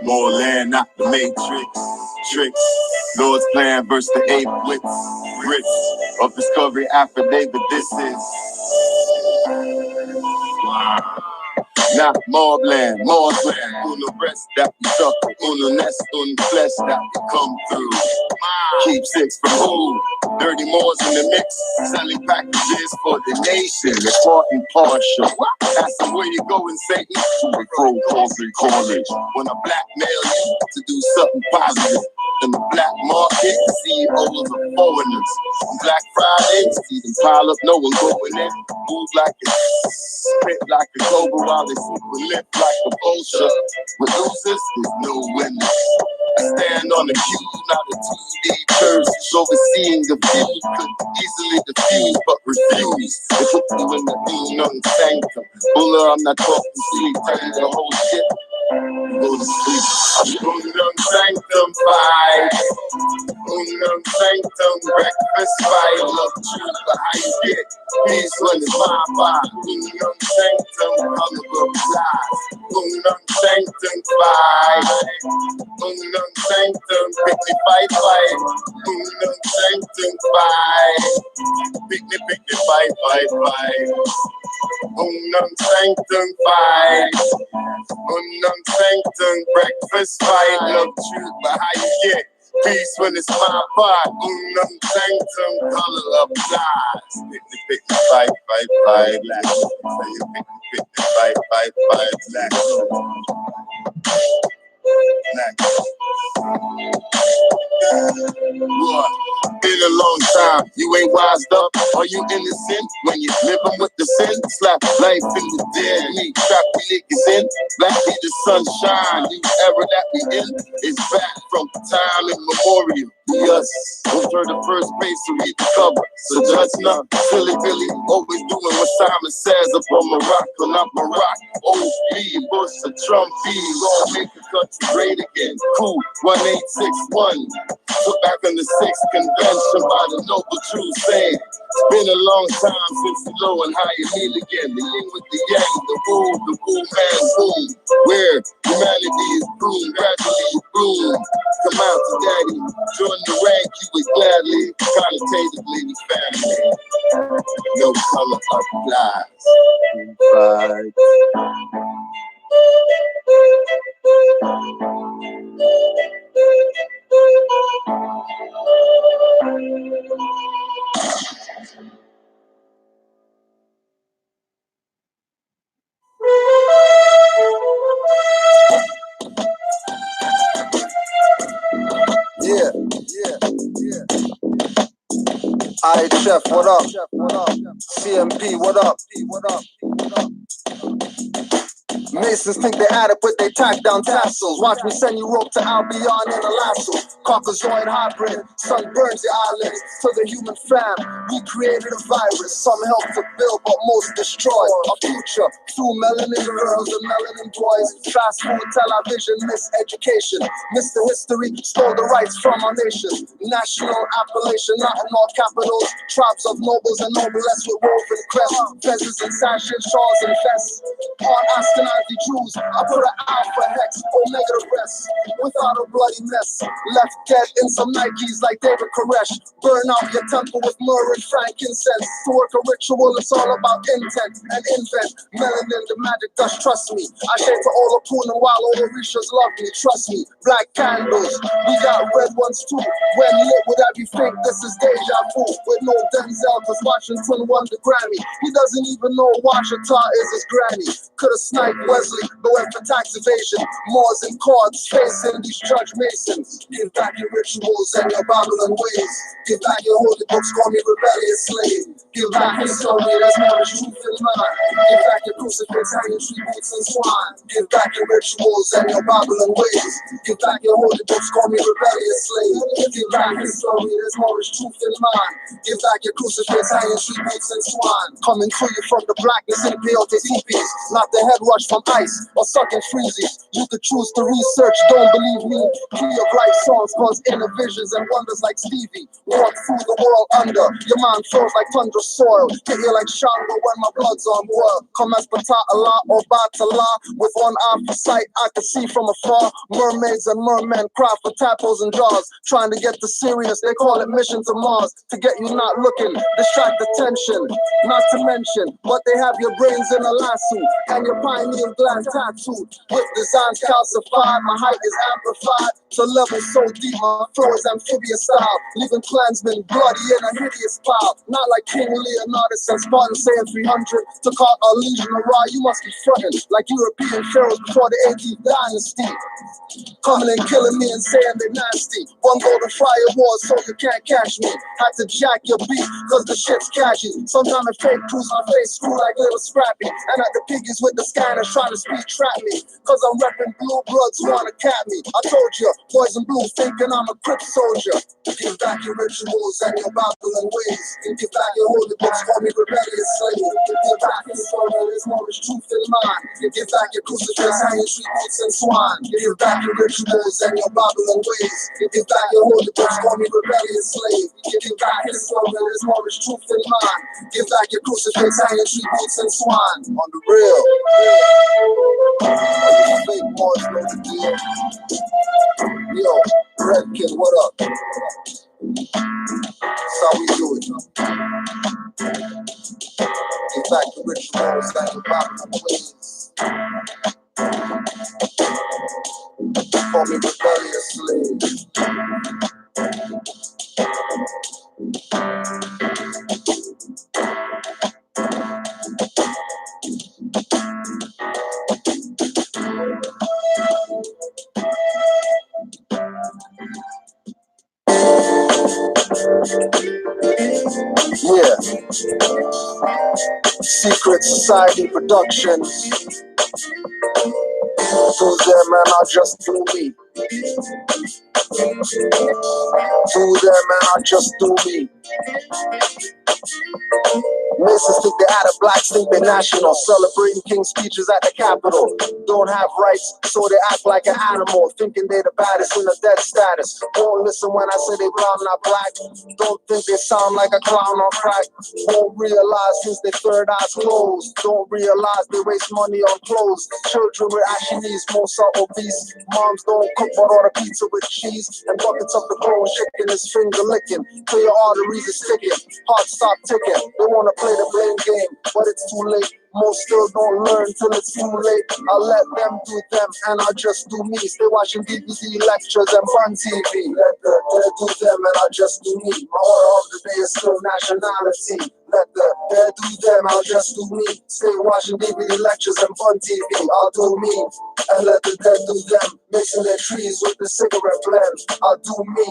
More land, not the matrix. Tricks. Lord's plan versus the ape wits. Grits of discovery affidavit. This is not mobland, Morsland. Uno rest that we suffer. Uno nest, flesh that we come through. Keep six from who? Dirty Moors in the mix. Selling packages for the nation. It's part and partial. That's the way you go in Satan. To the pro causing carnage. When I blackmail you to do something positive. In the black market, CEOs are foreigners. On Black Friday, see them pile up, no one going in. Move like a spit like a cobra while they super lit like a vulture. With losers, there's no winners. I stand on the queue, not a 2D curse. Overseeing the few could easily diffuse, but refuse. They put you in the unung sanctum. Buller, I'm not talking sleep, tell you the whole shit. Go to sleep. Unung sanctum fight. Unung sanctum breakfast fight. Love truth, but how you get peace when it's my fight. Unung sanctum color of lies. Unung sanctum fight. Unung sanctum pickly fight. Unung sanctum fight. Pickly fight. Unung sanctum fight. Unung sanctum breakfast fight. Love truth, but how you get peace when it's my part. Unung sanctum color of lies. Pickly fight. Been a long time, you ain't wised up. Are you innocent when you living with the sin? Slap life in the dead meat, trap the niggas in. Black be the sunshine, the era that we in is back from time immemorial. We us, we'll turn the first base to read the cover. So judge not, silly Billy, always doing what Simon says up on Morocco, not Morocco. O.B. Bush, a Trump B, gonna make the country great again. Cool, 1861. Put back in the 6th convention by the noble truth saying it's been a long time since the low and high meet again. The yin with the yang, the boom man boom. Where humanity is boom, gradually boom. Come out to daddy, join the rank, you would gladly, qualitatively the family. No color applies. Bye. Yeah. Alright, Chef, what up? CMP, what up? Masons think they're adequate, they tack down tassels. Watch me send you rope to Albion and a lasso. Caucasoid hybrid, sun burns your eyelids. To the human fam, we created a virus. Some help to build, but most destroy. Our future, through melanin girls and melanin boys. Fast food, television, miseducation. Missed the history, stole the rights from our nation. National appellation, not in all capitals. Tribes of nobles and noblesse with woven crest. Fezzes and sashes, shawls and vests. On Ashkenazi Jews, I put an alpha hex, omega the rest. Without a bloody mess, left dead in some Nikes like David Koresh. Burn out your temple with myrrh and frankincense. To work a ritual, it's all about intent and invent. Melanin, the magic dust, trust me. I shade to all the Puna while all the Orishas love me, trust me. Black candles, we got red ones too. When lit with every fake, this is deja vu. With no Denzel, cause Washington won the Grammy. He doesn't even know Washington is his granny. Could've sniped Wesley, but went for tax evasion. Moors and cards, facing these judge masons. Give back your rituals and your Babylon ways. Give back your holy books, call me rebellious slave. Give back your story, there's Moorish truth in mine. Give back your crucifix, hanging tree boots and swine. Give back your rituals and your Babylon ways. Give back your holy books, call me rebellious slave. Give back your story, there's Moorish truth in mine. Give back your crucifix, hanging tree boots and swine. Coming to you from the blackness and peyote teepees. Not the head rush from ice or sucking freezies. You could choose used to research, don't believe me. Key of life songs cause inner visions and wonders like Stevie. Walk through the world under, your mind feels like tundra soil. Hit you like Shango when my blood's on boil. Come as Bata'Allah or Batala. With one eye for sight, I can see from afar. Mermaids and mermen cry for tadpoles and jaws. Trying to get the serious, they call it mission to Mars. To get you not looking, distract attention. Not to mention, but they have your brains in a lasso and your pineal gland tattooed with designs calcified. My height is amplified to levels so deep, my flow is amphibious style, leaving clansmen bloody in a hideous pile. Not like King Leonidas and Spartan saying 300 to call a legion of raw. You must be fronting like European pharaohs before the 18th dynasty. Coming and killing me and saying they're nasty. One golden firewall so you can't catch me. Had to jack your beat cause the shit's catchy. Sometimes a fake proves my face screw like little Scrappy. And at the piggies with the scanners trying to speed trap me. Cause I'm repping blue bloods wanna cap me. I told you, boys in blue thinking I'm a Crip soldier. Give back your rituals and your Babylon ways. Give back your holy books, call me rebellious slave. Give back your soul, there's Moorish truth in mine. Give back your crucifix, hanging tree boots and swine. Give back your rituals and your Babylon ways. Give back your holy books, call me rebellious slave. Give back your soul, there's Moorish truth in mine. Give back your crucifix, hanging tree boots and swine. On the real, fake boys know the deal. Yo, Redkin, what up? That's how we do it. Give back the rituals and your Babylon ways. Call me rebellious slave. Yeah. Secret Society Productions. Through them and I just do me. Through them and I just do me. Masons think they're out of blacks, think they're national. Celebrating king speeches at the Capitol. Don't have rights, so they act like an animal. Thinking they're the baddest in a dead status. Won't listen when I say they brown, not black. Don't think they sound like a clown on crack. Won't realize since their third eye's closed. Don't realize they waste money on clothes. Children with ashy knees, most are obese. Moms don't cook but order pizza with cheese. And buckets of the grown chicken is finger licking. Till your arteries is sticking, heart stop ticking. They wanna play the blame game, but it's too late. Most still don't learn till it's too late. I'll let them do them and I'll just do me. Stay watching DVD lectures and fun TV. Let the dead do them and I'll just do me. My order of the day is still nationality. Let the dead do them, I'll just do me. Stay watching DVD lectures and fun TV. I'll do me and let the dead do them. Mixing their trees with the cigarette blend. I'll do me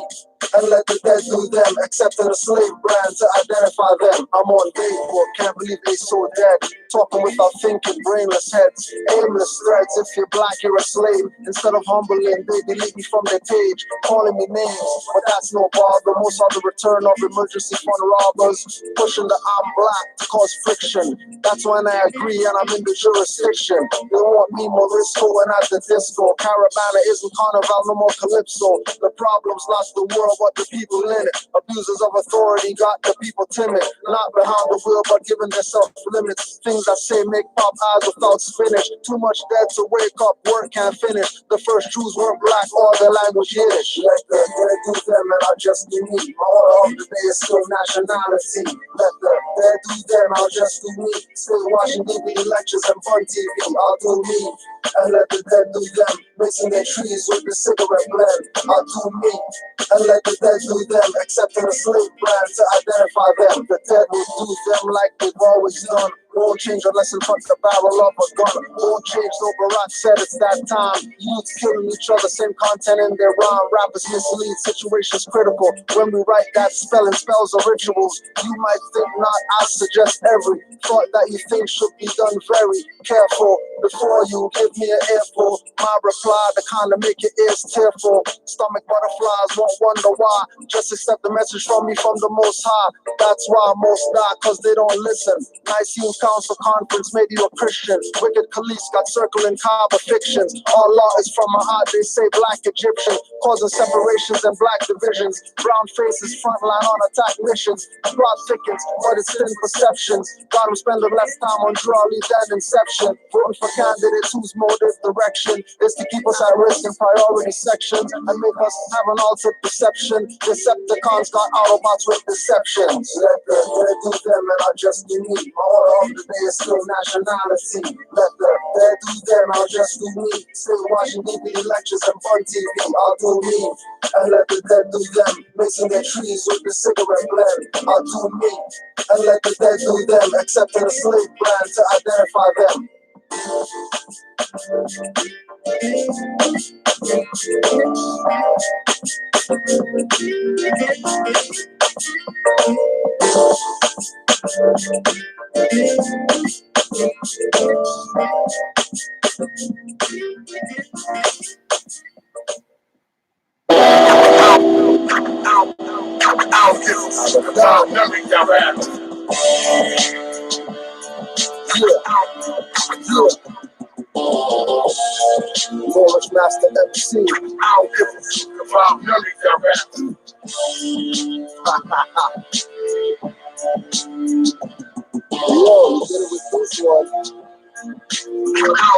and let the dead do them. Accepting a slave brand to identify them. I'm on Facebook, can't believe they so dead. Talking without thinking, brainless heads, aimless threads. If you're black, you're a slave. Instead of humbling, they delete me from their page, calling me names, but that's no bother. Most are the return of emergency fund robbers, pushing the I'm black to cause friction. That's when I agree and I'm in the jurisdiction. They want me Morisco and at the disco. Caravana isn't carnival, no more calypso. The problem's not the world, but the people in it. Abusers of authority got the people timid, not behind the wheel, but giving themselves limits. Things I say make pop eyes without spinach. Too much dead to wake up, work can't finish. The first Jews weren't black or their language Yiddish. Let the dead do them and I'll just do me. My order of the day is still nationality. Let the dead do them, I'll just do me. Still watching DVD lectures and fun TV. I'll do me and let the dead do them. Mixing their trees with the cigarette blend. I'll do me and let the dead do them. Accepting a slave brand to identify them. The dead will do them like they've always done. Won't change unless in front of the barrel of a gun. Won't change, no Barack said it's that time. Youths killing each other, same content in their rhyme. Rappers mislead, situations critical. When we write that spelling spells or rituals, you might think not, I suggest every thought that you think should be done very careful. Before you give me an earful, my reply, the kind to make your ears tearful. Stomach butterflies won't wonder why. Just accept the message from me from the Most High. That's why most die, cause they don't listen. Nice seems council conference made you a Christian. Wicked police got circling Kaaba fictions. All law is from my heart, they say black Egyptian, causing separations and black divisions. Brown faces frontline on attack missions. Plot thickens, but it's thin perceptions. God will spend less time on Drawley than Inception. Voting for candidates whose motive direction is to keep us at risk in priority sections and make us have an altered perception. Decepticons got Autobots with deceptions. Let the do them and I'll just be me. My order of the day is still nationality. Let the do them, I'll just do me. Still watching DVD lectures and fun TV. I'll do me. And let the dead do them. Mixing their trees with the cigarette blend. I'll do me. And let the dead do them. Accepting a slave brand to identify them. Moorish master MC. I don't give a shit about none of your rappers. Yo, you did it with this one. I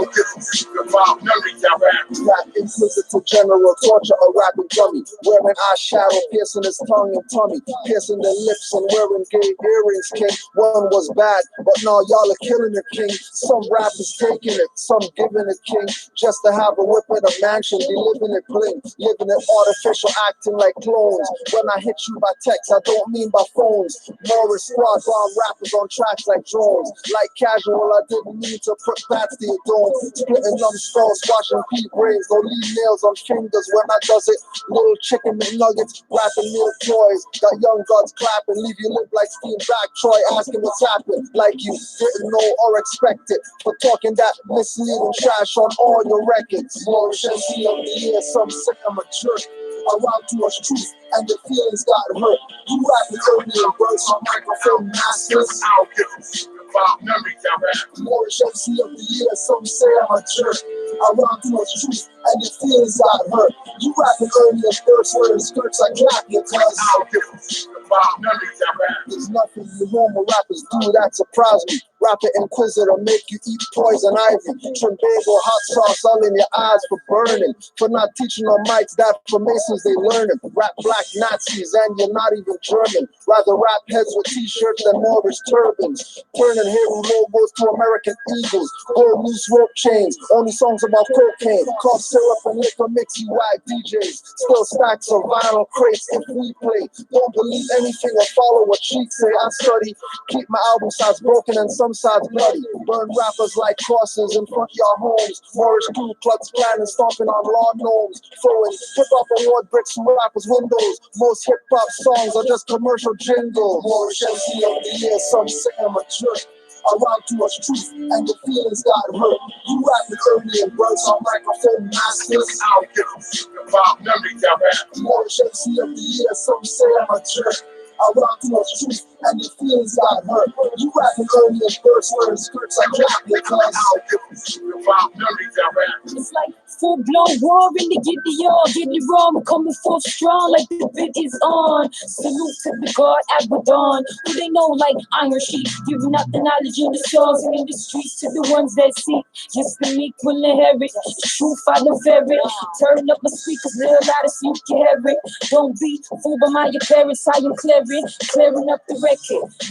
don't give a shit about none of your rappers. Black inquisitor general, torture a rapping dummy, wearing eyeshadow, piercing his tongue and tummy, piercing their lips and wearing gay earrings, king. One was bad, but now y'all are killing the king. Some rappers taking it, some giving it, king, just to have a whip at a mansion, be living it bling, living it artificial, acting like clones. When I hit you by text, I don't mean by phones. Moorish squad bomb rappers on tracks like drones. Like casual, I didn't need to put bats to your dome. Splitting numbskulls, washing pea brains, don't leave nails on fingers when I does it. Little chicken McNuggets, wrapping meal toys. Got young gods clapping, leave you lip like steam back. Troy asking what's happened, like you didn't know or expect it. For talking that misleading trash on all your records. Moorish MC of the year, some say I'm a jerk. Around too much truth and the feelings got hurt. You rapping early and words on microphone masters. I don't give a shit about none of your rappers. Moorish MC of the year, some say I'm a jerk. Around too much truth and the feelings got hurt. You rapping early and words wearing skirts like clapping, cause I don't give a shit about none of your rappers. There's nothing you normal rappers do that surprise me. Rapper Inquisitor make you eat poison ivy. Trimbago hot sauce all in your eyes for burning. For not teaching on mics that for Masons they learning. Rap black Nazis and you're not even German. Rather rap heads with t-shirts than Moorish turbans. Turning hero logos to American eagles. Gold loose rope chains. Only songs about cocaine. Cough syrup and liquor mix you whack DJs. Still stacks of vinyl crates if we play. Don't believe anything or follow what cheats say. I study. Keep my album sides broken and some sides bloody. Burn rappers like crosses in front of your homes. Moorish Ku Klux Klan and stomping on lawn gnomes. Throwing hip-hop award bricks from rappers' windows. Most hip-hop songs are just commercial jingles. Moorish MC of the year, some say I'm a jerk. Around too much truth and the feelings got hurt. You rapping early and words on microphone masters. I don't give a shit about none of your rappers. Moorish MC of the year, some say I'm a jerk. Around too much truth and the feelings got hurt. You rapping early and words wearing skirts like clapping, cause I don't give a shit about none of your rappers. It's like full-blown war in the get it wrong, we're coming forth strong like the bit is on. Salute to the God Abaddon, who they know like iron sheep, giving out the knowledge in the stars and in the streets to the ones that seek. Just the meek will inherit, the truth I live it. Turn up my speakers, little louder so you can hear it. Don't be fooled by my appearance, I am clearing up the record.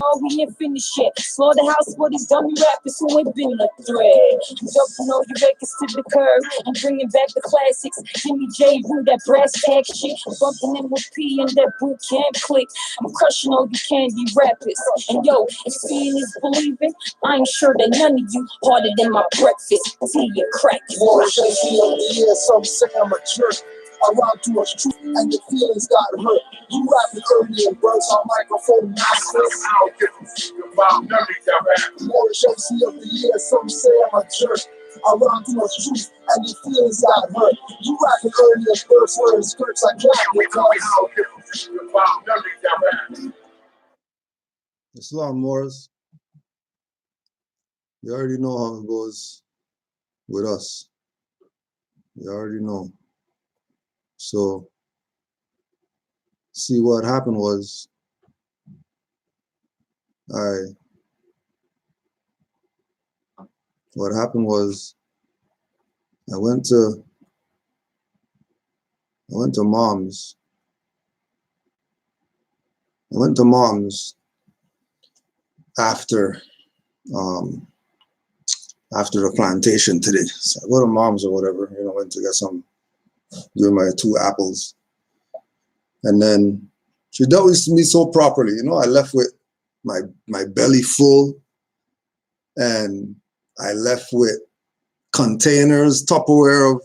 Oh, we ain't finished yet. Slaughterhouse for these dummy rappers who ain't been a threat. Dumping all your records to the curb and bringing back the classics. Jimmy J. Rue, that brass tag shit. Bumping in with P and that boot camp click. I'm crushing all you candy rappers. And yo, if seeing is believing, I ain't sure that none of you harder than my breakfast. Tea and crack. Moorish MC of the year, some say I'm a jerk. Around too much truth and the feelings got hurt. You rapping early and words on microphone masters. I don't give a shit about none of your rappers. Moorish MC of the year, some say I'm a jerk. Around too much truth and the feelings got hurt. You rapping early and words wearing skirts like clapping, cause I don't give a shit about none of your rappers. Islam Morris. You already know how it goes with us. You already know. So, see, what happened was, what happened was, I went to mom's. I went to mom's after the plantation today. So I go to mom's or whatever, you know, went to get some, give my 2 apples. And then she dealt with me so properly, you know. I left with my belly full, and I left with containers, Tupperware of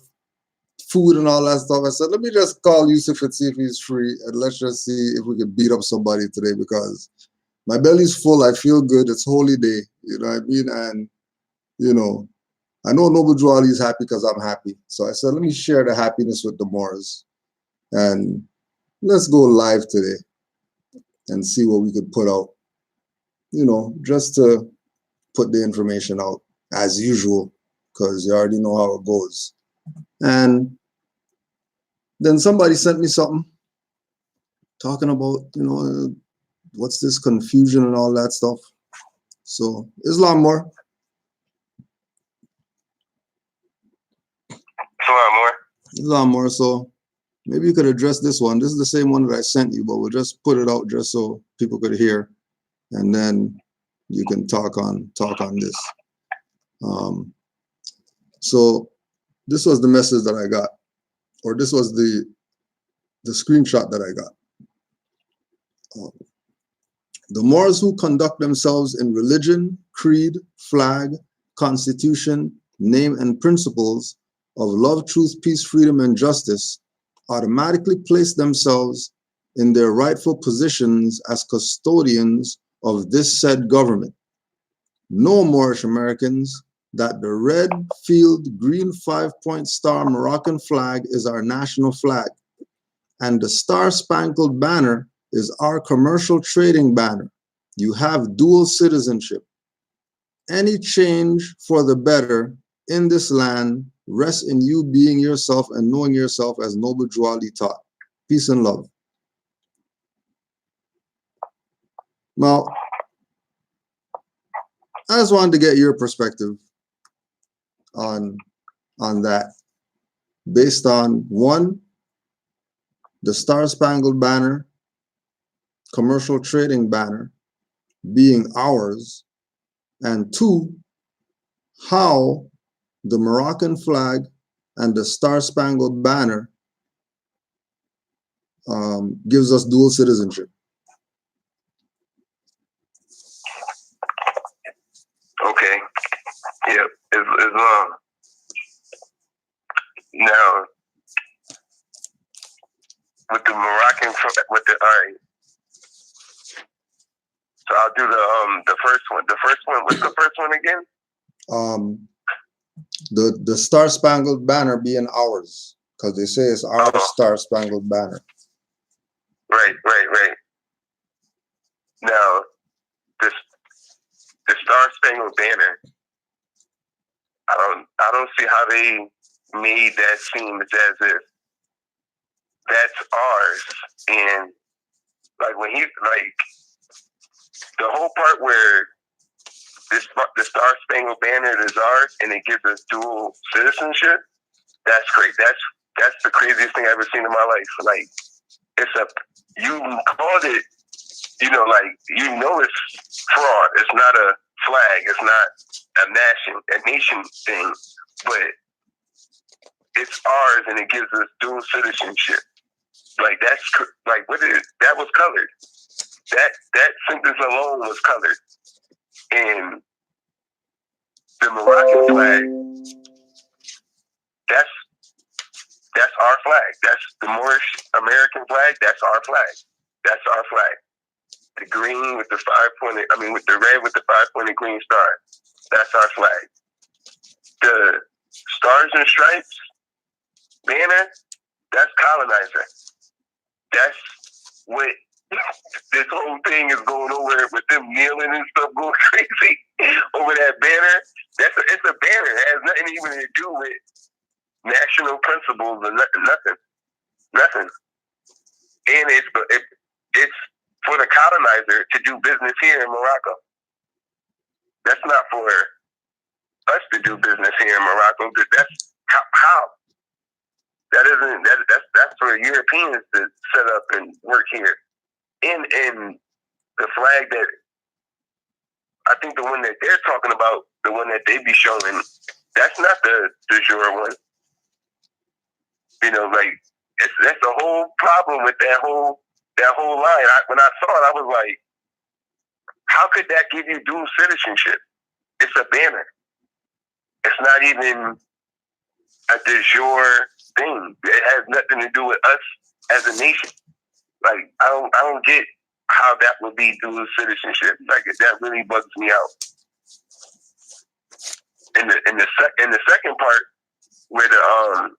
food and all that stuff. I said, let me just call Yusuf and see if he's free, and let's just see if we can beat up somebody today, because my belly's full. I feel good. It's holy day, you know what I mean? And, you know, I know Noble Drawley is happy because I'm happy. So I said, let me share the happiness with the Moors, and let's go live today and see what we could put out, you know, just to put the information out as usual, because you already know how it goes. And then somebody sent me something talking about, you know, what's this confusion and all that stuff. So there's a lot more. There's a lot more. So maybe you could address this one. This is the same one that I sent you, but we'll just put it out just so people could hear, and then you can talk on this. So this was the message that I got, or this was the screenshot that I got. The Moors who conduct themselves in religion, creed, flag, constitution, name, and principles of love, truth, peace, freedom, and justice automatically place themselves in their rightful positions as custodians of this said government. Know, Moorish Americans, that the red field green 5-point star Moroccan flag is our national flag, and the star-spangled banner is our commercial trading banner. You have dual citizenship. Any change for the better in this land rests in you being yourself and knowing yourself as Noble Drawley taught. Peace and love. Now, I just wanted to get your perspective on that, based on, one, the Star-Spangled Banner, commercial trading banner, being ours, and two, how the Moroccan flag and the Star-Spangled Banner gives us dual citizenship. Okay. Yep. Now with the Moroccan, all right. So I'll do the first one. The first one. What's the first one again? The Star-Spangled Banner being ours, because they say it's our Star-Spangled Banner. Right. Now, the Star-Spangled Banner, I don't see how they made that seem as if that's ours. And like when the whole part where the Star-Spangled Banner is ours and it gives us dual citizenship, that's great. That's the craziest thing I've ever seen in my life. Like, you called it, it's fraud. It's not a flag. It's not a nation thing, but it's ours and it gives us dual citizenship. Like, that was colored. That sentence alone was colored. And the Moroccan flag, that's our flag. That's the Moorish American flag. That's our flag. That's our flag. The green with the with the red with the 5-pointed green star. That's our flag. The Stars and Stripes banner, that's colonizer. That's what This whole thing is going nowhere with them kneeling and stuff going crazy over that banner. It's a banner. It has nothing even to do with national principles or nothing. And it's for the colonizer to do business here in Morocco. That's not for us to do business here in Morocco. That's how. That's for Europeans to set up and work here. And the flag that I think the one that they're talking about, the one that they be showing, that's not the de jure one. You know, like that's the whole problem with that whole line. When I saw it, I was like, how could that give you dual citizenship? It's a banner. It's not even a de jure thing. It has nothing to do with us as a nation. Like I don't get how that would be dual citizenship. Like that really bugs me out. In the second part where the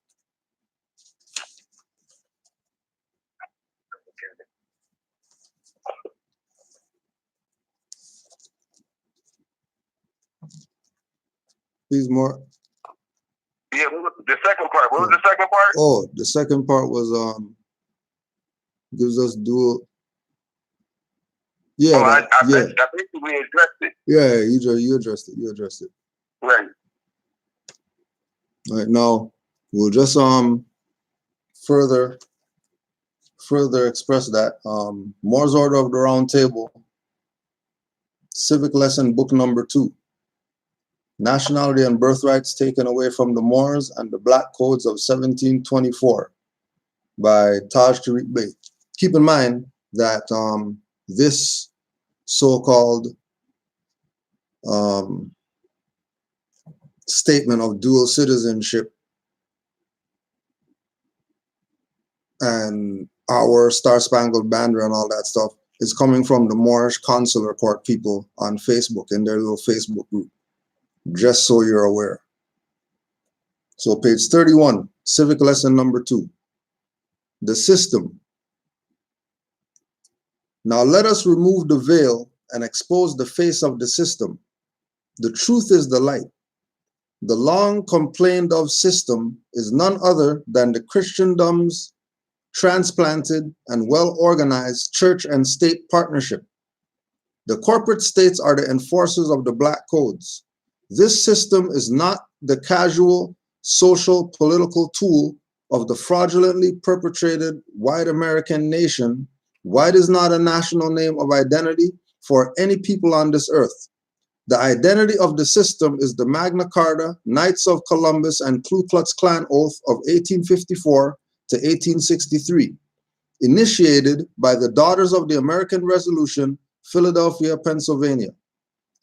Please more. Yeah, the second part. What was the second part? Oh, the second part was gives us dual. Yeah, I basically addressed it. Yeah, you addressed it. You addressed it. Right. All right. Now we'll just further express that Moore's Order of the Round Table, Civic Lesson Book number 2. Nationality and Birthrights Taken Away from the Moors and the Black Codes of 1724 by Taj Tariq Bey. Keep in mind that this so-called statement of dual citizenship and our Star-Spangled Banner and all that stuff is coming from the Moorish Consular Court people on Facebook in their little Facebook group. Just so you're aware. So page 31, civic lesson number 2, the system. Now let us remove the veil and expose the face of the system. The truth is the light. The long complained of system is none other than the Christendom's transplanted and well-organized church and state partnership. The corporate states are the enforcers of the black codes. This system is not the casual social political tool of the fraudulently perpetrated white American nation. White is not a national name of identity for any people on this earth. The identity of the system is the Magna Carta, Knights of Columbus, and Ku Klux Klan oath of 1854 to 1863, initiated by the Daughters of the American Revolution, Philadelphia, Pennsylvania.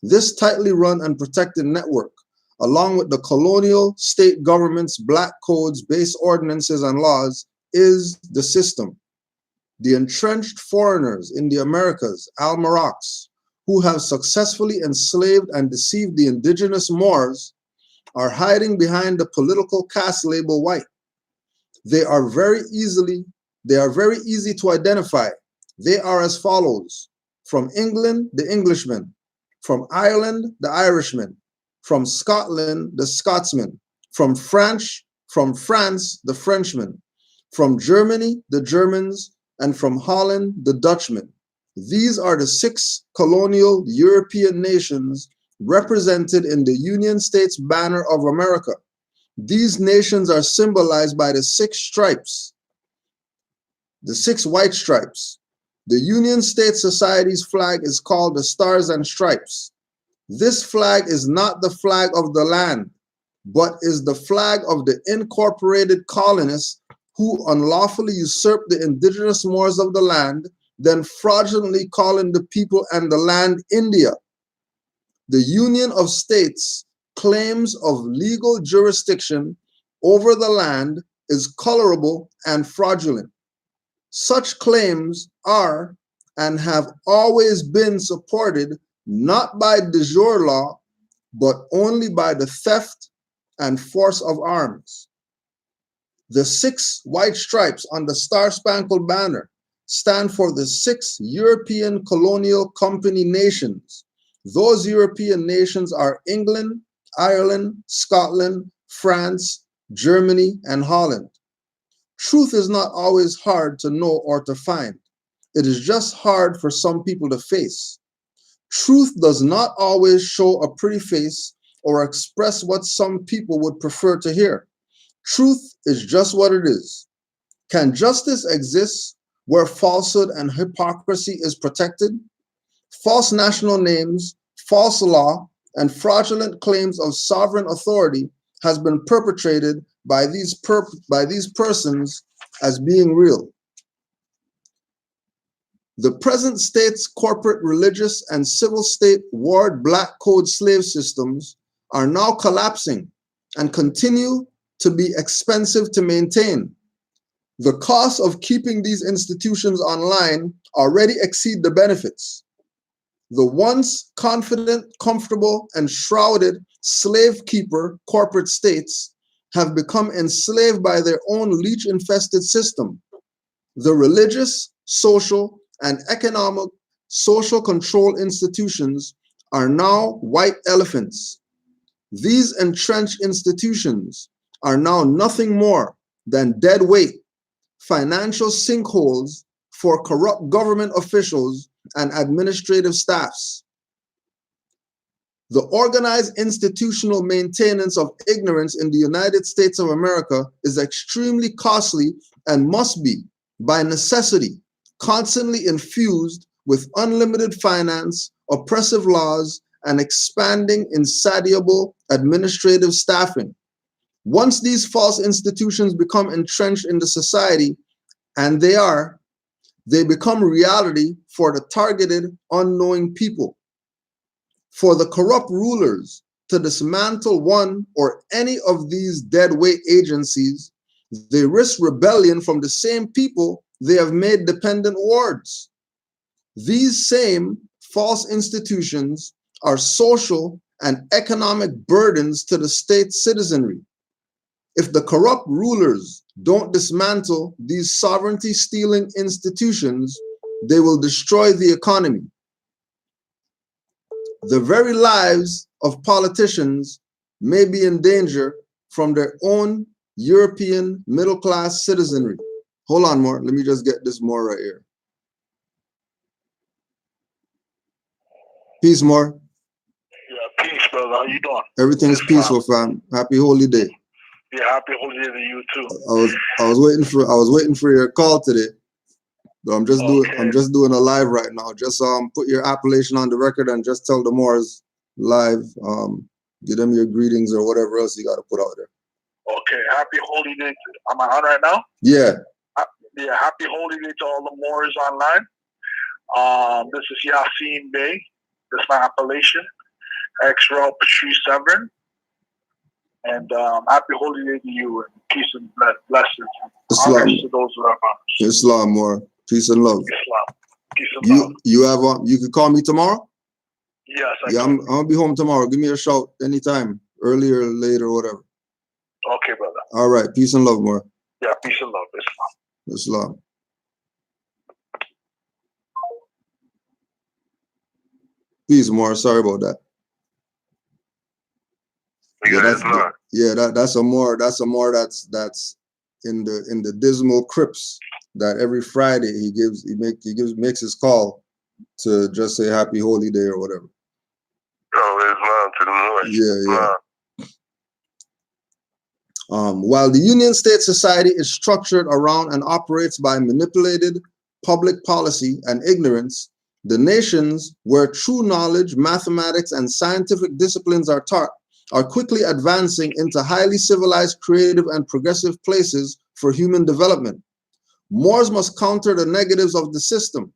This tightly run and protected network, along with the colonial state government's black codes, base ordinances, and laws, is the system. The entrenched foreigners in the Americas, Almarocs, who have successfully enslaved and deceived the indigenous Moors, are hiding behind the political caste label white. They are very easy to identify. They are as follows: from England, the Englishman; from Ireland, the Irishman; from Scotland, the Scotsman; from France, the Frenchman; from Germany, the Germans; and from Holland, the Dutchman. These are the 6 colonial European nations represented in the Union States banner of America. These nations are symbolized by the 6 stripes, the 6 white stripes. The Union States Society's flag is called the Stars and Stripes. This flag is not the flag of the land, but is the flag of the incorporated colonists who unlawfully usurped the indigenous Moors of the land, then fraudulently calling the people and the land India. The Union of States' claims of legal jurisdiction over the land is colorable and fraudulent. Such claims are and have always been supported not by de jure law, but only by the theft and force of arms. The 6 white stripes on the Star-Spangled Banner stand for the 6 European colonial company nations. Those European nations are England, Ireland, Scotland, France, Germany, and Holland. Truth is not always hard to know or to find. It is just hard for some people to face. Truth does not always show a pretty face or express what some people would prefer to hear. Truth is just what it is. Can justice exist where falsehood and hypocrisy is protected? False national names, false law, and fraudulent claims of sovereign authority has been perpetrated by these persons as being real. The present state's corporate, religious, and civil state ward black code slave systems are now collapsing and continue to be expensive to maintain. The costs of keeping these institutions online already exceed the benefits. The once confident, comfortable, and shrouded slave keeper corporate states have become enslaved by their own leech-infested system. The religious, social, and economic social control institutions are now white elephants. These entrenched institutions are now nothing more than dead weight, financial sinkholes for corrupt government officials and administrative staffs. The organized institutional maintenance of ignorance in the United States of America is extremely costly and must be, by necessity, constantly infused with unlimited finance, oppressive laws, and expanding insatiable administrative staffing. Once these false institutions become entrenched in the society, and they become reality for the targeted, unknowing people. For the corrupt rulers to dismantle one or any of these deadweight agencies, they risk rebellion from the same people they have made dependent wards. These same false institutions are social and economic burdens to the state's citizenry. If the corrupt rulers don't dismantle these sovereignty-stealing institutions, they will destroy the economy. The very lives of politicians may be in danger from their own European middle-class citizenry. Hold on, more. Let me just get this more right here. Peace, more. Yeah, peace, brother. How you doing? Everything's peaceful, fam. Happy holy day. Yeah, happy holy day to you too. I was waiting for your call today. But I'm just doing a live right now. Just put your appellation on the record and just tell the Moors live. Give them your greetings or whatever else you got to put out there. Okay, happy holy day. Am I on right now? Yeah. Yeah, happy holy day to all the Moors online. This is Yassine Bey. That's my appellation. X-Row Patrice Severn. And happy holy day to you, and peace and blessings. Islam. To those who are honest. Islam, more peace and love. Islam. Peace and love. You could call me tomorrow? Yes, I'm gonna be home tomorrow. Give me a shout anytime, early or late or whatever. Okay, brother. All right, peace and love, more. Yeah, peace and love. Islam. Peace, more. Sorry about that. That's a more that's in the dismal crypts that every Friday he makes his call to just say happy holy day or whatever. Oh, Islam to the Moorish. Yeah. While the Union State Society is structured around and operates by manipulated public policy and ignorance, the nations where true knowledge, mathematics, and scientific disciplines are taught are quickly advancing into highly civilized, creative, and progressive places for human development. Moors must counter the negatives of the system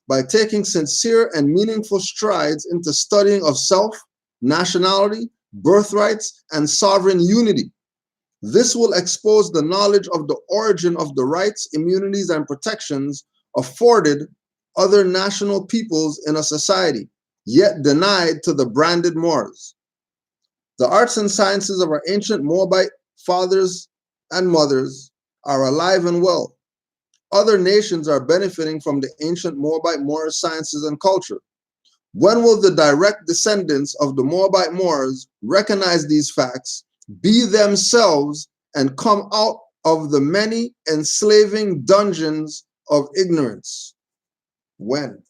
by taking sincere and meaningful strides into studying of self, nationality, birthrights, and sovereign unity. This will expose the knowledge of the origin of the rights, immunities, and protections afforded other national peoples in a society, yet denied to the branded Moors. The arts and sciences of our ancient Moabite fathers and mothers are alive and well. Other nations are benefiting from the ancient Moabite Moorish sciences and culture. When will the direct descendants of the Moabite Moors recognize these facts, be themselves, and come out of the many enslaving dungeons of ignorance? When?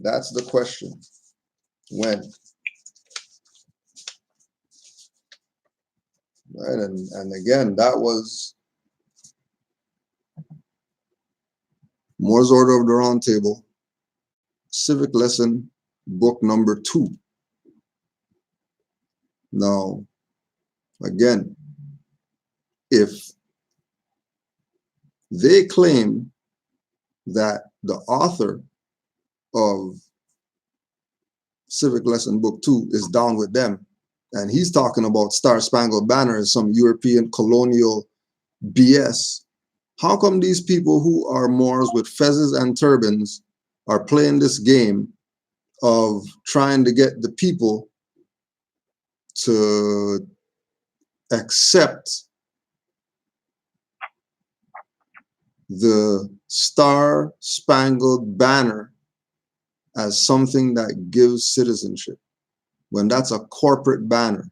That's the question. When? Right, and again, that was Moore's Order of the Round Table, Civic Lesson, book number 2. Now, again, if they claim that the author of Civic Lesson book 2 is down with them, and he's talking about Star Spangled Banner as some European colonial BS, how come these people who are Moors with fezzes and turbans are playing this game of trying to get the people to accept the Star Spangled Banner as something that gives citizenship, when that's a corporate banner?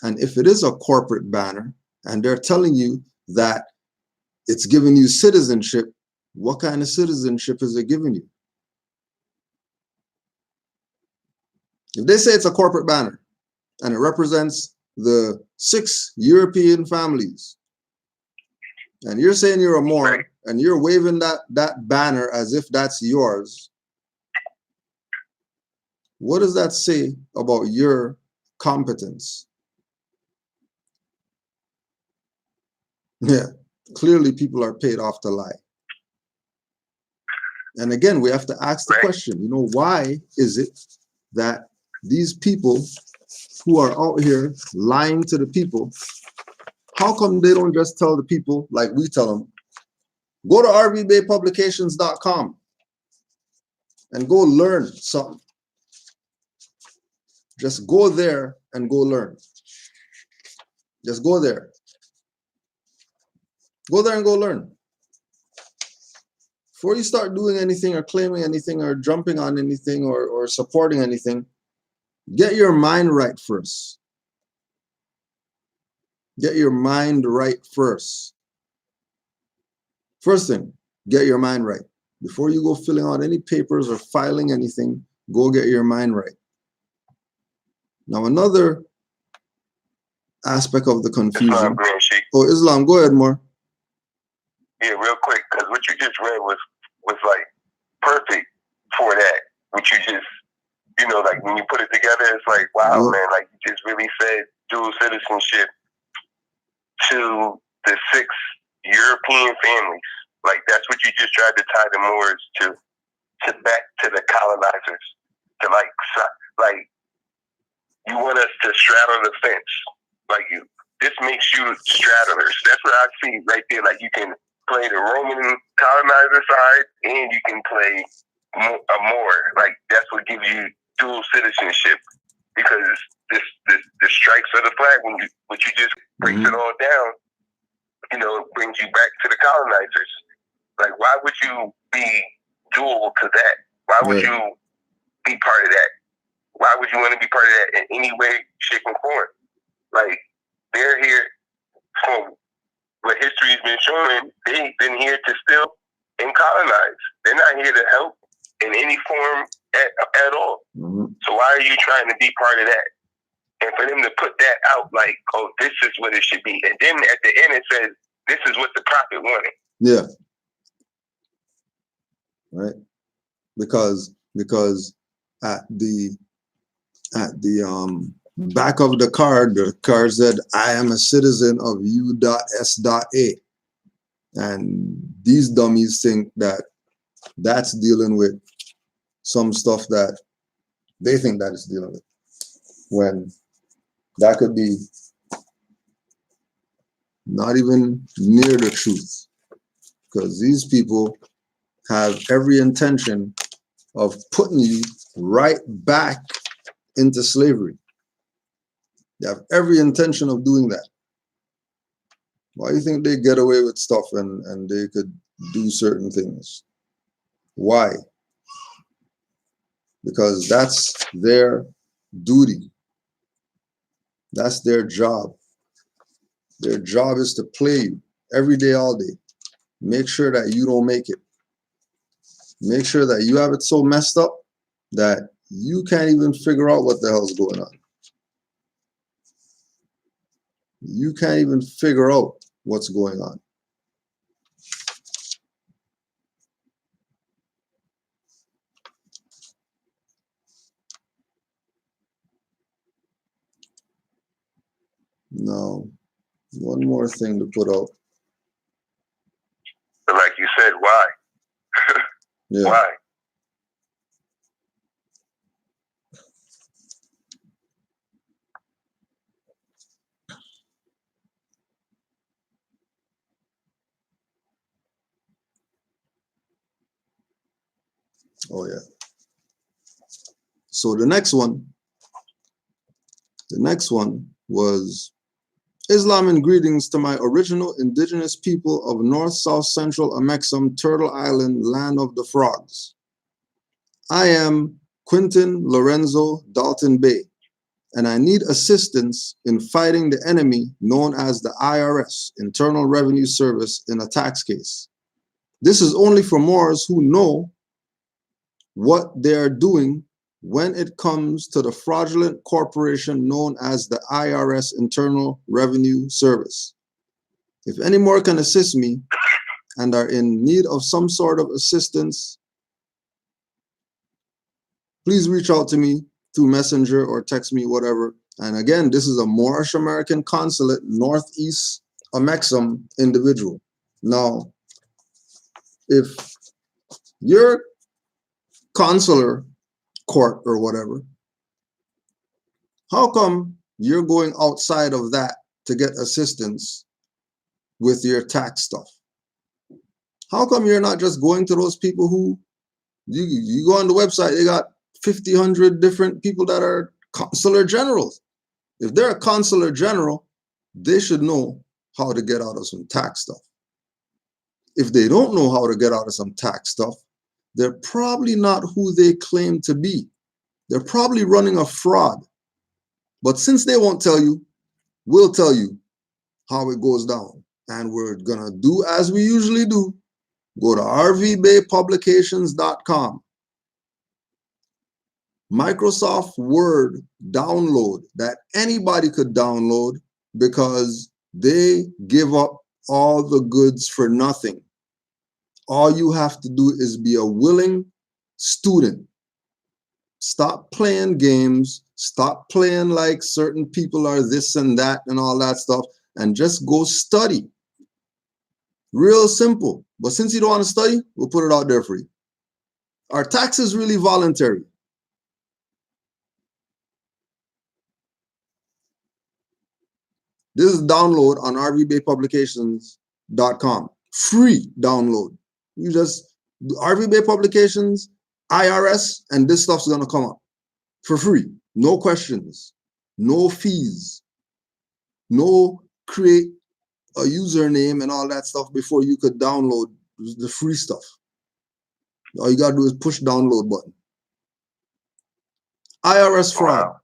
And if it is a corporate banner and they're telling you that it's giving you citizenship, what kind of citizenship is it giving you? If they say it's a corporate banner and it represents the 6 European families, and you're saying you're a Moor and you're waving that banner as if that's yours, what does that say about your competence? Yeah, clearly people are paid off to lie. And again, we have to ask the question, why is it that these people who are out here lying to the people, how come they don't just tell the people like we tell them, go to rvbaypublications.com and go learn something. Just go there and go learn. Just go there. Go there and go learn. Before you start doing anything or claiming anything or jumping on anything or supporting anything, get your mind right first. Get your mind right first. First thing, get your mind right. Before you go filling out any papers or filing anything, go get your mind right. Now, another aspect of the confusion. Islam, go ahead, more. Yeah, real quick, because what you just read was like perfect for that. What you just, like when you put it together, it's like, wow, man, like you just really said dual citizenship to the 6 European families. Like that's what you just tried to tie the Moors to back to the colonizers. To like you want us to straddle the fence. Like this makes you straddlers. That's what I see right there. Like you can play the Roman colonizer side and you can play a Moor. Like that's what gives you dual citizenship, because the stripes of the flag, when you just breaks it all down, it brings you back to the colonizers. Like why would you be dual to that? Why would you be part of that? Why would you want to be part of that in any way, shape, or form? Like they're here from what history has been showing. They've been here to steal and colonize. They're not here to help in any form at all. So why are you trying to be part of that? And for them to put that out like, oh, this is what it should be. And then at the end it says, this is what the prophet wanted. Yeah. Right. Because at the back of the card said, I am a citizen of U.S.A. And these dummies think that that's dealing with some stuff that they think that it's dealing with, when that could be not even near the truth, because these people have every intention of putting you right back into slavery. They have every intention of doing that. Why do you think they get away with stuff and they could do certain things? Why? Because that's their duty. That's their job. Their job is to play you every day, all day. Make sure that you don't make it. Make sure that you have it so messed up that you can't even figure out what the hell's going on. You can't even figure out what's going on. Now, one more thing to put out. But like you said, why? Yeah. Why? Oh, yeah. So the next one was Islam and greetings to my original indigenous people of North South Central Amexem, Turtle Island, land of the frogs. I am Quentin Lorenzo Dalton Bay, and I need assistance in fighting the enemy known as the IRS, Internal Revenue Service, in a tax case. This is only for Moors who know what they are doing when it comes to the fraudulent corporation known as the IRS, Internal Revenue Service. If any more can assist me and are in need of some sort of assistance, please reach out to me through Messenger or text me, whatever. And again, this is a Moorish American consulate, Northeast Amexem individual. Now, if your consular court or whatever, how come you're going outside of that to get assistance with your tax stuff? How come you're not just going to those people who, you go on the website, they got 50, 100 different people that are consular generals. If they're a consular general, they should know how to get out of some tax stuff. If they don't know how to get out of some tax stuff, they're probably not who they claim to be. They're probably running a fraud. But since they won't tell you, we'll tell you how it goes down. And we're gonna do as we usually do. Go to rvbaypublications.com. Microsoft Word download that anybody could download because they give up all the goods for nothing. All you have to do is be a willing student. Stop playing games. Stop playing like certain people are this and that and all that stuff, and just go study. Real simple. But since you don't want to study, we'll put it out there for you. Our tax is really voluntary. This is download on rvbaypublications.com. Free download. You just do RV Bay Publications, IRS, and this stuff's gonna come up for free. No questions, no fees, no create a username and all that stuff before you could download the free stuff. All you gotta do is push download button. IRS fraud. Wow.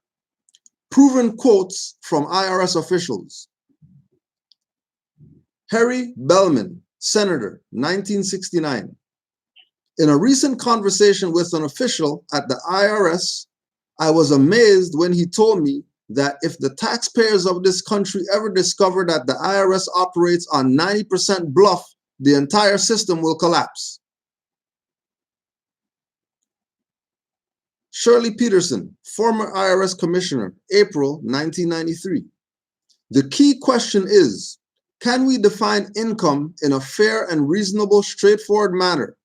Proven quotes from IRS officials. Harry Bellman, Senator, 1969. In a recent conversation with an official at the IRS, I was amazed when he told me that if the taxpayers of this country ever discover that the IRS operates on 90% bluff, the entire system will collapse. Shirley Peterson, former IRS commissioner, April 1993. The key question is, can we define income in a fair and reasonable, straightforward manner?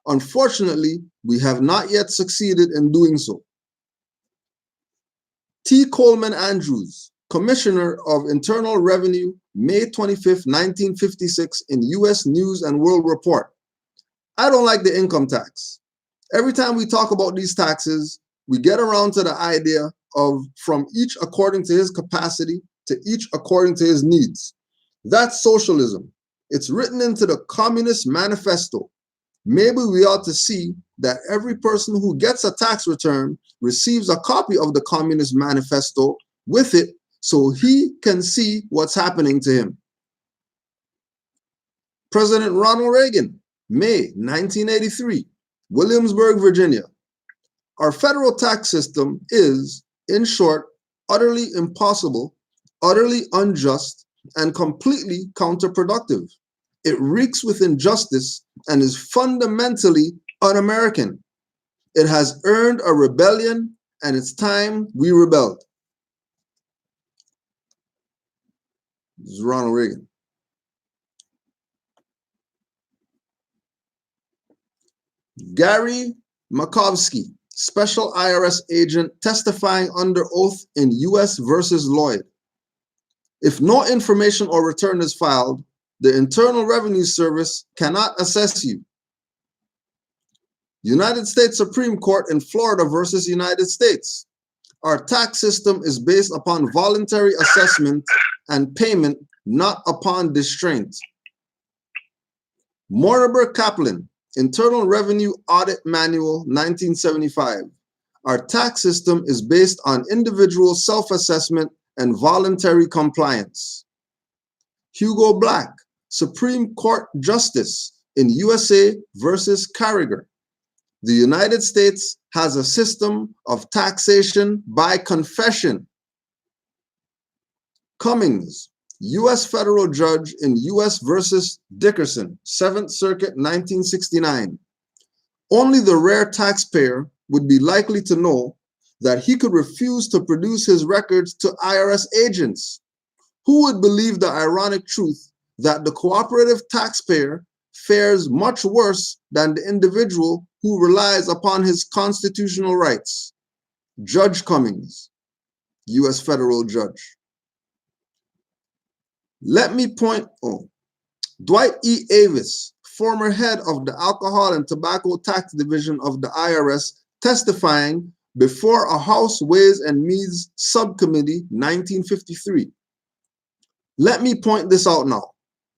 Unfortunately, we have not yet succeeded in doing so. T. Coleman Andrews, Commissioner of Internal Revenue, May 25, 1956, in U.S. News and World Report. I don't like the income tax. Every time we talk about these taxes, we get around to the idea of from each according to his capacity to each according to his needs. That's socialism. It's written into the Communist Manifesto. Maybe we ought to see that every person who gets a tax return receives a copy of the Communist Manifesto with it so he can see what's happening to him. President Ronald Reagan, May 1983, Williamsburg, Virginia. Our federal tax system is, in short, utterly impossible, utterly unjust, and completely counterproductive. It reeks with injustice and is fundamentally un-American. It has earned a rebellion, and it's time we rebelled. This is Ronald Reagan. Gary Makovsky, special IRS agent testifying under oath in U.S. versus Lloyd. If no information or return is filed, the Internal Revenue Service cannot assess you. United States Supreme Court in Florida versus United States. Our tax system is based upon voluntary assessment and payment, not upon distraint. Mortimer Kaplan, Internal Revenue Audit Manual, 1975. Our tax system is based on individual self-assessment and voluntary compliance. Hugo Black, Supreme Court Justice in USA versus Carragher. The United States has a system of taxation by confession. Cummings, U.S. federal judge in U.S. versus Dickerson, 7th Circuit, 1969. Only the rare taxpayer would be likely to know that he could refuse to produce his records to IRS agents. Who would believe the ironic truth that the cooperative taxpayer fares much worse than the individual who relies upon his constitutional rights? Judge Cummings, U.S. federal judge. Let me point, Dwight E. Avis, former head of the Alcohol and Tobacco Tax Division of the IRS, testifying before a House Ways and Means Subcommittee, 1953. Let me point this out now.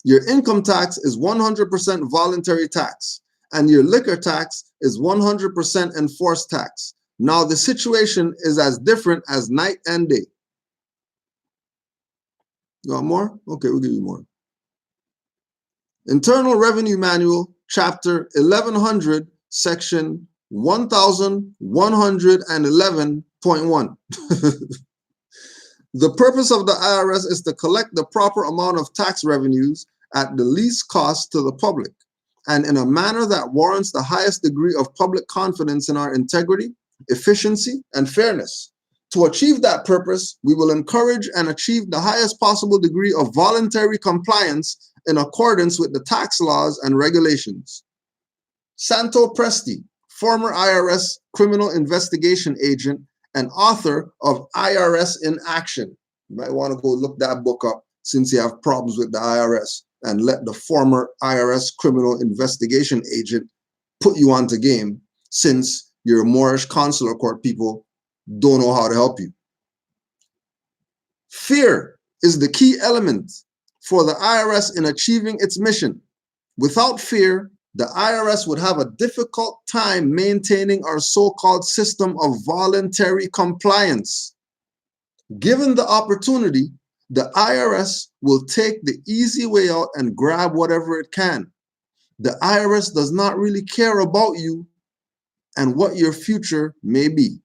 Your income tax is 100% voluntary tax, and your liquor tax is 100% enforced tax. Now the situation is as different as night and day. You want more? Okay, we'll give you more. Internal Revenue Manual, Chapter 1100, Section 1111.1. The purpose of the IRS is to collect the proper amount of tax revenues at the least cost to the public, and in a manner that warrants the highest degree of public confidence in our integrity, efficiency, and fairness. To achieve that purpose, we will encourage and achieve the highest possible degree of voluntary compliance in accordance with the tax laws and regulations. Santo Presti, former IRS criminal investigation agent and author of IRS in Action. You might want to go look that book up since you have problems with the IRS, and let the former IRS criminal investigation agent put you onto game, since your Moorish consular court people don't know how to help you. Fear is the key element for the IRS in achieving its mission. Without fear, the IRS would have a difficult time maintaining our so-called system of voluntary compliance. Given the opportunity, the IRS will take the easy way out and grab whatever it can. The IRS does not really care about you and what your future may be.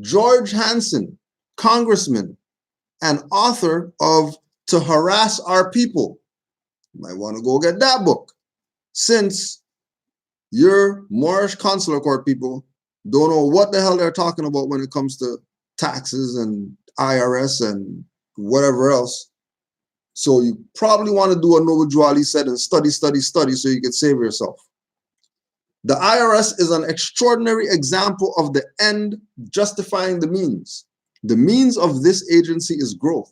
George Hansen, congressman and author of To Harass Our People. You might want to go get that book, since your Moorish consular court people don't know what the hell they're talking about when it comes to taxes and IRS and whatever else. So you probably want to do a Noble Juali said and study so you can save yourself. The IRS is an extraordinary example of the end justifying the means. The means of this agency is growth.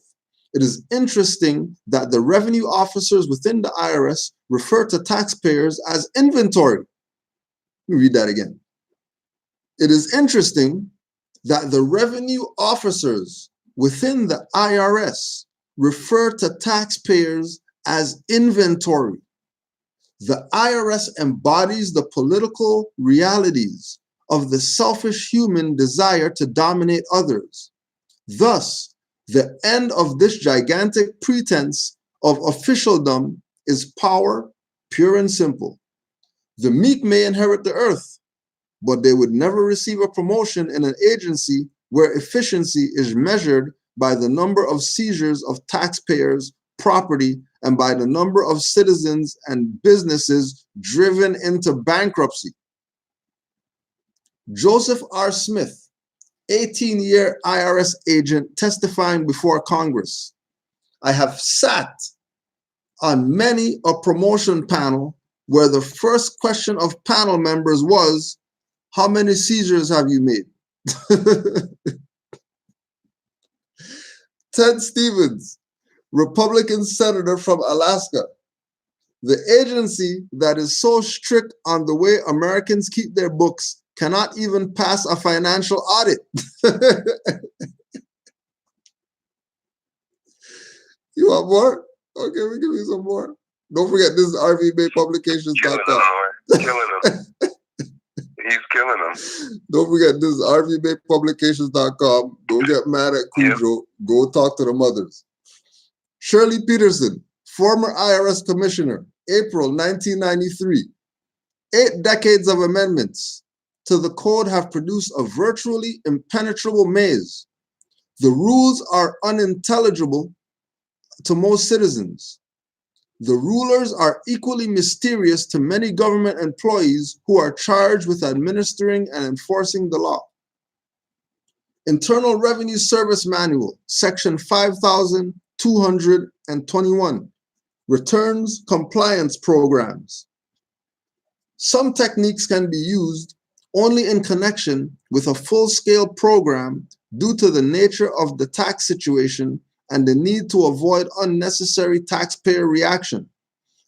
It is interesting that the revenue officers within the IRS refer to taxpayers as inventory. Let me read that again. It is interesting that the revenue officers within the IRS refer to taxpayers as inventory. The IRS embodies the political realities of the selfish human desire to dominate others. Thus, the end of this gigantic pretense of officialdom is power, pure and simple. The meek may inherit the earth, but they would never receive a promotion in an agency where efficiency is measured by the number of seizures of taxpayers' property and by the number of citizens and businesses driven into bankruptcy. Joseph R. Smith, 18-year IRS agent testifying before Congress. I have sat on many a promotion panel where the first question of panel members was, how many seizures have you made? Ted Stevens, Republican senator from Alaska. The agency that is so strict on the way Americans keep their books cannot even pass a financial audit. You want more? Okay, we give you some more. Don't forget, this is rvbaypublications.com. Killing them. He's killing them. Don't forget, this is rvbaypublications.com. Don't get mad at Cujo. Yep. Go talk to the mothers. Shirley Peterson, former IRS commissioner, April 1993. 8 decades of amendments to the code have produced a virtually impenetrable maze. The rules are unintelligible to most citizens. The rulers are equally mysterious to many government employees who are charged with administering and enforcing the law. Internal Revenue Service Manual, Section 5221, Returns Compliance Programs. Some techniques can be used only in connection with a full-scale program due to the nature of the tax situation and the need to avoid unnecessary taxpayer reaction.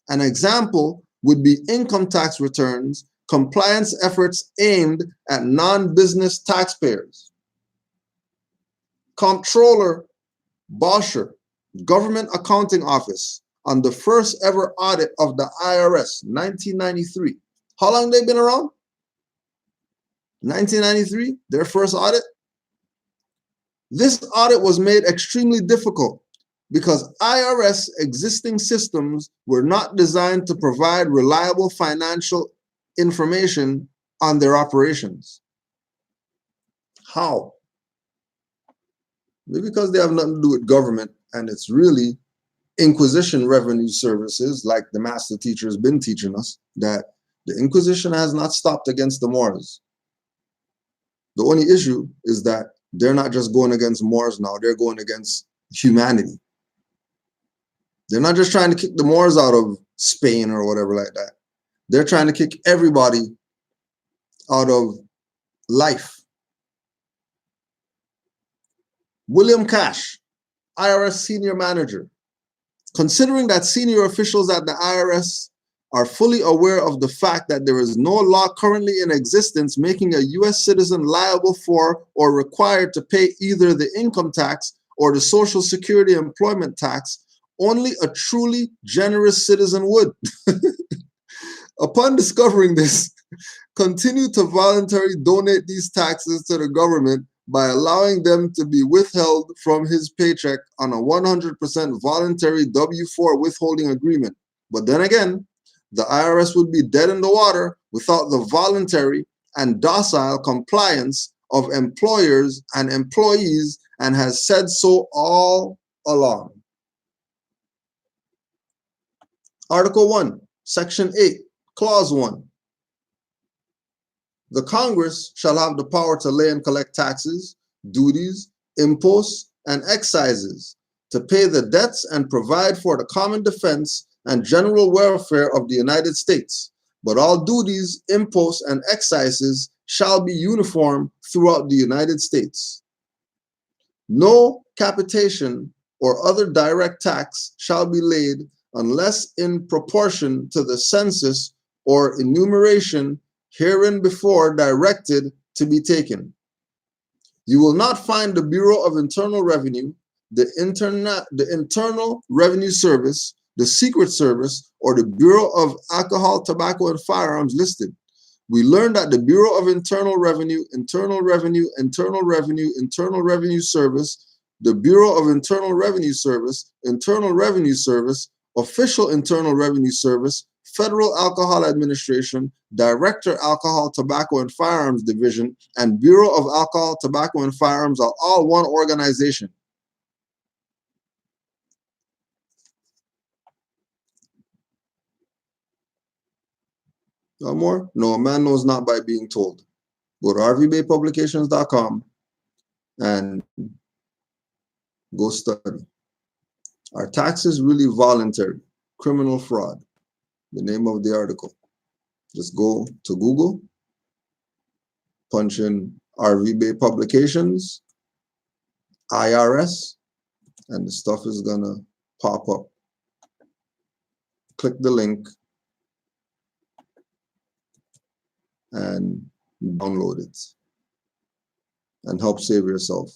An example would be income tax returns, compliance efforts aimed at non-business taxpayers. Comptroller Bosher, Government Accounting Office, on the first ever audit of the IRS, 1993. How long they been around? 1993, their first audit. This audit was made extremely difficult because IRS existing systems were not designed to provide reliable financial information on their operations. How? Maybe because they have nothing to do with government and it's really Inquisition revenue services, like the master teacher has been teaching us, that the Inquisition has not stopped against the Moors. The only issue is that they're not just going against Moors now, they're going against humanity. They're not just trying to kick the Moors out of Spain or whatever like that. They're trying to kick everybody out of life. William Cash, IRS senior manager. Considering that senior officials at the IRS are fully aware of the fact that there is no law currently in existence making a U.S. citizen liable for or required to pay either the income tax or the Social Security employment tax, only a truly generous citizen would. Upon discovering this, continue to voluntarily donate these taxes to the government by allowing them to be withheld from his paycheck on a 100% voluntary W-4 withholding agreement. But then again, the IRS would be dead in the water without the voluntary and docile compliance of employers and employees, and has said so all along. Article 1, Section 8, Clause 1. The Congress shall have the power to lay and collect taxes, duties, imposts, and excises, to pay the debts and provide for the common defense and general welfare of the United States. But all duties, imposts, and excises shall be uniform throughout the United States. No capitation or other direct tax shall be laid unless in proportion to the census or enumeration hereinbefore directed to be taken. You will not find the Bureau of Internal Revenue, the Internal Revenue Service, the Secret Service, or the Bureau of Alcohol, Tobacco, and Firearms listed. We learned that the Bureau of Internal Revenue, Internal Revenue, Internal Revenue, Internal Revenue Service, the Bureau of Internal Revenue Service, Internal Revenue Service, Official Internal Revenue Service, Federal Alcohol Administration, Director Alcohol, Tobacco, and Firearms Division, and Bureau of Alcohol, Tobacco, and Firearms are all one organization. No more? No, a man knows not by being told. Go to rvbaypublications.com and go study. Are taxes really voluntary? Criminal fraud. The name of the article. Just go to Google, punch in RV Bay Publications, IRS, and the stuff is gonna pop up. Click the link and download it and help save yourself.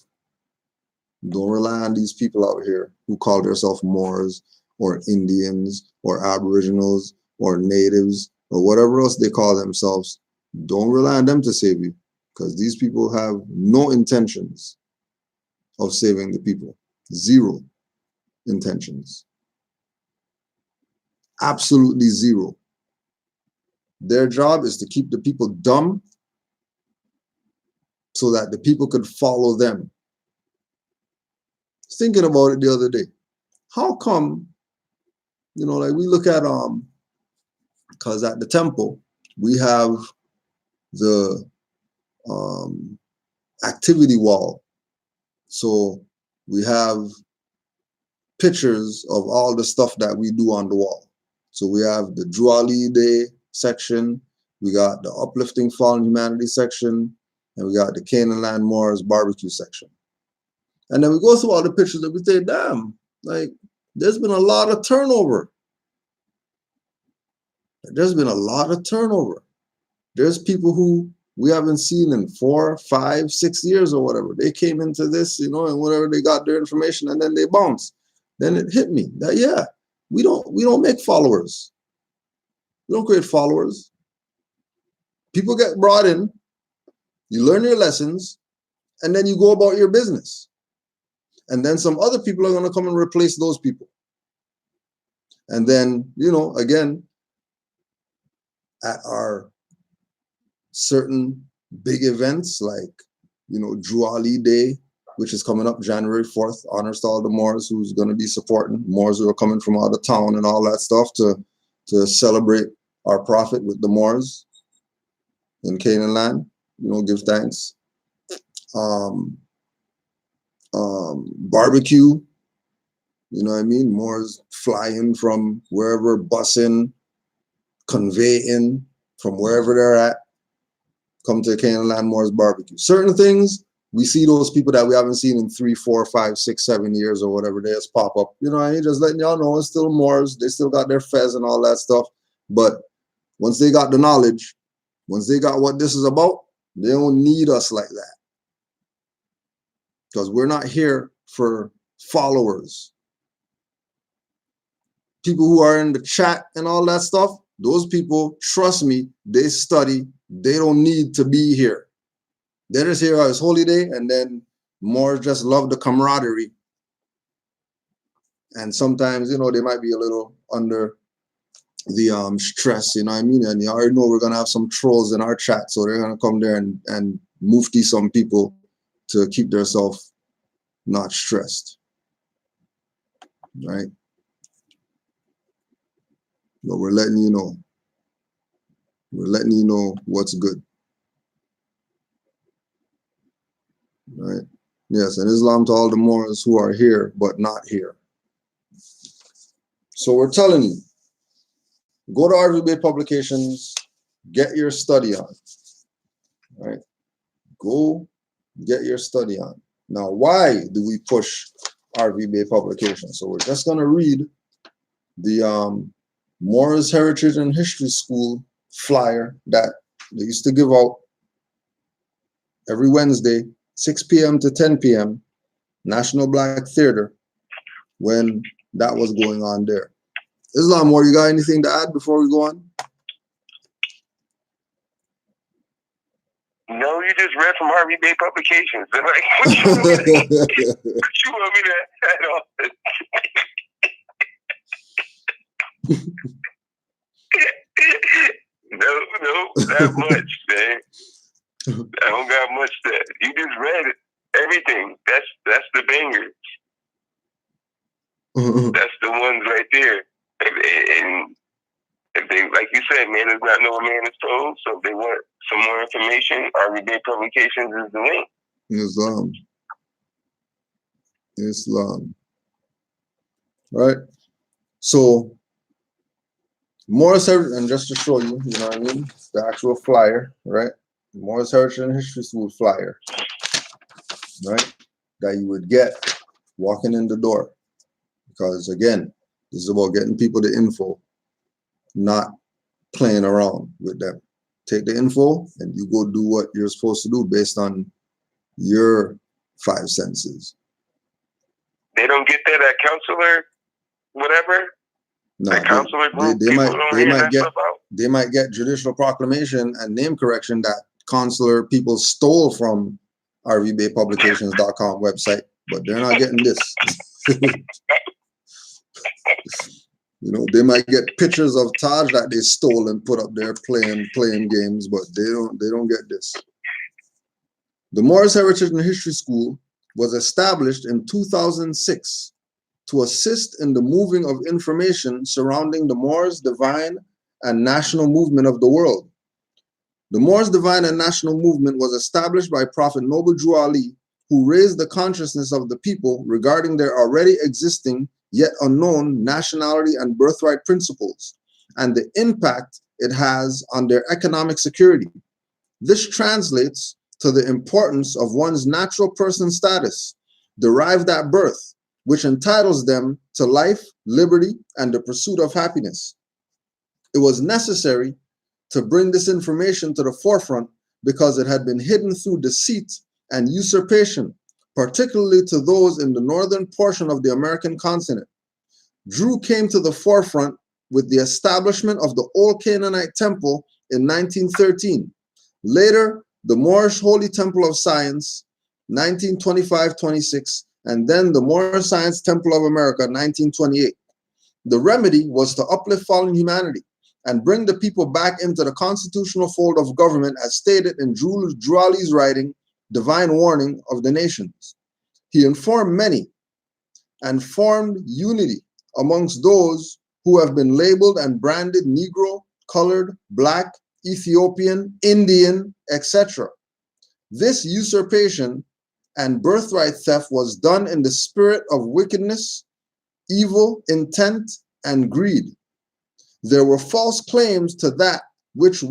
Don't rely on these people out here who call themselves Moors or Indians or Aboriginals or natives or whatever else they call themselves. Don't rely on them to save you, because these people have no intentions of saving the people. Zero intentions. Absolutely zero. Their job is to keep the people dumb so that the people could follow them. Thinking about it the other day. How come, you know, like we look at, because at the temple, we have the activity wall. So we have pictures of all the stuff that we do on the wall. So we have the Juali Day section, we got the Uplifting Fallen Humanity section, and we got the Canaanland Moors barbecue section. And then we go through all the pictures and we say, damn, like there's been a lot of turnover. There's been a lot of turnover. There's people who we haven't seen in 4, 5, 6 years or whatever. They came into this, you know, and whatever, they got their information and then they bounced. Then it hit me that, yeah, we don't make followers. We don't create followers. People get brought in, you learn your lessons, and then you go about your business. And then some other people are going to come and replace those people. And then, you know, again, at our certain big events like, you know, Juali Day, which is coming up January 4th, honors to all the Moors who's going to be supporting, Moors who are coming from out of town and all that stuff to celebrate our prophet with the Moors in Canaanland, you know, give thanks. Barbecue, you know what I mean? Moors flying from wherever, bussing, conveying from wherever they're at, come to Canaanland Moors barbecue. Certain things, we see those people that we haven't seen in 3, 4, 5, 6, 7 years or whatever, they just pop up. You know what I mean? Just letting y'all know it's still Moors, they still got their fez and all that stuff. But once they got the knowledge, once they got what this is about, they don't need us like that. Because we're not here for followers. People who are in the chat and all that stuff, those people, trust me, they study. They don't need to be here. They're just here on it's holy day, and then more just love the camaraderie. And sometimes, you know, they might be a little under the stress, you know what I mean? And you already know we're going to have some trolls in our chat, so they're going to come there and mufti some people to keep themselves not stressed, right? But we're letting you know. We're letting you know what's good, right? Yes, and Islam to all the Moors who are here but not here. So we're telling you, go to RV Bay Publications, get your study on, right? Go get your study on. Now, why do we push RV Bay Publications? So we're just going to read the Moors Heritage and History School flyer that they used to give out every Wednesday, 6 p.m. to 10 p.m., National Black Theater, when that was going on there. Islam, you got anything to add before we go on? No, you just read from Harvey Bay Publications. They're like, what you want me to add on? No, not much, man. I don't got much that. You just read everything. That's the bangers. That's the ones right there. And if they, like you said, man does not know a man is told. So if they want some more information, Harvey Bay Publications is the link. Islam. Right. So Moorish Heritage, and just to show you, you know what I mean? The actual flyer, right? Moorish Heritage and History School flyer, right? That you would get walking in the door. Because again, this is about getting people the info, not playing around with them. Take the info and you go do what you're supposed to do based on your 5 senses. They don't get that at counselor, whatever. No, they might get judicial proclamation and name correction that consular people stole from rvbaypublications.com website, but they're not getting this. You know, they might get pictures of Taj that they stole and put up there playing games, but they don't get this. The Moorish Heritage and History School was established in 2006 to assist in the moving of information surrounding the Moors, divine, and national movement of the world. The Moors, divine, and national movement was established by Prophet Noble Drew Ali, who raised the consciousness of the people regarding their already existing yet unknown nationality and birthright principles, and the impact it has on their economic security. This translates to the importance of one's natural person status, derived at birth, which entitles them to life, liberty, and the pursuit of happiness. It was necessary to bring this information to the forefront because it had been hidden through deceit and usurpation, particularly to those in the northern portion of the American continent. Drew came to the forefront with the establishment of the Old Canaanite Temple in 1913. Later, the Moorish Holy Temple of Science, 1925-26, and then the Moorish Science Temple of America, 1928. The remedy was to uplift fallen humanity and bring the people back into the constitutional fold of government as stated in Drew Ali's writing, Divine Warning of the Nations. He informed many and formed unity amongst those who have been labeled and branded Negro, colored, Black, Ethiopian, Indian, etc. This usurpation and birthright theft was done in the spirit of wickedness, evil intent, and greed. There were false claims to that which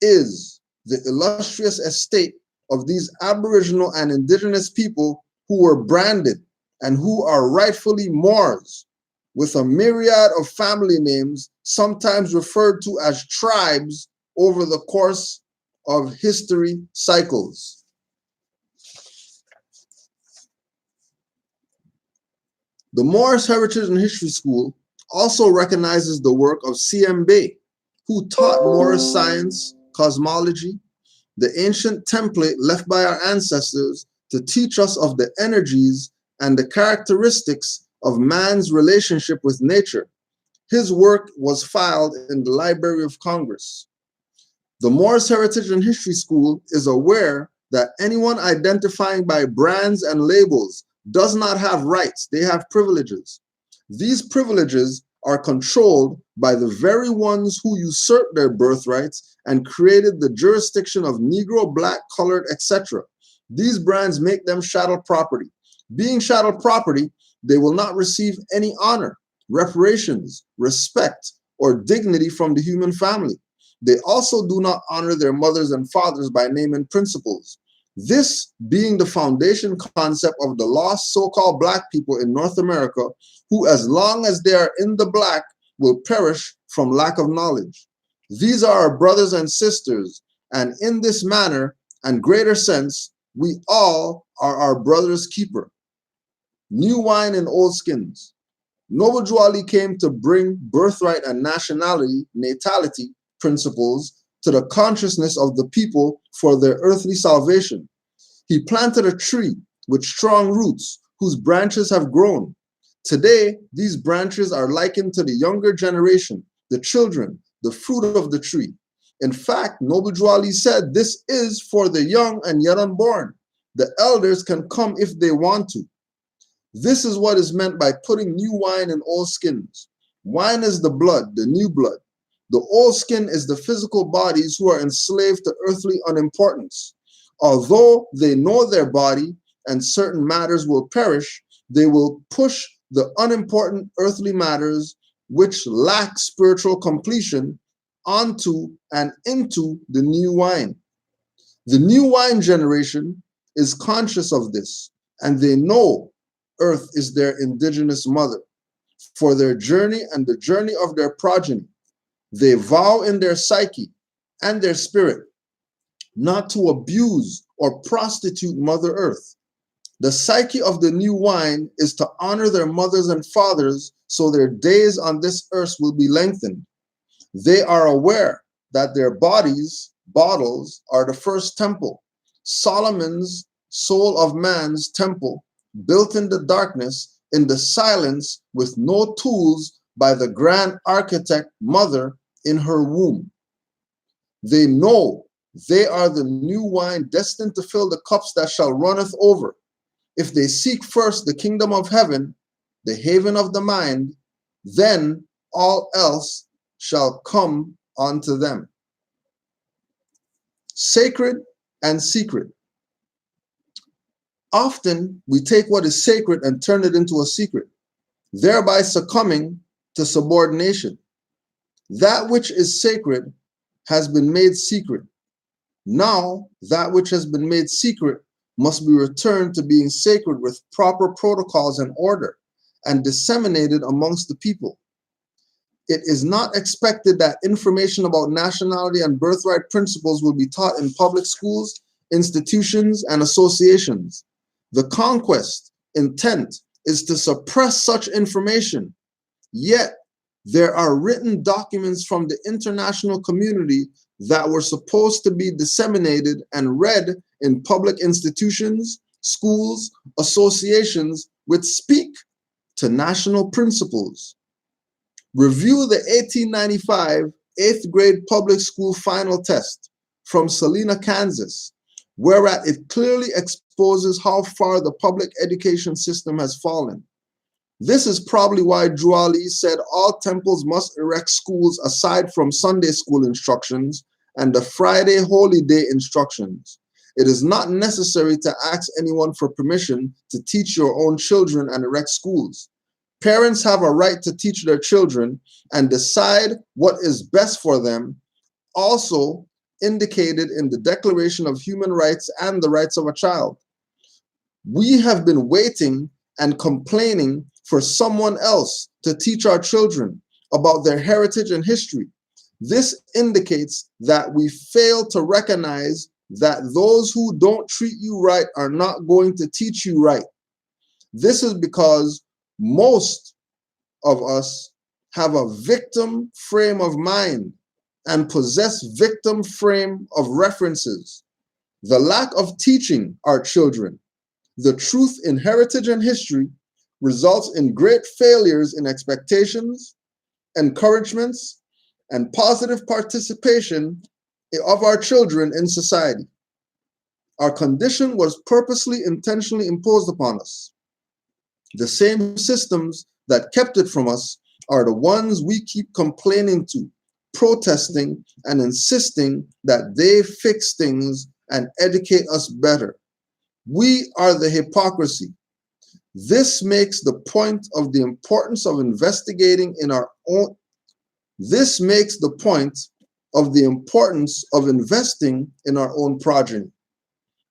is the illustrious estate of these Aboriginal and Indigenous people who were branded and who are rightfully Moors, with a myriad of family names, sometimes referred to as tribes, over the course of history cycles. The Moorish Heritage and History School also recognizes the work of C.M. Bay, who taught Moorish science, cosmology, the ancient template left by our ancestors to teach us of the energies and the characteristics of man's relationship with nature. His work was filed in the Library of Congress. The Moorish Heritage and History School is aware that anyone identifying by brands and labels does not have rights, they have privileges. These privileges are controlled by the very ones who usurped their birthrights and created the jurisdiction of Negro, Black, colored, etc. These brands make them chattel property. Being chattel property, they will not receive any honor, reparations, respect, or dignity from the human family. They also do not honor their mothers and fathers by name and principles. This being the foundation concept of the lost so-called Black people in North America, who as long as they are in the Black will perish from lack of knowledge. These are our brothers and sisters, and in this manner and greater sense, We all are our brother's keeper. New wine in old skins. Noble Drew Ali came to bring birthright and natality principles to the consciousness of the people for their earthly salvation. He planted a tree with strong roots whose branches have grown. Today, these branches are likened to the younger generation, the children, the fruit of the tree. In fact, Noble Drew Ali said this is for the young and yet unborn. The elders can come if they want to. This is what is meant by putting new wine in old skins. Wine is the blood, the new blood. The old skin is the physical bodies who are enslaved to earthly unimportance. Although they know their body and certain matters will perish, they will push the unimportant earthly matters which lack spiritual completion onto and into the new wine. The new wine generation is conscious of this, and they know earth is their indigenous mother. For their journey and the journey of their progeny, they vow in their psyche and their spirit not to abuse or prostitute Mother Earth. The psyche of the new wine is to honor their mothers and fathers so their days on this earth will be lengthened. They are aware that their bodies, bottles, are the first temple, Solomon's soul of man's temple, built in the darkness, in the silence, with no tools, by the grand architect mother in her womb. They know they are the new wine destined to fill the cups that shall runneth over. If they seek first the kingdom of heaven, the haven of the mind, then all else shall come unto them. Sacred and secret. Often we take what is sacred and turn it into a secret, thereby succumbing to subordination. That which is sacred has been made secret. Now, that which has been made secret must be returned to being sacred with proper protocols and order, and disseminated amongst the people. It is not expected that information about nationality and birthright principles will be taught in public schools, institutions, and associations. The conquest intent is to suppress such information. Yet, there are written documents from the international community that were supposed to be disseminated and read in public institutions, schools, associations, which speak to national principles. Review the 1895 8th grade public school final test from Salina, Kansas, whereat it clearly exposes how far the public education system has fallen. This is probably why Drew Ali said all temples must erect schools aside from Sunday school instructions and the Friday holy day instructions. It is not necessary to ask anyone for permission to teach your own children and erect schools. Parents have a right to teach their children and decide what is best for them, also indicated in the Declaration of Human Rights and the Rights of a Child. We have been waiting and complaining for someone else to teach our children about their heritage and history. This indicates that we fail to recognize that those who don't treat you right are not going to teach you right. This is because most of us have a victim frame of mind and possess victim frame of references. The lack of teaching our children the truth in heritage and history results in great failures in expectations, encouragements, and positive participation of our children in society. Our condition was purposely, intentionally imposed upon us. The same systems that kept it from us are the ones we keep complaining to, protesting, and insisting that they fix things and educate us better. We are the hypocrisy. This makes the point of the importance of investigating in our own. This makes the point of the importance of investing in our own progeny.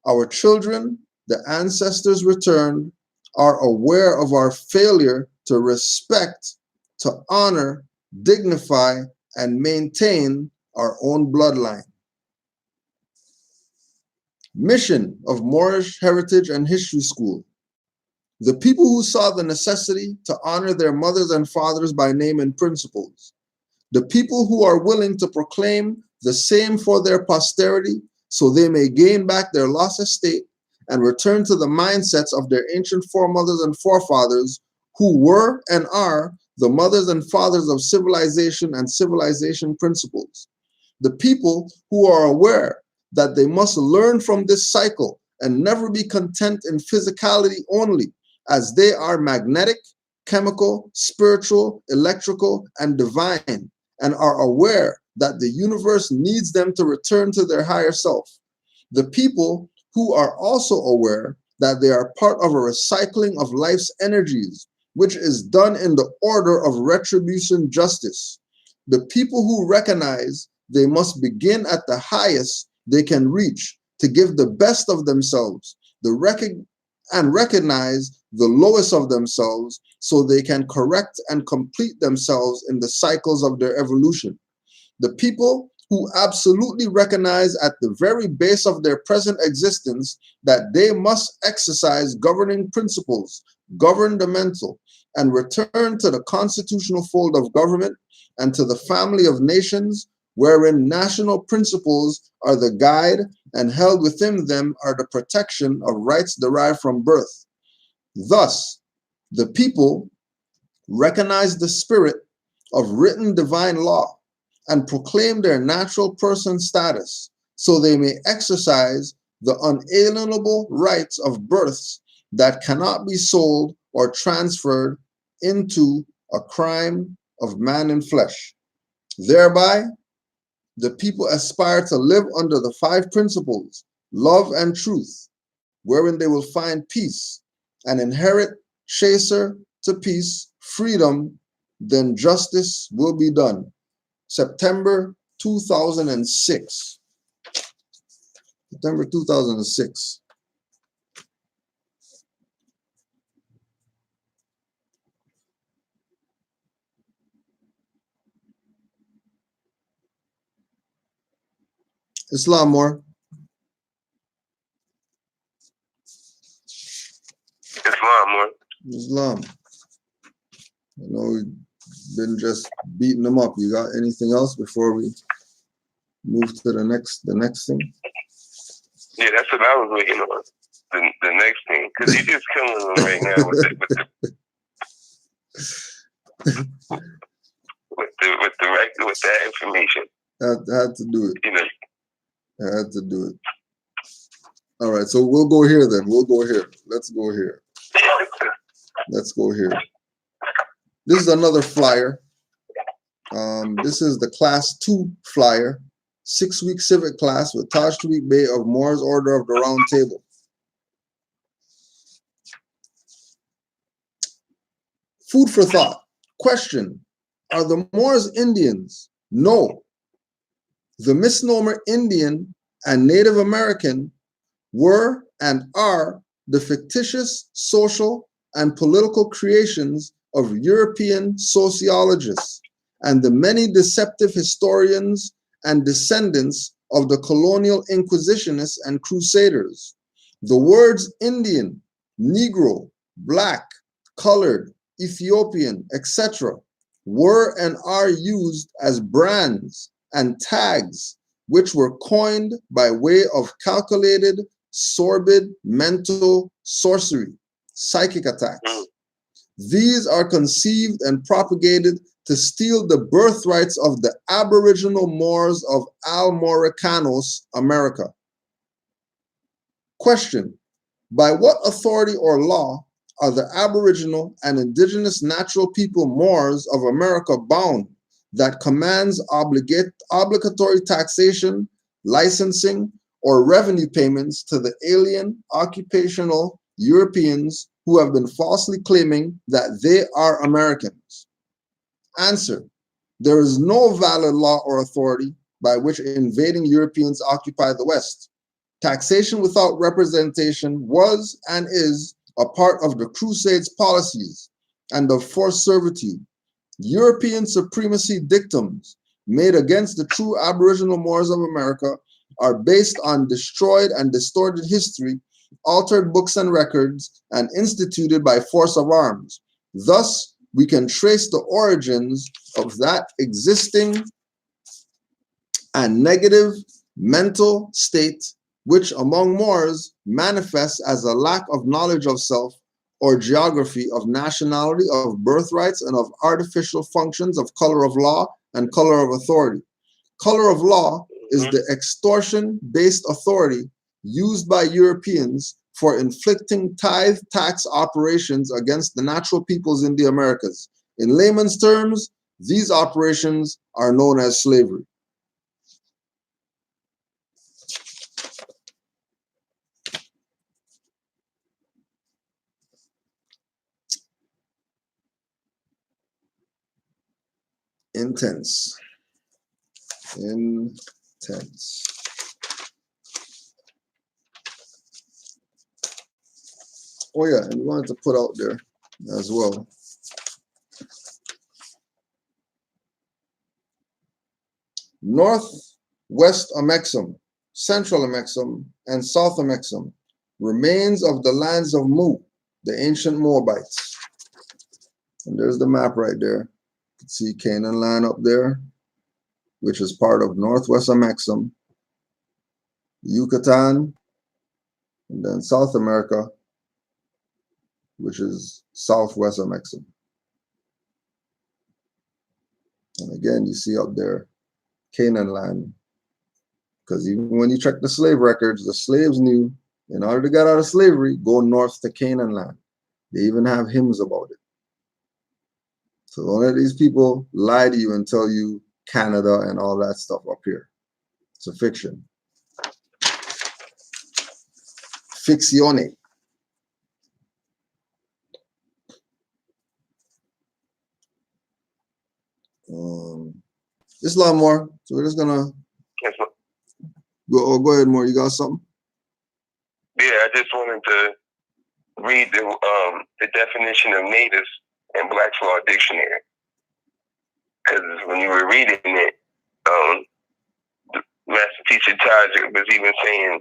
Our children, the ancestors returned, are aware of our failure to respect, to honor, dignify, and maintain our own bloodline. Mission of Moorish Heritage and History School. The people who saw the necessity to honor their mothers and fathers by name and principles. The people who are willing to proclaim the same for their posterity so they may gain back their lost estate and return to the mindsets of their ancient foremothers and forefathers who were and are the mothers and fathers of civilization and civilization principles. The people who are aware that they must learn from this cycle and never be content in physicality only, as they are magnetic, chemical, spiritual, electrical, and divine, and are aware that the universe needs them to return to their higher self. The people who are also aware that they are part of a recycling of life's energies, which is done in the order of retribution justice. The people who recognize they must begin at the highest they can reach to give the best of themselves, and recognize the lowest of themselves so they can correct and complete themselves in the cycles of their evolution. The people who absolutely recognize at the very base of their present existence that they must exercise governing principles, govern the mental, and return to the constitutional fold of government and to the family of nations, wherein national principles are the guide and held within them are the protection of rights derived from birth. Thus, the people recognize the spirit of written divine law and proclaim their natural person status so they may exercise the unalienable rights of births that cannot be sold or transferred into a crime of man in flesh. Thereby, the people aspire to live under the 5 principles, love and truth, wherein they will find peace and inherit chaser to peace, freedom, then justice will be done. September 2006. September 2006. Islam more. Islam more. Islam. I know we've been just beating them up. You got anything else before we move to the next thing? Yeah, that's what I was waiting on. The next thing, because you're just killing them right now with that information. I had to do it. You know. I had to do it. All right, so we'll go here then. We'll go here. Let's go here. Let's go here. This is another flyer. This is the Class 2 flyer, 6-week civic class with Taj Tariq Bey of Moors Order of the Round Table. Food for thought. Question: are the Moors Indians? No. The misnomer Indian and Native American were and are the fictitious social and political creations of European sociologists and the many deceptive historians and descendants of the colonial inquisitionists and crusaders. The words Indian, Negro, Black, Colored, Ethiopian, etc. were and are used as brands and tags which were coined by way of calculated, sordid mental sorcery, psychic attacks. These are conceived and propagated to steal the birthrights of the aboriginal Moors of Almoricanos, America. Question: by what authority or law are the aboriginal and indigenous natural people Moors of America bound that commands obligatory taxation, licensing, or revenue payments to the alien occupational Europeans who have been falsely claiming that they are Americans? Answer: there is no valid law or authority by which invading Europeans occupy the West. Taxation without representation was and is a part of the Crusades' policies and of forced servitude. European supremacy dictums made against the true Aboriginal Moors of America are based on destroyed and distorted history, altered books and records, and instituted by force of arms. Thus, we can trace the origins of that existing and negative mental state, which among Moors manifests as a lack of knowledge of self or geography, of nationality, of birthrights, and of artificial functions of color of law and color of authority. Color of law is the extortion-based authority used by Europeans for inflicting tithe tax operations against the natural peoples in the Americas. In layman's terms, these operations are known as slavery. Intense. Intense. Oh yeah, and we wanted to put out there as well. Northwest Amexem, Central Amexem, and South Amexem, remains of the lands of Mu, the ancient Moabites. And there's the map right there. You can see Canaanland up there, which is part of Northwest Amexem, Yucatan, and then South America, which is Southwest Amexem. And again, you see up there, Canaanland, because even when you check the slave records, the slaves knew in order to get out of slavery, go north to Canaanland. They even have hymns about it. So don't let these people lie to you and tell you Canada and all that stuff up here. It's a fiction. Ficcione. There's a lot more, so we're just gonna go ahead, more. You got something? Yeah, I just wanted to read the definition of natives in Black's Law Dictionary, because when you were reading it, the Master Teacher Taj was even saying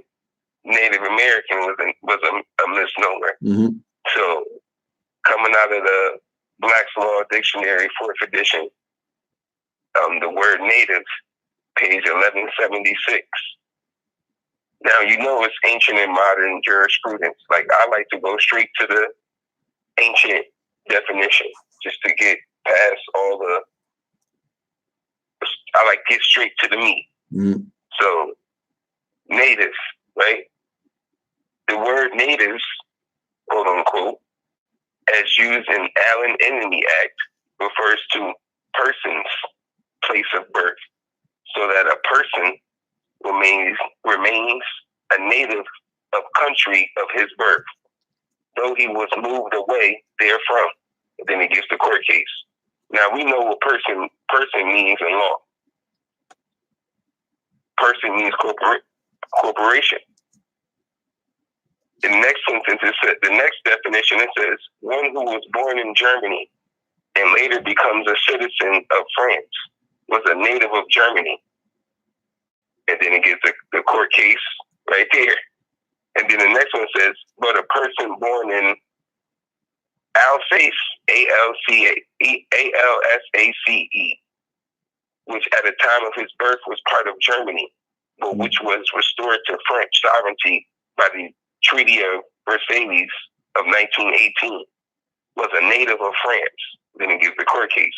Native American was a misnomer. Mm-hmm. So coming out of the Black's Law Dictionary, 4th edition, the word native, page 1176. Now, you know it's ancient and modern jurisprudence. Like, I like to go straight to the ancient definition just to get past all the, I like get straight to the meat. Mm-hmm. So, native, right? The word natives, quote unquote, as used in Allen Enemy Act, refers to persons, place of birth, so that a person remains a native of country of his birth, though he was moved away therefrom. And then he gives the court case. Now we know what person means in law. Person means corporation. The next sentence is the next definition. It says one who was born in Germany and later becomes a citizen of France was a native of Germany. And then it gives the court case right there. And then the next one says, but a person born in Alsace, Alsace, which at the time of his birth was part of Germany, but which was restored to French sovereignty by the Treaty of Versailles of 1918, was a native of France. Then it gives the court case.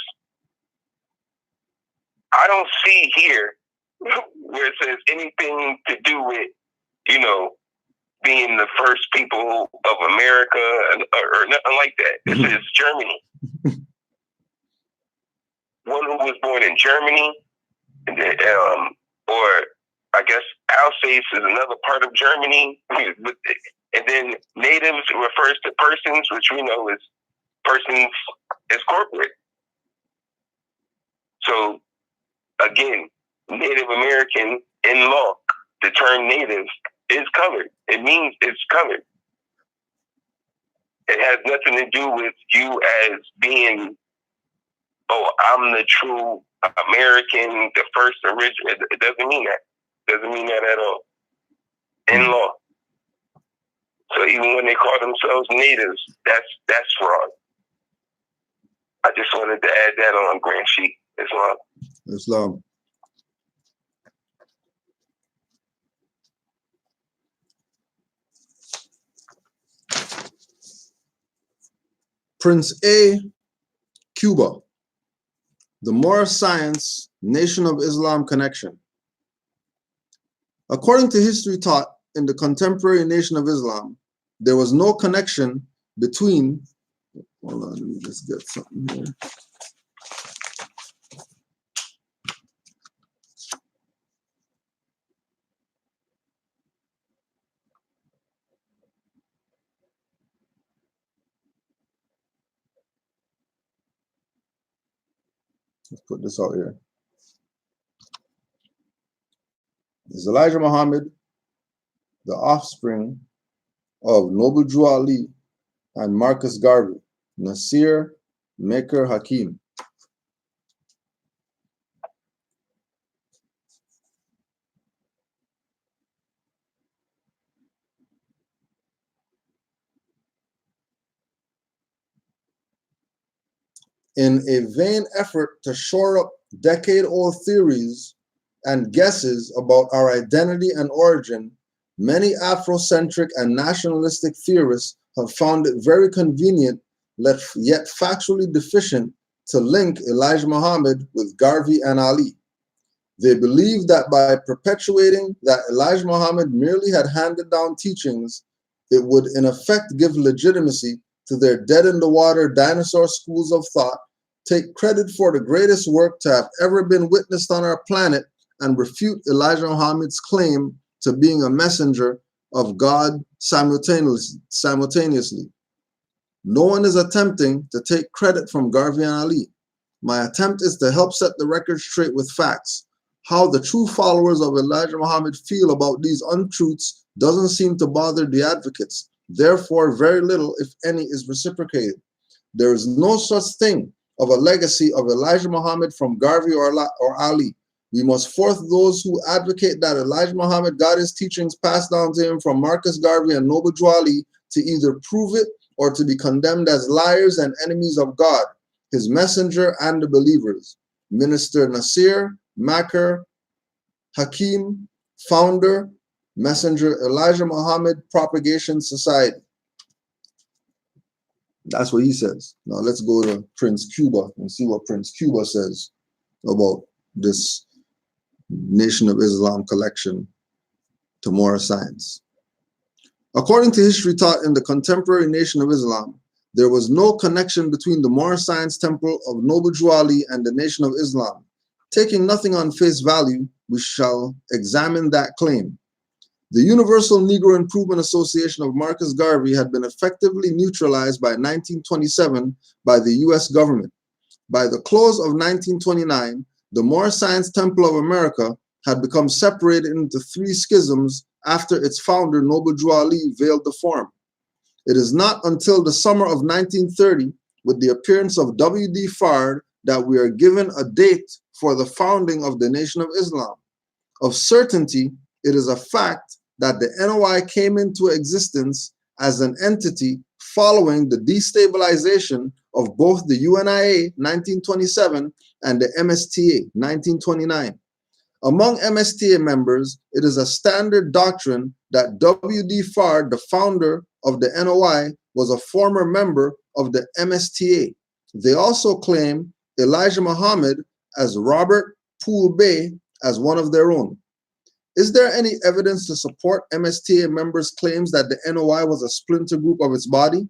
I don't see here where it says anything to do with, being the first people of America or nothing like that. It says Germany. One who was born in Germany, or I guess Alsace is another part of Germany. And then natives refers to persons, which we know is persons is corporate. So again, Native American in law, the term native is colored. It means it's colored. It has nothing to do with you as being, I'm the true American, the first original. It doesn't mean that. Doesn't mean that at all. In law. So even when they call themselves natives, that's wrong. I just wanted to add that on, Grand Sheik Islam. Islam. Prince A, Cuba. The Moorish Science, Nation of Islam connection. According to history taught in the contemporary Nation of Islam, there was no connection between, hold on, let me just get something here. Let's put this out here. Is Elijah Muhammad the offspring of Noble Drew Ali and Marcus Garvey, Nasir, Maker, Hakim? In a vain effort to shore up decade-old theories and guesses about our identity and origin, many Afrocentric and nationalistic theorists have found it very convenient, yet factually deficient, to link Elijah Muhammad with Garvey and Ali. They believe that by perpetuating that Elijah Muhammad merely had handed down teachings, it would in effect give legitimacy to their dead-in-the-water dinosaur schools of thought, take credit for the greatest work to have ever been witnessed on our planet, and refute Elijah Muhammad's claim to being a messenger of God simultaneously. No one is attempting to take credit from Garvey and Ali. My attempt is to help set the record straight with facts. How the true followers of Elijah Muhammad feel about these untruths doesn't seem to bother the advocates. Therefore, very little, if any, is reciprocated. There is no such thing of a legacy of Elijah Muhammad from Garvey or Ali. We must force those who advocate that Elijah Muhammad got his teachings passed down to him from Marcus Garvey and Noble Drew Ali to either prove it or to be condemned as liars and enemies of God, his messenger, and the believers. Minister Nasir, Maker, Hakim, founder, Messenger Elijah Muhammad Propagation Society. That's what he says. Now let's go to Prince Cuba and see what Prince Cuba says about this Nation of Islam collection to Moorish science. According to history taught in the contemporary Nation of Islam, there was no connection between the Moorish Science Temple of Noble Drew Ali and the Nation of Islam. Taking nothing on face value, we shall examine that claim. The Universal Negro Improvement Association of Marcus Garvey had been effectively neutralized by 1927 by the US government. By the close of 1929, the Moorish Science Temple of America had become separated into three schisms after its founder, Noble Drew Ali, veiled the form. It is not until the summer of 1930, with the appearance of W.D. Fard, that we are given a date for the founding of the Nation of Islam. Of certainty, it is a fact that the NOI came into existence as an entity following the destabilization of both the UNIA 1927 and the MSTA 1929. Among MSTA members, it is a standard doctrine that W.D. Fard, the founder of the NOI, was a former member of the MSTA. They also claim Elijah Muhammad as Robert Poole Bay as one of their own. Is there any evidence to support MSTA members' claims that the NOI was a splinter group of its body?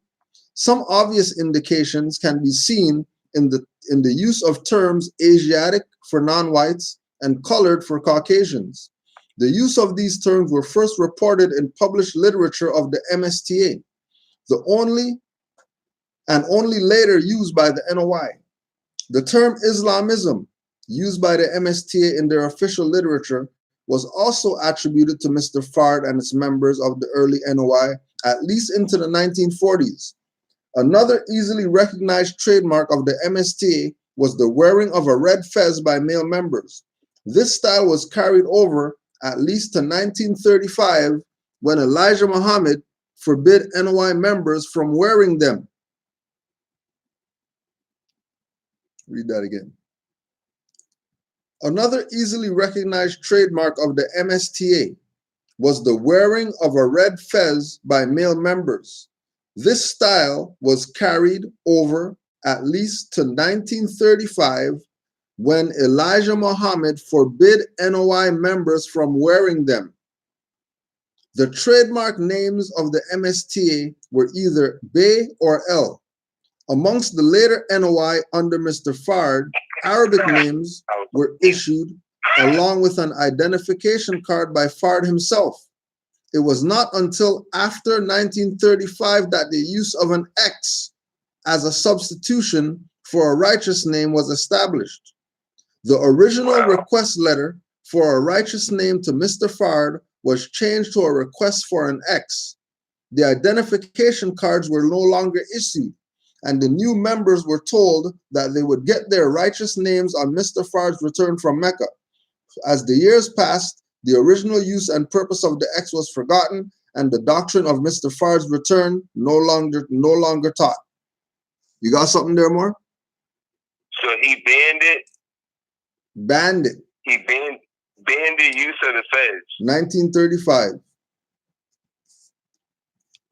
Some obvious indications can be seen in the use of terms Asiatic for non-whites and colored for Caucasians. The use of these terms were first reported in published literature of the MSTA, the only later used by the NOI. The term Islamism, used by the MSTA in their official literature, was also attributed to Mr. Fard and its members of the early NOI, at least into the 1940s. Another easily recognized trademark of the MSTA was the wearing of a red fez by male members. This style was carried over at least to 1935, when Elijah Muhammad forbid NOI members from wearing them. Read that again. Another easily recognized trademark of the MSTA was the wearing of a red fez by male members. This style was carried over at least to 1935, when Elijah Muhammad forbid NOI members from wearing them. The trademark names of the MSTA were either Bay or L. Amongst the later NOI under Mr. Fard, Arabic names were issued along with an identification card by Fard himself. It was not until after 1935 that the use of an X as a substitution for a righteous name was established. The original request letter for a righteous name to Mr. Fard was changed to a request for an X. The identification cards were no longer issued, and the new members were told that they would get their righteous names on Mr. Fard's return from Mecca. As the years passed, the original use and purpose of the X was forgotten, and the doctrine of Mr. Fard's return no longer taught. You got something there, more? So he banned it? Banned it. He banned the use of the fez. 1935.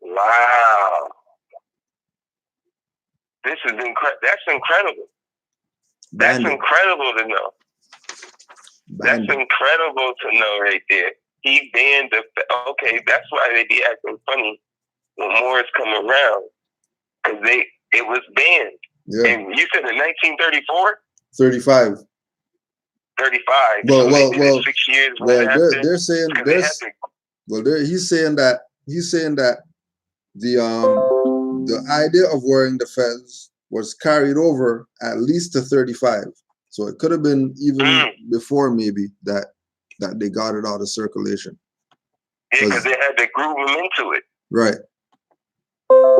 Wow. This is incredible. That's incredible. Banned That's it. incredible to know. Banned That's it. incredible to know right there. He banned the. Okay, that's why they be acting funny when Moors come around, because it was banned. Yeah. And you said in 1934? 35. 35. Well, so well, they did well. 6 years. Well, they're saying there's. he's saying that the idea of wearing the fez was carried over at least to 35. So it could have been even before maybe that they got it out of circulation. Yeah, because they had to groove them into it. Right.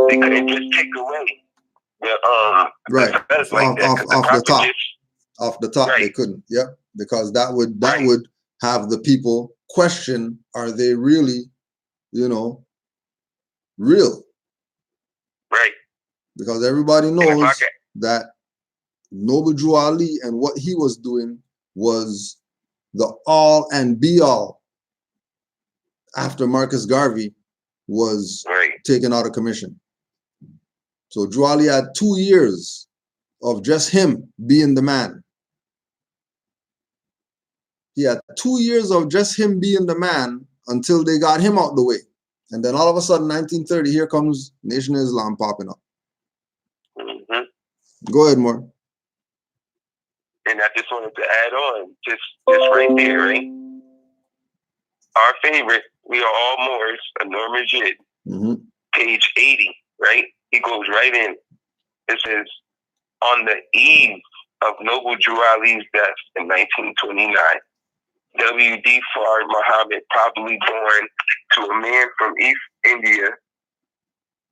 They couldn't just take away the right the fez like off the top. Off the top, right. They couldn't. Yep, because that would have the people question: are they really, real? Right. Because everybody knows that Noble Drew Ali and what he was doing was the all and be all after Marcus Garvey was taken out of commission. So Drew Ali had 2 years of just him being the man. He had 2 years of just him being the man until they got him out the way. And then all of a sudden, 1930, here comes Nation of Islam popping up. Mm-hmm. Go ahead, Moore. And I just wanted to add on, just right there, right? Our favorite, We Are All Moors, Anwar Majid, page 80, right? He goes right in. It says, on the eve of Noble Drew Ali's death in 1929, W.D. Fard Muhammad, probably born to a man from East India,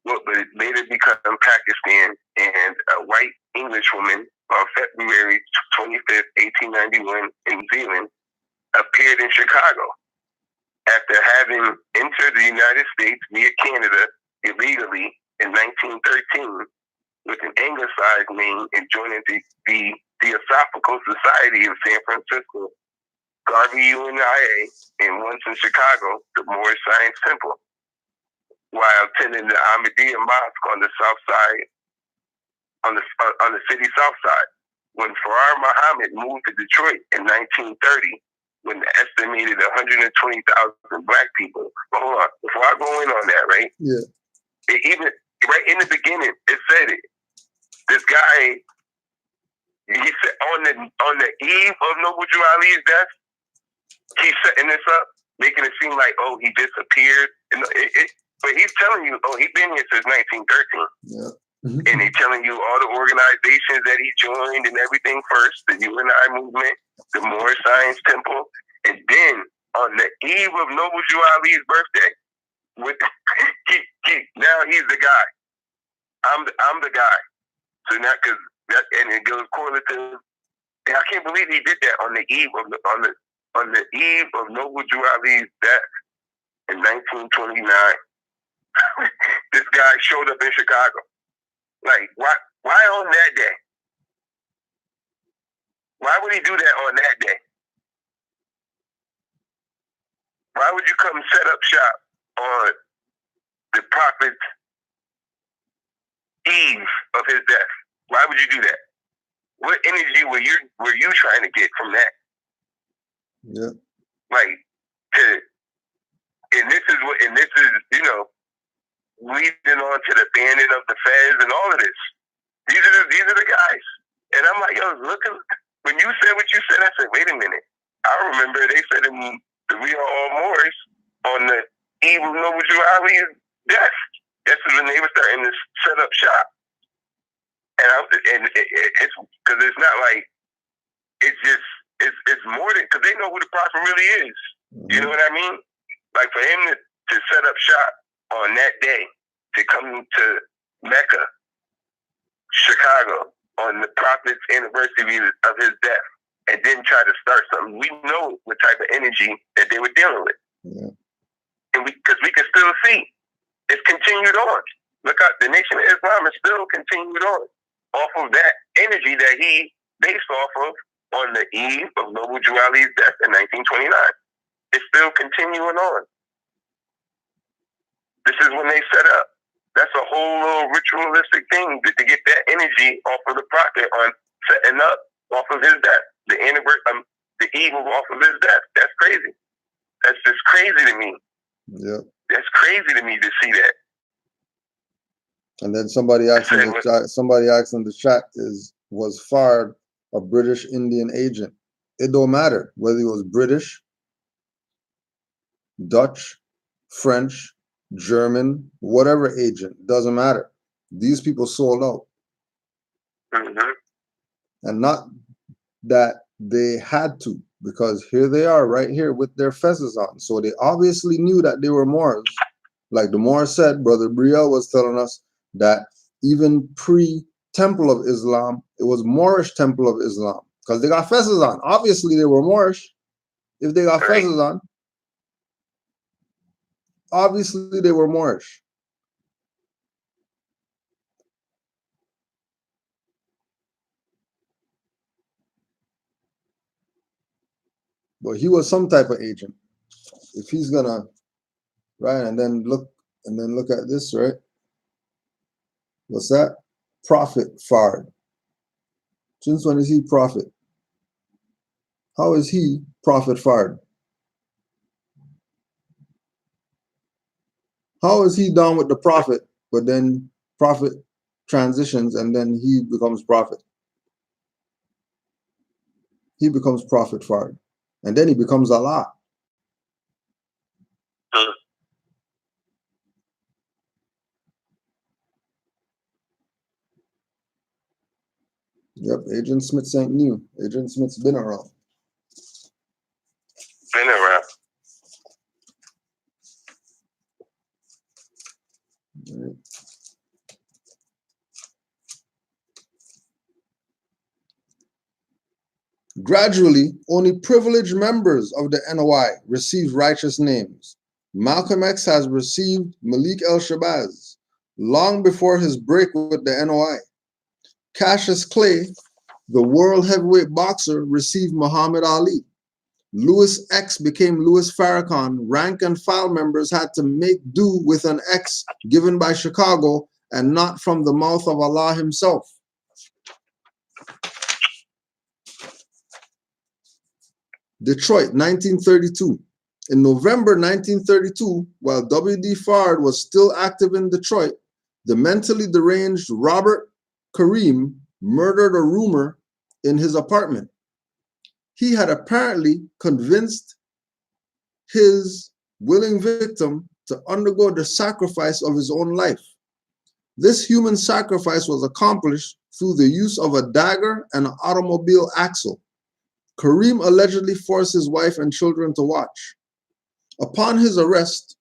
but later become Pakistan, and a white English woman on February 25th, 1891 in New Zealand, appeared in Chicago. After having entered the United States via Canada illegally in 1913 with an anglicized name and joining the Theosophical Society of San Francisco, Garvey UNIA, and once in Chicago, the Moorish Science Temple, while attending the Ahmadiyya Mosque on the south side, on the city south side. When Fard Muhammad moved to Detroit in 1930, when the estimated 120,000 black people. But hold on, before I go in on that, right? Yeah. Even right in the beginning, it said it. This guy, he said on the eve of Noble Drew Ali's death, he's setting this up, making it seem like, oh, he disappeared. But he's telling you, oh, he's been here since 1913. Yeah. And he's telling you all the organizations that he joined and everything first, the UNI movement, the Moorish Science Temple. And then on the eve of Noble Drew Ali's birthday, now he's the guy. I'm the guy. So now, and it goes correlative. And I can't believe he did that on the eve of on the eve of Noble Drew Ali's death in 1929, this guy showed up in Chicago. Like, why on that day? Why would he do that on that day? Why would you come set up shop on the prophet's eve of his death? Why would you do that? What energy were you trying to get from that? Yeah. Like, and this is, you know, leading on to the banning of the feds and all of this. These are the guys. And I'm like, yo, look, when you said what you said, I said, wait a minute. I remember they said that we are all Moorish on the eve of Noble Drew Ali's death. That's when they were starting to set up shop. And it's because it's not like it's more than, because they know who the prophet really is. You know what I mean? Like, for him to set up shop on that day, to come to Mecca, Chicago, on the prophet's anniversary of his death, and then try to start something, we know what type of energy that they were dealing with. Yeah. And because we can still see it's continued on. Look out, the Nation of Islam is still continued on off of that energy that he based off of on the eve of Noble Drew Ali's death in 1929. It's still continuing on. This is when they set up. That's a whole little ritualistic thing to get that energy off of the prophet on setting up off of his death, the eve of off of his death. That's crazy. That's just crazy to me. Yeah. That's crazy to me to see that. And then somebody asked in the chat, was Fard a British Indian agent? It don't matter whether he was British, Dutch, French, German, whatever agent, doesn't matter. These people sold out. And not that they had to, because here they are right here with their fezzes on. So they obviously knew that they were Moors. Like the Moor said, Brother Brielle was telling us that even pre-Temple of Islam, it was Moorish Temple of Islam, because they got fezzes on. Obviously they were Moorish. If they got fezzes on, obviously they were Moorish. But he was some type of agent. If he's gonna, right, and then look at this, right? What's that? Prophet Fard. Since when is he prophet? How is he Prophet Fard? How is he down with the prophet, but then prophet transitions and then he becomes prophet? He becomes Prophet Fard. And then he becomes Allah. Yep, Agent Smith ain't new. Agent Smith's been around. Right. Gradually, only privileged members of the NOI received righteous names. Malcolm X has received Malik El-Shabazz long before his break with the NOI. Cassius Clay, the world heavyweight boxer, received Muhammad Ali. Louis X became Louis Farrakhan. Rank and file members had to make do with an X given by Chicago and not from the mouth of Allah himself. Detroit, 1932. In November 1932, while W.D. Fard was still active in Detroit, the mentally deranged Robert Kareem murdered a roomer in his apartment. He had apparently convinced his willing victim to undergo the sacrifice of his own life. This human sacrifice was accomplished through the use of a dagger and an automobile axle. Kareem allegedly forced his wife and children to watch. Upon his arrest,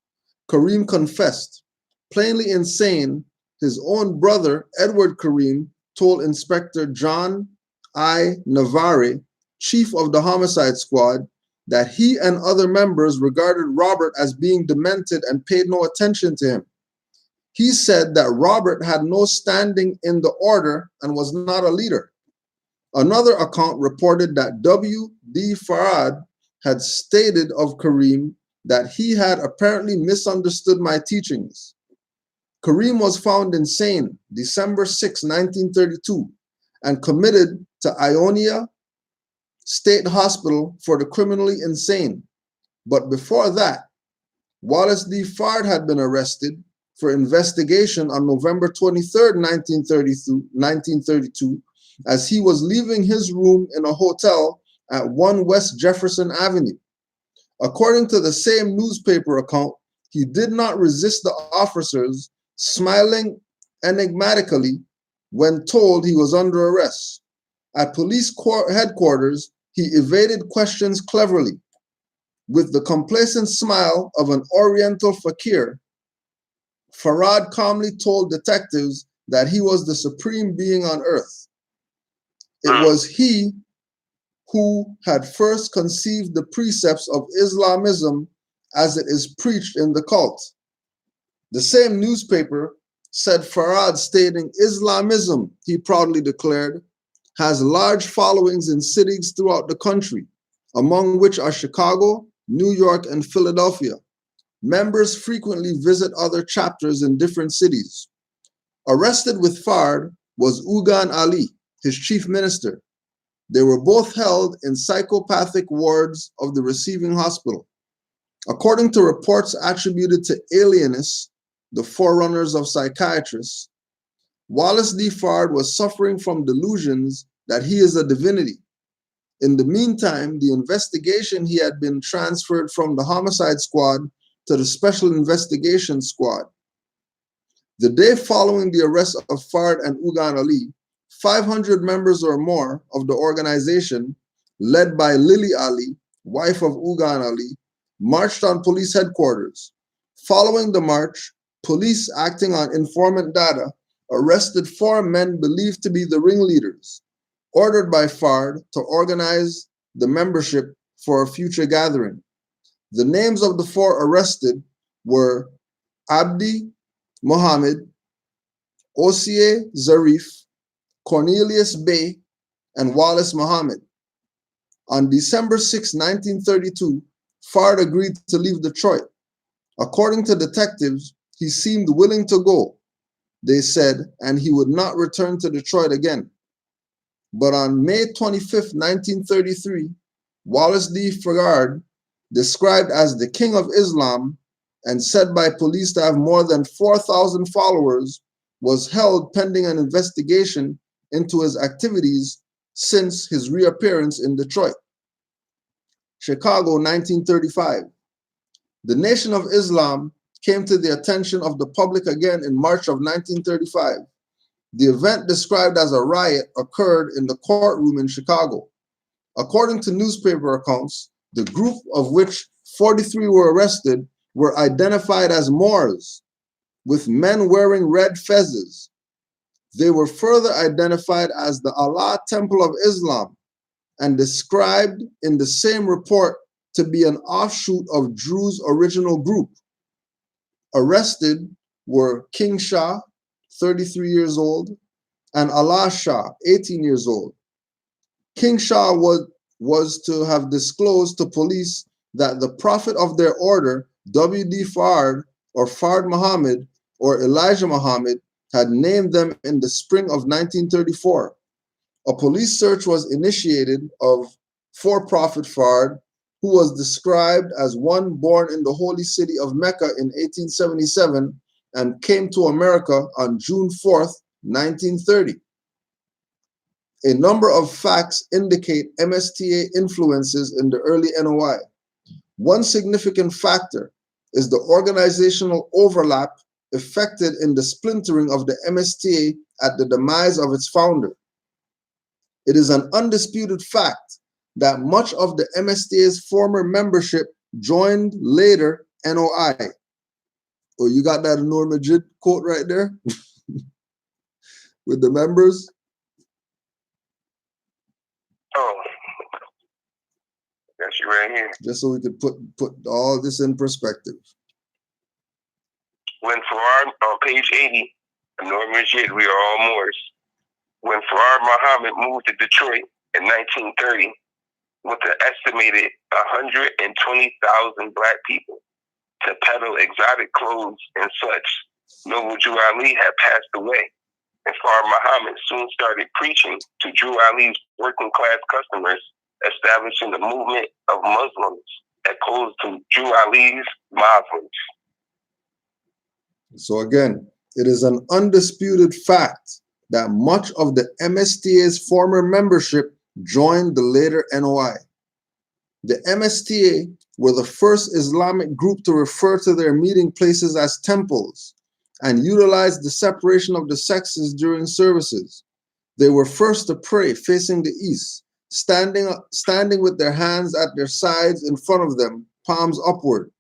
Kareem confessed. Plainly insane, his own brother, Edward Kareem, told Inspector John I. Navarre, chief of the homicide squad, that he and other members regarded Robert as being demented and paid no attention to him. He said that Robert had no standing in the order and was not a leader. Another account reported that W.D. Farad had stated of Kareem that he had apparently misunderstood my teachings. Kareem was found insane December 6, 1932, and committed to Ionia State Hospital for the criminally insane. But before that, Wallace D. Fard had been arrested for investigation on November 23, 1932, as he was leaving his room in a hotel at 1 West Jefferson Avenue. According to the same newspaper account, he did not resist the officers, smiling enigmatically when told he was under arrest. At police headquarters, he evaded questions cleverly. With the complacent smile of an Oriental fakir, Farad calmly told detectives that he was the supreme being on earth. It was he who had first conceived the precepts of Islamism as it is preached in the cult. The same newspaper said Farad, stating, "Islamism," he proudly declared, "has large followings in cities throughout the country, among which are Chicago, New York, and Philadelphia. Members frequently visit other chapters in different cities." Arrested with Fard was Ugan Ali, his chief minister. They were both held in psychopathic wards of the receiving hospital. According to reports attributed to alienists, the forerunners of psychiatrists, Wallace D. Fard was suffering from delusions that he is a divinity. In the meantime, the investigation he had been transferred from the homicide squad to the special investigation squad. The day following the arrest of Fard and Ugan Ali, 500 members or more of the organization, led by Lily Ali, wife of Ugan Ali, marched on police headquarters. Following the march, police, acting on informant data, arrested 4 men believed to be the ringleaders, ordered by Fard to organize the membership for a future gathering. The names of the 4 arrested were Abdi Mohammed, Osie Zarif, Cornelius Bey, and Wallace Muhammad. On December 6, 1932, Fard agreed to leave Detroit. According to detectives, he seemed willing to go, they said, and he would not return to Detroit again. But on May 25, 1933, Wallace D. Fard, described as the King of Islam and said by police to have more than 4,000 followers, was held pending an investigation into his activities since his reappearance in Detroit. Chicago, 1935. The Nation of Islam came to the attention of the public again in March of 1935. The event, described as a riot, occurred in the courtroom in Chicago. According to newspaper accounts, the group, of which 43 were arrested, were identified as Moors, with men wearing red fezzes. They were further identified as the Allah Temple of Islam and described in the same report to be an offshoot of Drew's original group. Arrested were King Shah, 33 years old, and Allah Shah, 18 years old. King Shah was to have disclosed to police that the prophet of their order, W.D. Fard, or Fard Muhammad, or Elijah Muhammad, had named them in the spring of 1934. A police search was initiated for Prophet Fard, who was described as one born in the holy city of Mecca in 1877 and came to America on June 4th, 1930. A number of facts indicate MSTA influences in the early NOI. One significant factor is the organizational overlap effected in the splintering of the MSTA at the demise of its founder. It is an undisputed fact that much of the MSTA's former membership joined later NOI. Oh, you got that Noor Majid quote right there? With the members? Oh, Got you right here. Just so we could put all this in perspective. When Farad, on page 80, Northern Jid, we are all Moors. When Farad Muhammad moved to Detroit in 1930 with an estimated 120,000 black people to peddle exotic clothes and such, Noble Drew Ali had passed away, and Farad Muhammad soon started preaching to Drew Ali's working class customers, establishing the movement of Muslims opposed to Drew Ali's Muslims. So again, it is an undisputed fact that much of the MSTA's former membership joined the later NOI. The MSTA were the first Islamic group to refer to their meeting places as temples and utilized the separation of the sexes during services. They were first to pray facing the east, standing with their hands at their sides in front of them, palms upward.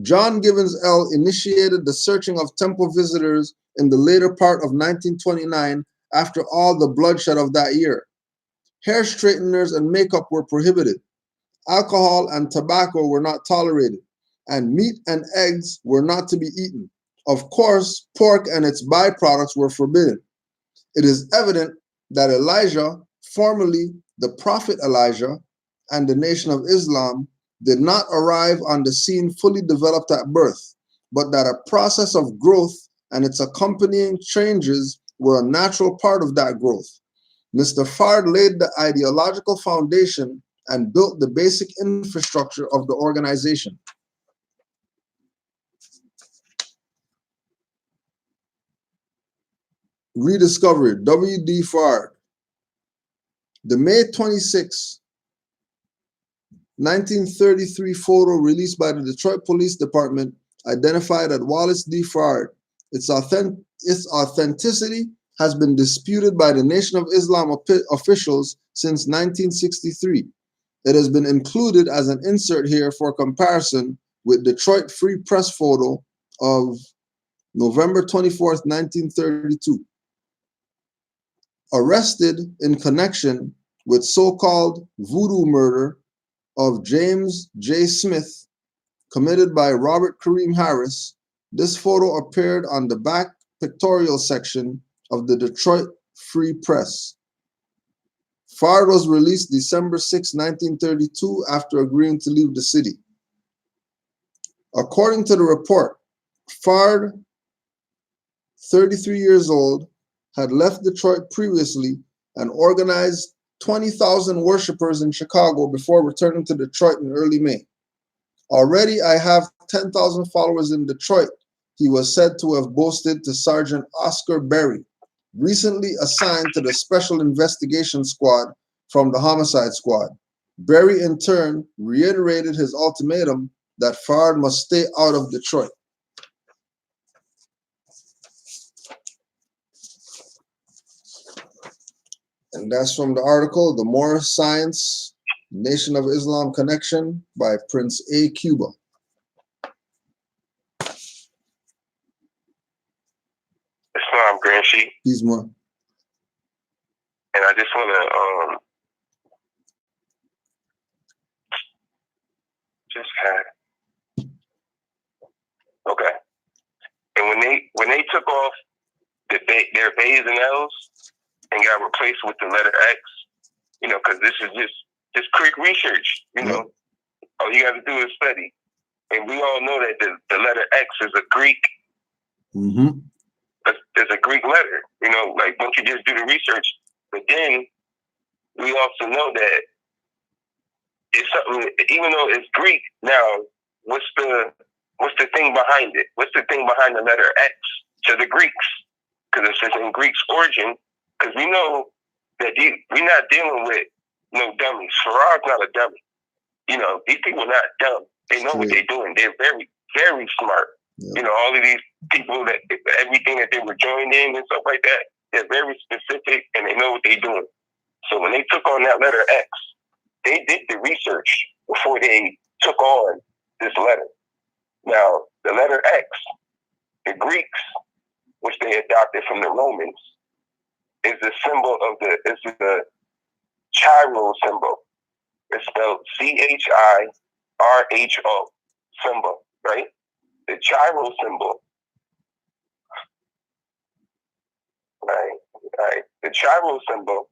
John Givens L. initiated the searching of temple visitors in the later part of 1929 after all the bloodshed of that year. Hair straighteners and makeup were prohibited. Alcohol and tobacco were not tolerated, and meat and eggs were not to be eaten. Of course, pork and its byproducts were forbidden. It is evident that Elijah, formerly the Prophet Elijah, and the Nation of Islam did not arrive on the scene fully developed at birth, but that a process of growth and its accompanying changes were a natural part of that growth. Mr. Fard laid the ideological foundation and built the basic infrastructure of the organization. Rediscovery, W.D. Fard. The May 26, 1933 photo released by the Detroit Police Department identified at Wallace D. Fard. Its authenticity has been disputed by the Nation of Islam officials since 1963. It has been included as an insert here for comparison with Detroit Free Press photo of November 24th, 1932. Arrested in connection with so-called voodoo murder of James J. Smith, committed by Robert Kareem Harris, this photo appeared on the back pictorial section of the Detroit Free Press. Fard was released December 6, 1932, after agreeing to leave the city. According to the report, Fard, 33 years old, had left Detroit previously and organized 20,000 worshipers in Chicago before returning to Detroit in early May. Already I have 10,000 followers in Detroit, he was said to have boasted to Sergeant Oscar Berry, recently assigned to the Special Investigation Squad from the Homicide Squad. Berry in turn reiterated his ultimatum that Fard must stay out of Detroit. And that's from the article, The Moorish Science, Nation of Islam Connection by Prince A. Cuba. Islam Grand Sheet. He's more. And I just want to just had okay. And when they took off their B's and L's and got replaced with the letter X, you know, because this is just quick research, you know. All you got to do is study, and we all know that the letter X is a Greek. Mm-hmm. There's a Greek letter, you know. Like, don't you just do the research? But then we also know that it's something. Even though it's Greek, now what's the thing behind it? What's the thing behind the letter X to the Greeks? Because it says in Greek's origin. Because we know that we're not dealing with no dummies. Farad's not a dummy. You know, these people are not dumb. They know what they're doing. They're very, very smart. Yeah. You know, all of these people, that everything that they were joined in and stuff like that, they're very specific and they know what they're doing. So when they took on that letter X, they did the research before they took on this letter. Now, the letter X, the Greeks, which they adopted from the Romans, is the symbol of it's the chiral symbol. It's spelled CHIRHO, symbol, right? The Chiro symbol, right? The Chiro symbol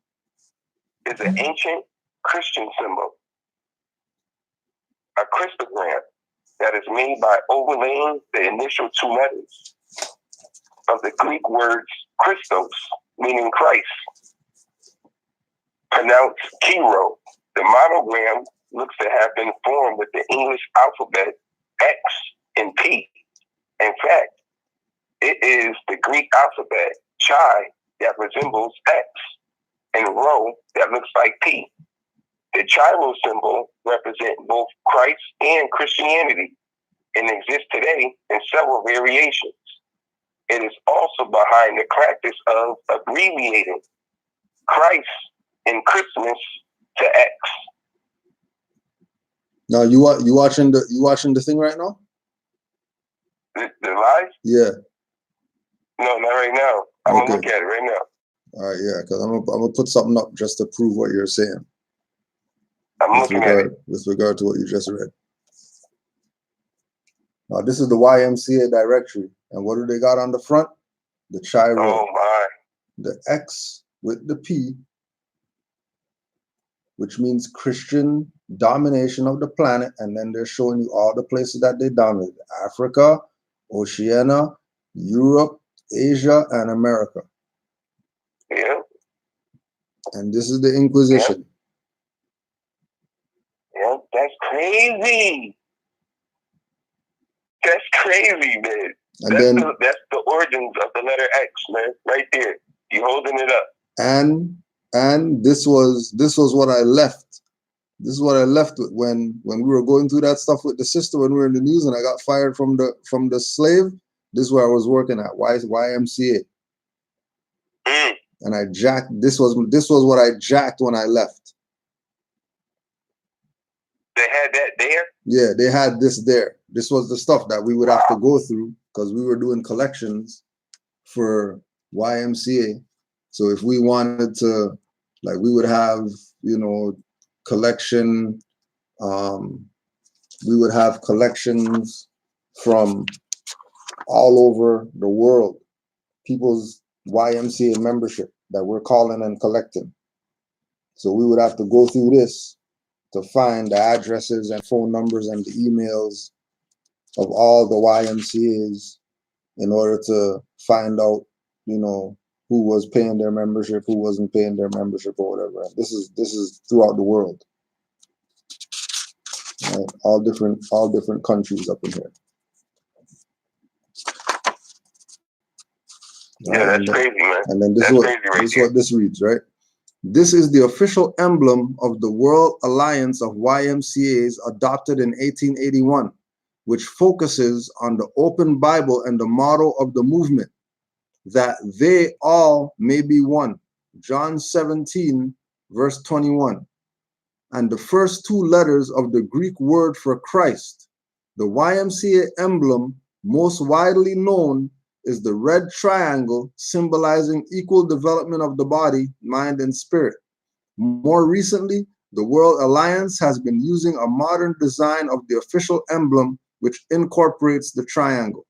is an ancient Christian symbol, a Christogram that is made by overlaying the initial two letters of the Greek words Christos, meaning Christ, pronounced Kiro. The monogram looks to have been formed with the English alphabet X and P. In fact, it is the Greek alphabet Chi that resembles X and Rho that looks like P. The Chiro symbol represents both Christ and Christianity and exists today in several variations. It is also behind the practice of abbreviating Christ and Christmas to X. Now you watching the thing right now? The live? Yeah. No, not right now. I'm gonna look at it right now. All right, yeah, because I'm gonna put something up just to prove what you're saying. I'm looking at it. With regard to what you just read. Now this is the YMCA directory, and what do they got on the front? The Chiro. Oh my. The X with the P, which means Christian domination of the planet, and then they're showing you all the places that they dominated: Africa, Oceania, Europe, Asia, and America. Yeah. And this is the Inquisition. Yeah, that's crazy. That's crazy, man. That's the origins of the letter X, man. Right there. You holding it up. And this was what I left. This is what I left with when we were going through that stuff with the sister when we were in the news, and I got fired from the slave. This is where I was working at YMCA. And I jacked. This was what I jacked when I left. They had that there? Yeah, they had this there. This was the stuff that we would have to go through because we were doing collections for YMCA. So if we wanted to, like, we would have, collection. We would have collections from all over the world, people's YMCA membership that we're calling and collecting. So we would have to go through this to find the addresses and phone numbers and the emails of all the YMCAs in order to find out, who was paying their membership, who wasn't paying their membership, or whatever. And this is throughout the world, right? All different countries up in here. Yeah, that's crazy, man. And then this is what this reads, right? This is the official emblem of the World Alliance of YMCAs adopted in 1881, which focuses on the open Bible and the motto of the movement, that they all may be one. John 17, verse 21. And the first two letters of the Greek word for Christ. The YMCA emblem, most widely known, is the red triangle symbolizing equal development of the body, mind, and spirit. More recently, the World Alliance has been using a modern design of the official emblem, which incorporates the triangle.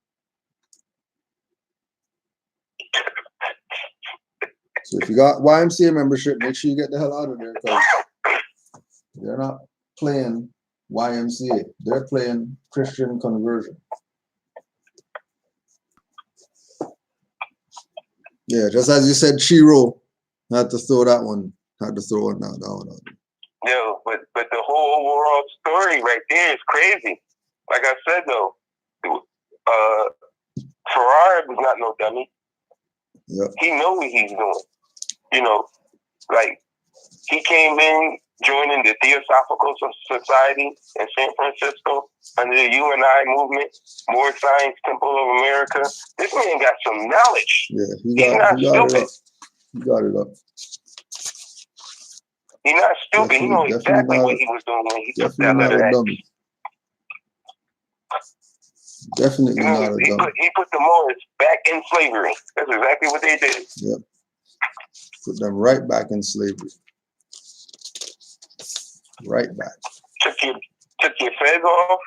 So if you got YMCA membership, make sure you get the hell out of there, because they're not playing YMCA. They're playing Christian conversion. Yeah, just as you said, Chiro, had to throw that one. Had to throw it down. No, but the whole overall story right there is crazy. Like I said though, Farrar was not no dummy. Yep. He knew what he's doing. Like he came in joining the Theosophical Society in San Francisco under the UNI movement, Moorish Science Temple of America. This man got some knowledge. Yeah, He's not stupid. He got it up. He's not stupid. He knows exactly what he was doing when he took that letter. Definitely not a dummy. He put the Moors back in slavery. That's exactly what they did. Yep. Put them right back in slavery. Right back. Took your feds off,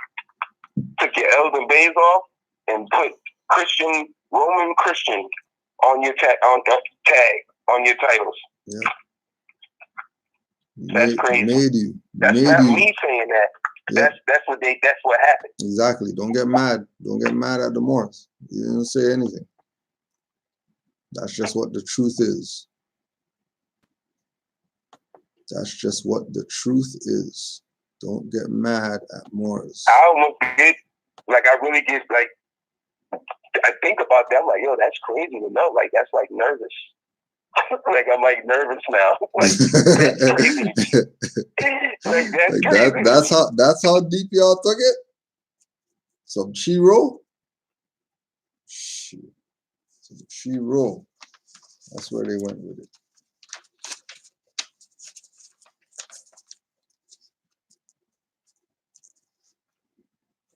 took your L's and Bays off, and put Roman Christian on your tag on your titles. Yeah. That's crazy. Made you. That's not me saying that. Yeah. That's what happened. Exactly. Don't get mad. Don't get mad at the Moors. You didn't say anything. That's just what the truth is. That's just what the truth is. Don't get mad at Moors. I almost get, like, I really get, like, I think about that, I'm like, yo, that's crazy to know. Like, that's, like, nervous. Like, I'm, like, nervous now. Like, that's crazy. Like, that's crazy. That's how deep y'all took it? Some Chiro? Shit. Some Chiro. That's where they went with it.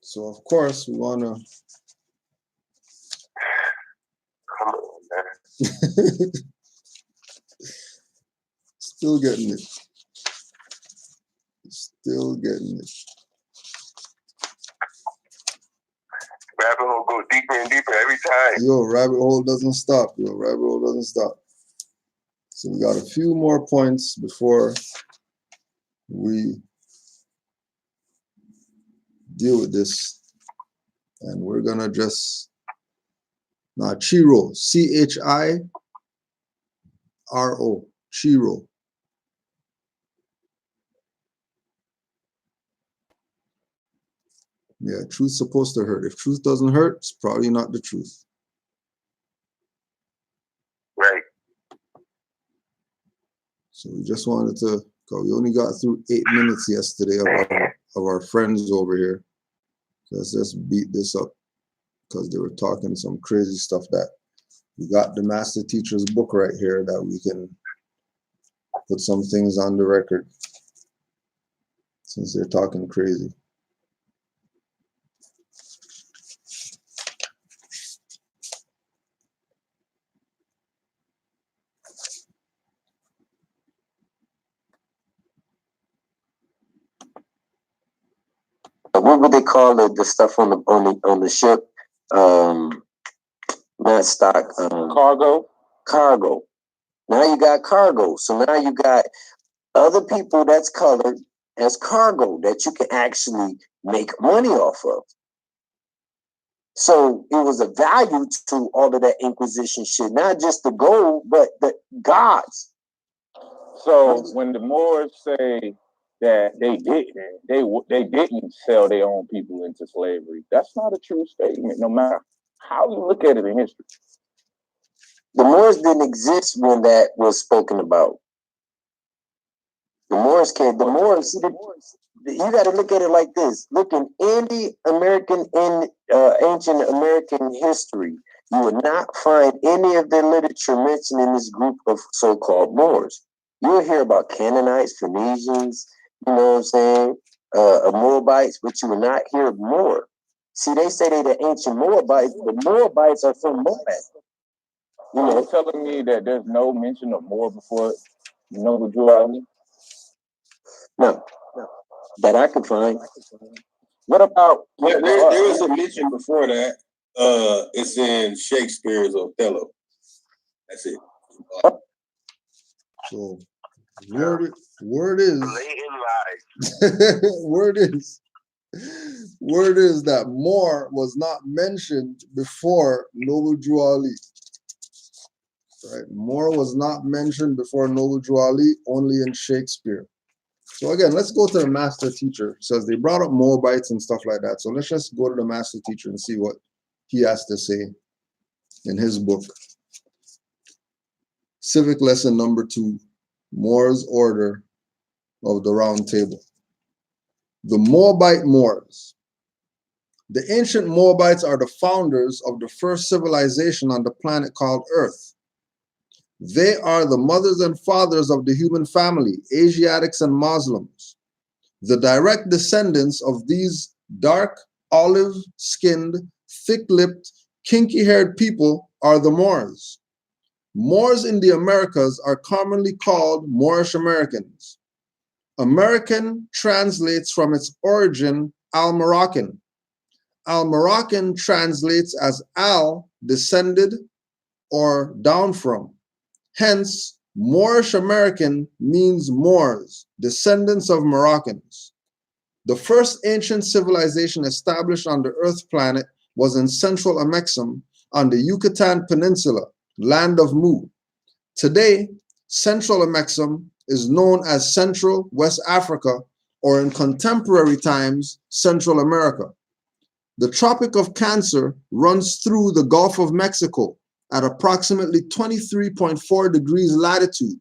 So, of course, we want to... Come on, man. Still getting it. Still getting it. Rabbit hole go deeper and deeper every time. Yo, rabbit hole doesn't stop. Rabbit hole doesn't stop. So we got a few more points before we deal with this. And we're going to just... Now, Chiro. C-H-I-R-O. Chiro. Yeah, truth's supposed to hurt. If truth doesn't hurt, it's probably not the truth. Right. So we just wanted to, because we only got through 8 minutes yesterday of our friends over here. So let's just beat this up, because they were talking some crazy stuff that we got the master teacher's book right here that we can put some things on the record since they're talking crazy. What would they call it? The stuff on the ship? Not stock. Cargo. Cargo. Now you got cargo. So now you got other people that's colored as cargo that you can actually make money off of. So it was a value to all of that Inquisition shit, not just the gold, but the gods. So when the Moors say that they didn't sell their own people into slavery, that's not a true statement, no matter how you look at it in history. The Moors didn't exist when that was spoken about. The Moors came. The Moors. You got to look at it like this. Look in ancient American history, you would not find any of their literature mentioned in this group of so-called Moors. You'll hear about Canaanites, Phoenicians, you know what I'm saying, Moabites, but you will not hear of Moor. See, they say they're the ancient Moabites, but Moabites are from Moab. You know, telling me that there's no mention of Moor before Noble Drew Island? No, that I could find. What about... There was a mention before that. It's in Shakespeare's Othello. That's it. So word is word is that Moor was not mentioned before Noble Drew Ali. Right? Moor was not mentioned before Noble Drew Ali, only in Shakespeare. So again, let's go to the master teacher. It says they brought up Moabites and stuff like that. So let's just go to the master teacher and see what he has to say in his book. Civic lesson number 2, Moors' Order of the Round Table. The Moabite Moors. The ancient Moabites are the founders of the first civilization on the planet called Earth. They are the mothers and fathers of the human family, Asiatics and Muslims. The direct descendants of these dark, olive-skinned, thick-lipped, kinky-haired people are the Moors. Moors in the Americas are commonly called Moorish Americans. American translates from its origin Al-Moroccan. Al-Moroccan translates as Al, descended, or down from. Hence, Moorish American means Moors, descendants of Moroccans. The first ancient civilization established on the Earth planet was in Central Amexem on the Yucatan Peninsula, land of Mu. Today, Central Amexem is known as Central West Africa, or in contemporary times, Central America. The Tropic of Cancer runs through the Gulf of Mexico at approximately 23.4 degrees latitude.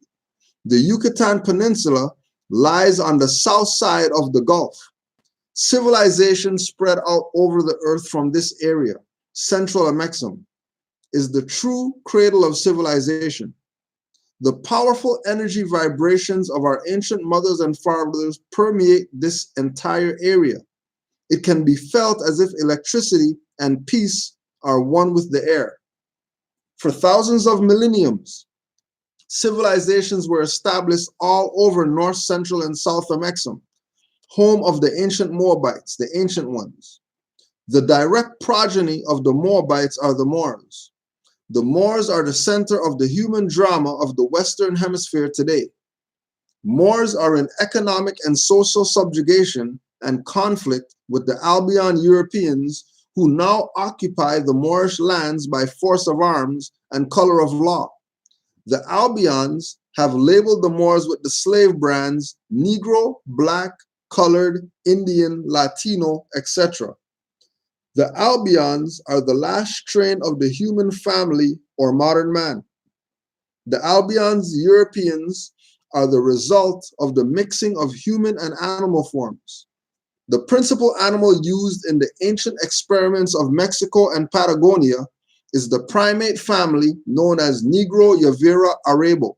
The Yucatan Peninsula lies on the south side of the Gulf. Civilization spread out over the earth from this area. Central Amexem is the true cradle of civilization. The powerful energy vibrations of our ancient mothers and fathers permeate this entire area. It can be felt as if electricity and peace are one with the air. For thousands of millenniums, civilizations were established all over North, Central, and South Amexem, home of the ancient Moabites, the ancient ones. The direct progeny of the Moabites are the Moors. The Moors are the center of the human drama of the Western Hemisphere today. Moors are in economic and social subjugation and conflict with the Albion Europeans, who now occupy the Moorish lands by force of arms and color of law. The Albions have labeled the Moors with the slave brands Negro, Black, Colored, Indian, Latino, etc. The Albions are the last strain of the human family or modern man. The Albions Europeans are the result of the mixing of human and animal forms. The principal animal used in the ancient experiments of Mexico and Patagonia is the primate family known as Negro-Yavira arabo,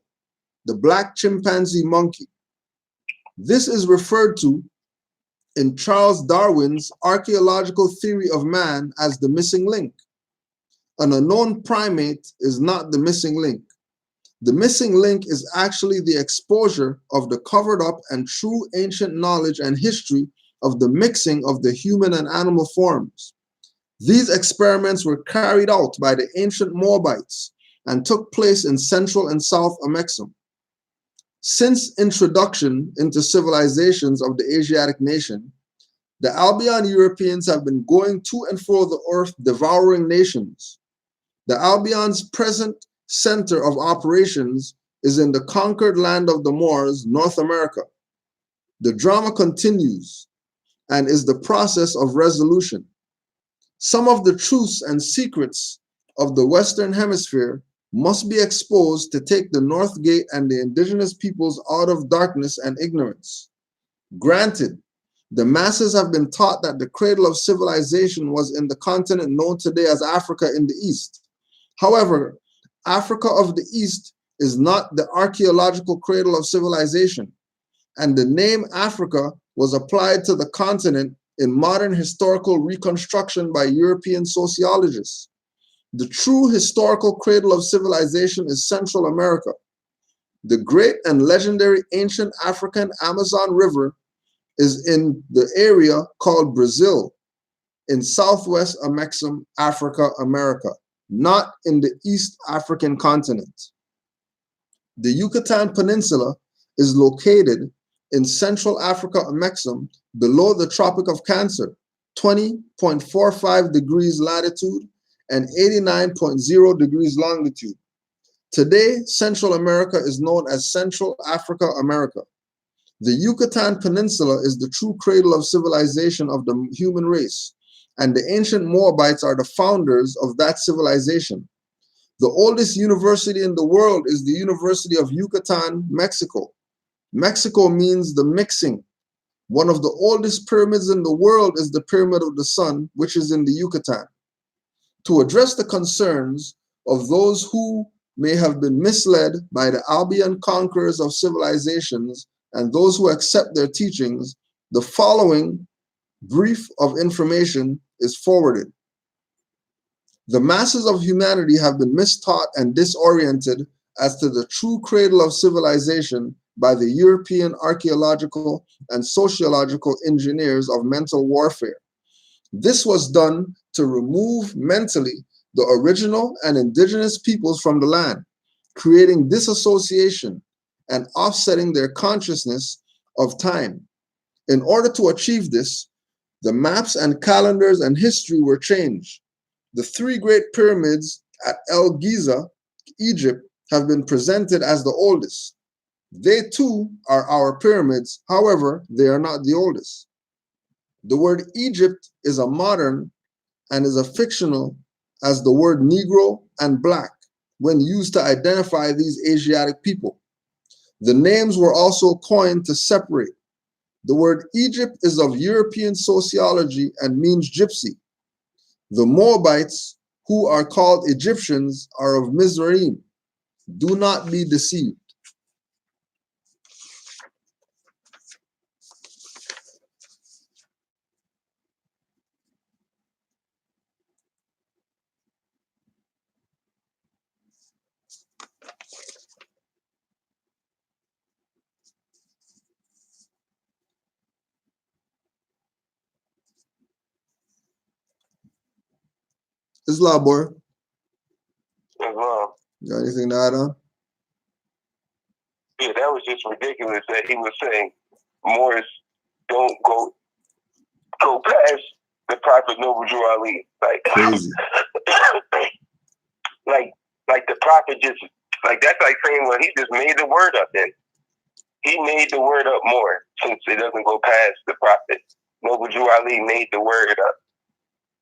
the black chimpanzee monkey. This is referred to in Charles Darwin's archaeological theory of man as the missing link. An unknown primate is not the missing link. The missing link is actually the exposure of the covered up and true ancient knowledge and history of the mixing of the human and animal forms. These experiments were carried out by the ancient Moabites and took place in Central and South Amexem. Since introduction into civilizations of the Asiatic nation, the Albion Europeans have been going to and fro the earth, devouring nations. The Albion's present center of operations is in the conquered land of the Moors, North America. The drama continues and is the process of resolution. Some of the truths and secrets of the Western Hemisphere must be exposed to take the North Gate and the indigenous peoples out of darkness and ignorance. Granted, the masses have been taught that the cradle of civilization was in the continent known today as Africa in the East. However, Africa of the East is not the archaeological cradle of civilization, and the name Africa was applied to the continent in modern historical reconstruction by European sociologists. The true historical cradle of civilization is Central America. The great and legendary ancient African Amazon River is in the area called Brazil, in Southwest Amexem, Africa, America, not in the East African continent. The Yucatan Peninsula is located in Central Africa Amexem below the Tropic of Cancer, 20.45 degrees latitude and 89.0 degrees longitude. Today, Central America is known as Central Africa America. The Yucatan Peninsula is the true cradle of civilization of the human race, and the ancient Moabites are the founders of that civilization. The oldest university in the world is the University of Yucatan, Mexico. Mexico means the mixing. One of the oldest pyramids in the world is the Pyramid of the Sun, which is in the Yucatan. To address the concerns of those who may have been misled by the Albion conquerors of civilizations and those who accept their teachings, the following brief of information is forwarded. The masses of humanity have been mistaught and disoriented as to the true cradle of civilization by the European archaeological and sociological engineers of mental warfare. This was done to remove mentally the original and indigenous peoples from the land, creating disassociation and offsetting their consciousness of time. In order to achieve this, the maps and calendars and history were changed. The three great pyramids at El Giza, Egypt, have been presented as the oldest. They too are our pyramids, however, they are not the oldest. The word Egypt is a modern and is a fictional as the word Negro and Black when used to identify these Asiatic people. The names were also coined to separate. The word Egypt is of European sociology and means gypsy. The Moabites, who are called Egyptians, are of Mizraim. Do not be deceived. Islam, boy. Islam. Got anything to add on? Yeah, that was just ridiculous that he was saying Moors don't go past the Prophet Noble Drew Ali. Like crazy. like the Prophet just that's like saying, well, he just made the word up then. He made the word up more since it doesn't go past the Prophet. Noble Drew Ali made the word up.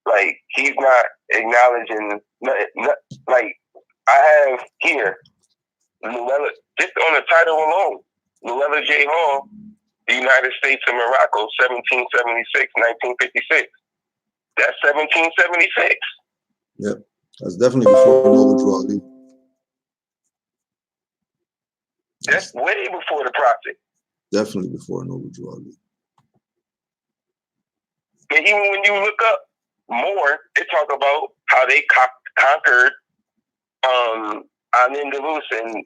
Like, he's not acknowledging nothing. Like, I have here, Luella, just on the title alone, Luella J. Hall, the United States of Morocco, 1776, 1956. That's 1776. Yep, that's definitely before Noble Drew Ali. That's way before the Prophet. Definitely before Noble Drew Ali. And even when you look up more, they talk about how they conquered Al-Andalus, and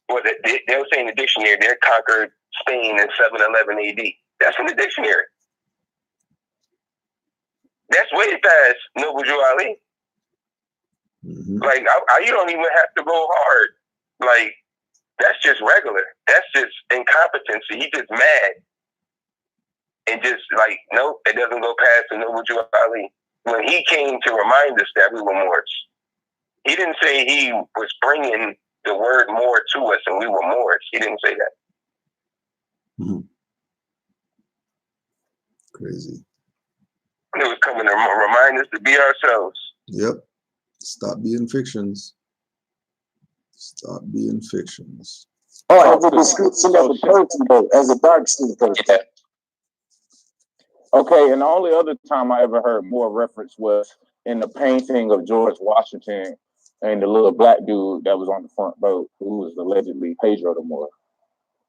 they'll say in the dictionary they conquered Spain in 711 AD. That's in the dictionary. That's way past Noble Drew Ali. Mm-hmm. Like, you don't even have to go hard. Like, that's just regular. That's just incompetency. He just mad. And just like, nope, it doesn't go past the Noble Drew Ali. When he came to remind us that we were Moors, he didn't say he was bringing the word Moor to us and we were Moors. He didn't say that. Mm-hmm. Crazy. It was coming to remind us to be ourselves. Yep. Stop being fictions. Stop being fictions. Oh, as a description of a person, though, as a dark skin person. Yeah. Okay, and the only other time I ever heard more reference was in the painting of George Washington and the little black dude that was on the front boat, who was allegedly Pedro the Moor.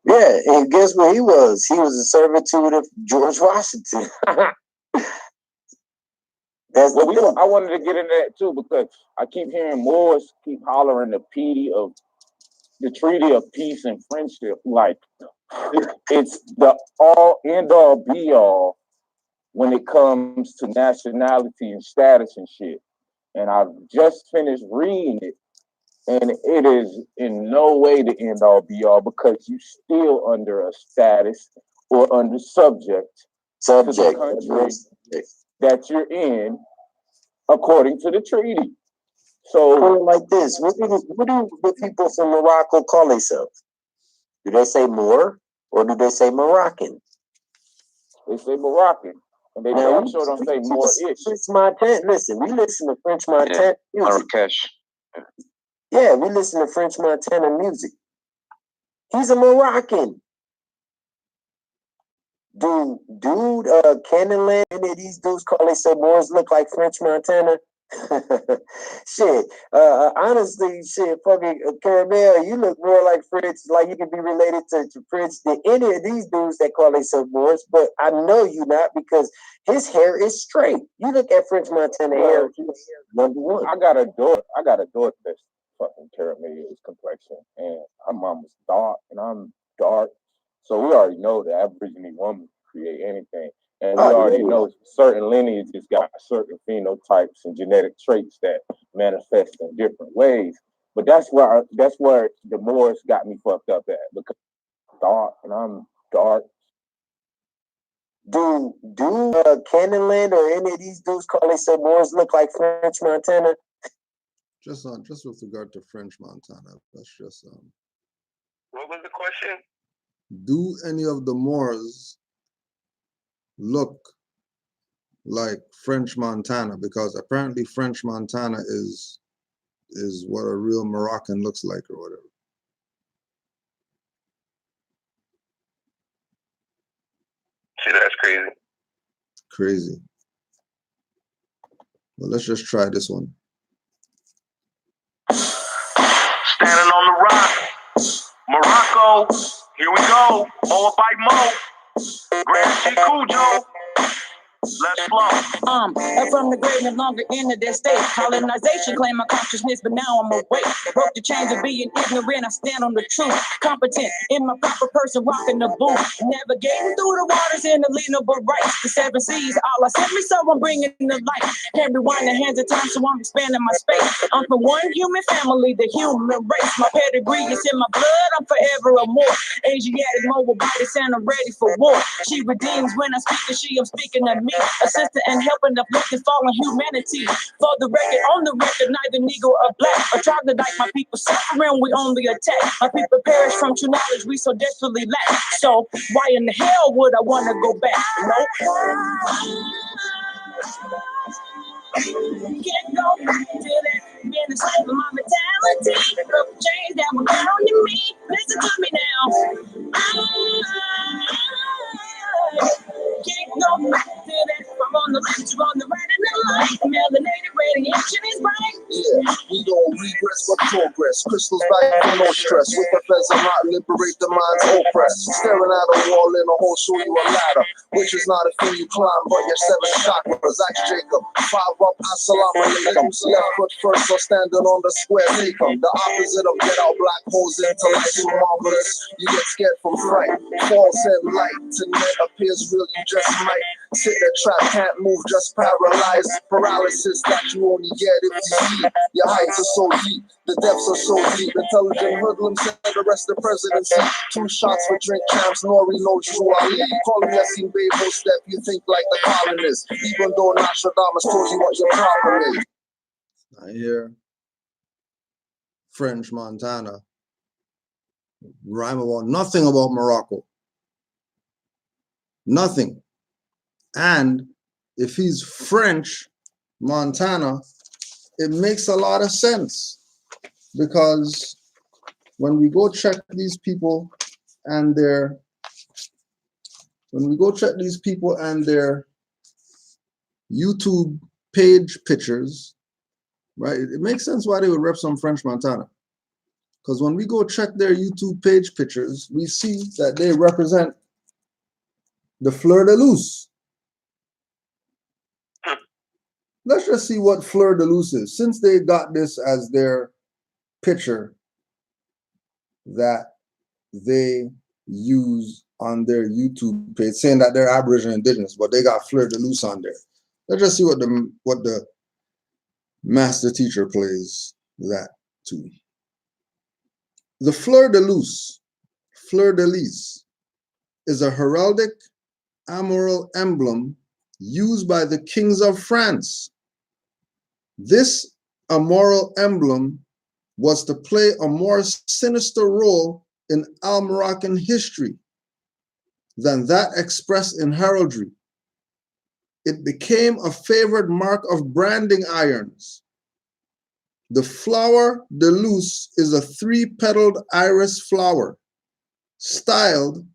Yeah, and guess what he was? He was a servitude of George Washington. I wanted to get into that too, because I keep hearing Moors keep hollering the Treaty of Peace and Friendship. Like, it's the end all be all when it comes to nationality and status and shit. And I've just finished reading it, and it is in no way the end all be all, because you still under a status or under subject to the country that you're in according to the treaty. So, like this, what do the people from Morocco call themselves? Do they say Moor or do they say Moroccan? They say Moroccan. And they damn sure don't say Moorish. French Montana. Listen, we listen to French Montana music. Marrakesh. Yeah, we listen to French Montana music. He's a Moroccan. Dude, Canaanland, any of these dudes call themselves Moors look like French Montana? Shit, honestly, shit, fucking Caramel, you look more like French, like you can be related to French than any of these dudes that call themselves Moors, but I know you not, because his hair is straight. You look at French Montana hair, he's number one. I got a daughter that's fucking Caramel's complexion, and her mama's dark, and I'm dark, So we already know the Aborigine woman can create anything. And we already know certain lineages got certain phenotypes and genetic traits that manifest in different ways. But that's where the Moors got me fucked up at, because I'm dark and I'm dark. Do Canaanland or any of these dudes call themselves Moors look like French Montana? Just with regard to French Montana, that's just What was the question? Do any of the Moors look like French Montana? Because apparently French Montana is what a real Moroccan looks like, or whatever. See, that's crazy. Crazy. Well, let's just try this one. Standing on the rock, Morocco, here we go, Moabite Mo, Grand G. Cujo. Let's flow. From the grave, no longer in the state. Colonization claim my consciousness, but now I'm awake. Broke the chains of being ignorant, I stand on the truth. Competent in my proper person, rocking the boot. Navigating through the waters in the leanable rights. The 7 seas, all I sent me, so I'm bringing the light. Can't rewind the hands of time, so I'm expanding my space. I'm from one human family, the human race. My pedigree is in my blood, I'm forever a Moor. Asiatic, Moabite, and I'm ready for war. She redeems when I speak to she, I'm speaking to me. Assistant and helping uplifting fallen humanity. For the record, on the record, neither Negro or black. A troglodyte, my people suffering, we only attack. My people perish from true knowledge, we so desperately lack. So why in the hell would I want to go back? Can't go back to that. Been a slave of my mentality. Broke the chains that were bounding me. Listen to me now. Can't go back to that. I'm on the left, you're on the right, and the light. Melanated radiation is bright. Yeah, we don't regress but progress. Crystals back for no stress. With the feds and not liberate the mind's oppressed. Staring at a wall in a hole, show you a ladder. Which is not a thing you climb, but your 7 chakras. Ask Jacob, 5 up, assalamu alaikum. Left foot first, so standing on the square, take 'em. The opposite of get out black holes into life so marvelous. You get scared from fright. False and light, tonight appears real, you just might. Sit in a trap, can't move, just paralyzed. Paralysis that you only get if you see. Your heights are so deep, the depths are so deep. Intelligent hoodlums said the rest of the presidency. 2 shots for drink champs, Nori knows who I lead. Calling Yassine Babo step, you think like the colonists. Even though Nostradamus told you what your problem is. I hear French Montana rhyme about nothing about Morocco. Nothing. And if he's French Montana, it makes a lot of sense, because when we go check these people and their YouTube page pictures, right? It makes sense why they would rep some French Montana. Because when we go check their YouTube page pictures, we see that they represent the fleur de lis. Let's just see what fleur de lis is. Since they got this as their picture that they use on their YouTube page, saying that they're Aboriginal Indigenous, but they got fleur de lis on there. Let's just see what the master teacher plays that to. The fleur de lis, is a heraldic amoral emblem used by the kings of France. This amoral emblem was to play a more sinister role in Al-Moroccan history than that expressed in heraldry. It became a favored mark of branding irons. The flower de lis is a 3-petaled iris flower, styled